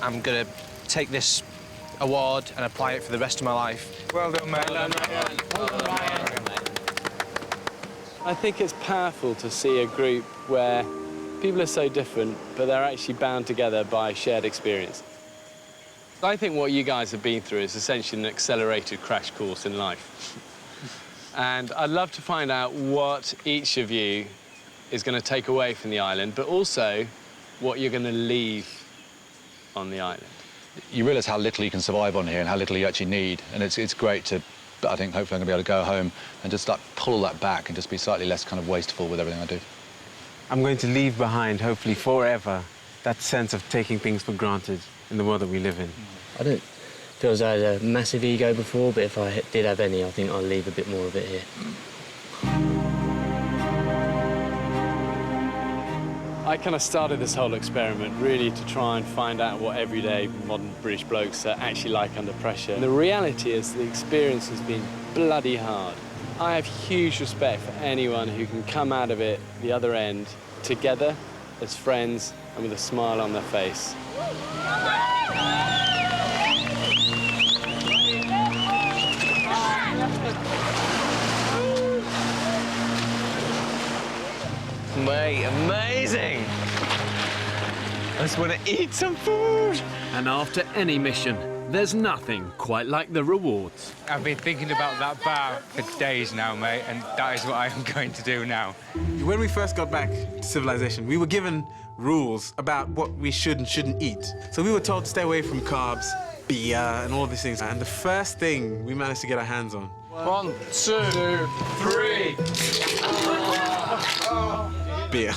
I'm gonna take this award and apply it for the rest of my life. Well done, mate. I think it's powerful to see a group where people are so different, but they're actually bound together by shared experience. I think what you guys have been through is essentially an accelerated crash course in life. And I'd love to find out what each of you is going to take away from the island, but also what you're going to leave on the island. You realise how little you can survive on here and how little you actually need, and it's great to, I think, hopefully I'm going to be able to go home and just like pull that back and just be slightly less kind of wasteful with everything I do. I'm going to leave behind, hopefully forever, that sense of taking things for granted in the world that we live in. I don't feel as though I had a massive ego before, but if I did have any, I think I'll leave a bit more of it here. I kind of started this whole experiment really to try and find out what everyday modern British blokes are actually like under pressure. And the reality is the experience has been bloody hard. I have huge respect for anyone who can come out of it the other end together as friends and with a smile on their face. Mate, amazing! just want to eat some food. And after any mission, there's nothing quite like the rewards. I've been thinking about that bar for days now, mate, and that is what I am going to do now. When we first got back to civilization, we were given rules about what we should and shouldn't eat. So we were told to stay away from carbs, beer, and all these things. And the first thing we managed to get our hands on. 1, 2, 3. Beer.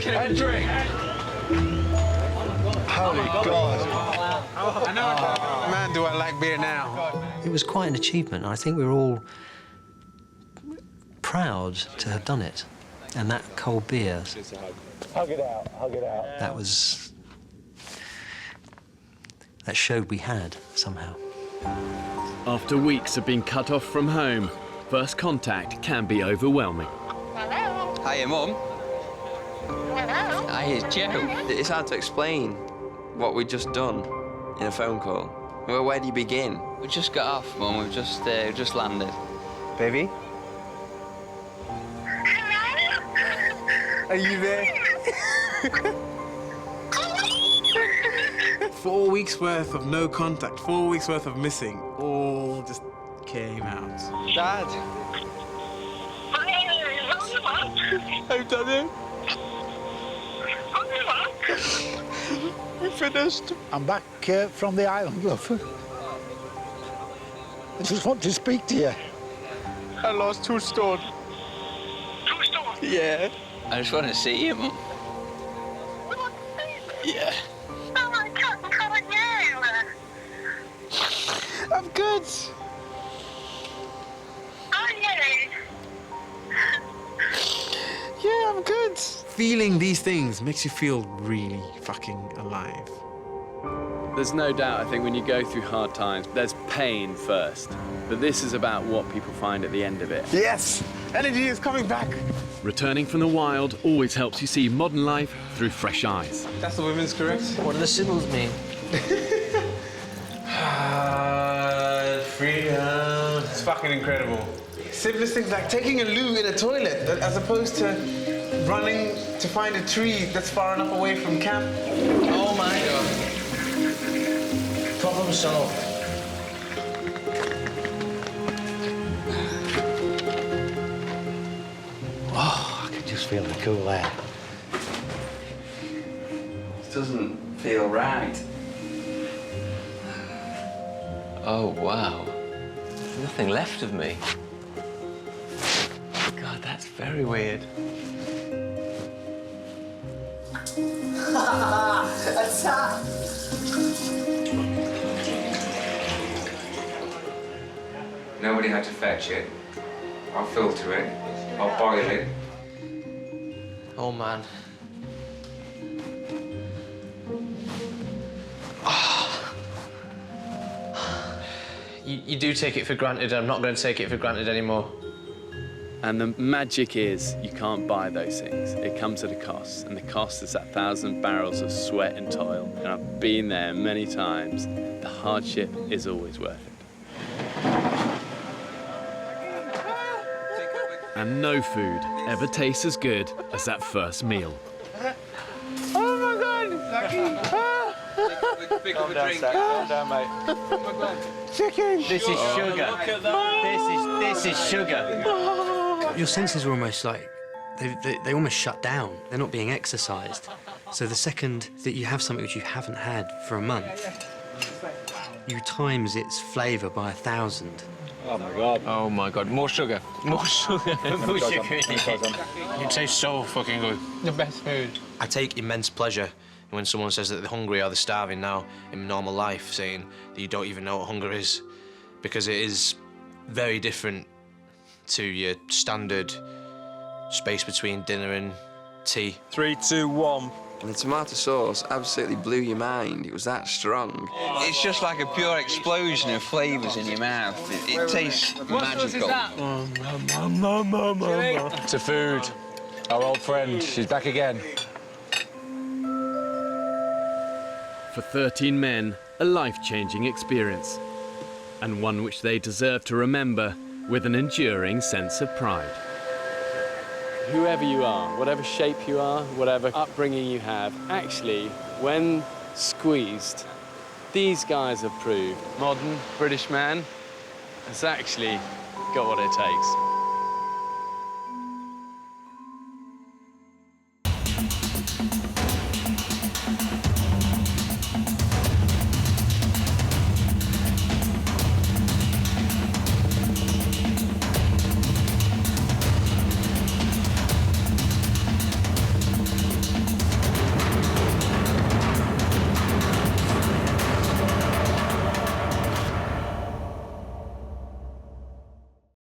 And drink. Holy God. Man, do I like beer now. It was quite an achievement. I think we were all proud to have done it. And that cold beer, Hug it out, hug it out. that showed we had somehow. After weeks of being cut off from home, first contact can be overwhelming. Hiya, Mum. Hi, it's Joe. It's hard to explain what we've just done in a phone call. Well, where do you begin? We just got off, Mum. We've just landed. Baby? Are you there? 4 weeks worth of no contact, 4 weeks worth of missing, all just came out. Dad. I've done it. We finished. I'm back from the island, love. I just want to speak to you. I lost 2 stone. 2 stone? Yeah. I just want to see you, Mum. Yeah. I'm good. Yeah, I'm good. Feeling these things makes you feel really fucking alive. There's no doubt, I think, when you go through hard times, there's pain first. But this is about what people find at the end of it. Yes! Energy is coming back. Returning from the wild always helps you see modern life through fresh eyes. That's the women's correct. What do the symbols mean? Freedom. It's fucking incredible. Simplest things like taking a loo in a toilet as opposed to running to find a tree that's far enough away from camp. Oh my God. Problem solved. Oh, I can just feel the cool air. It doesn't feel right. Oh, wow. There's nothing left of me. God, that's very weird. Attack! Nobody had to fetch it. I'll filter it. I'll boil it. Oh, man. You do take it for granted. I'm not going to take it for granted anymore. And the magic is you can't buy those things. It comes at a cost, and the cost is that 1,000 barrels of sweat and toil. And I've been there many times. The hardship is always worth it. And no food ever tastes as good as that first meal. Oh my God! Calm down, Zach. Calm down, mate. Oh my God. Chicken! This is sugar. This is sugar. Your senses are almost like, they almost shut down. They're not being exercised. So the second that you have something which you haven't had for a month, you times its flavour by 1,000. Oh my God. Oh my God, more sugar. More sugar. More sugar. It tastes so fucking good. The best food. I take immense pleasure when someone says that they're hungry or they're starving now in normal life, saying that you don't even know what hunger is, because it is very different to your standard space between dinner and tea. 3, 2, 1. And the tomato sauce absolutely blew your mind. It was that strong. It's just like a pure explosion of flavours in your mouth. It tastes magical. To food. Our old friend, she's back again. For 13 men, a life-changing experience, and one which they deserve to remember with an enduring sense of pride. whoever you are, whatever shape you are, whatever upbringing you have, actually, when squeezed, these guys have proved modern British man has actually got what it takes.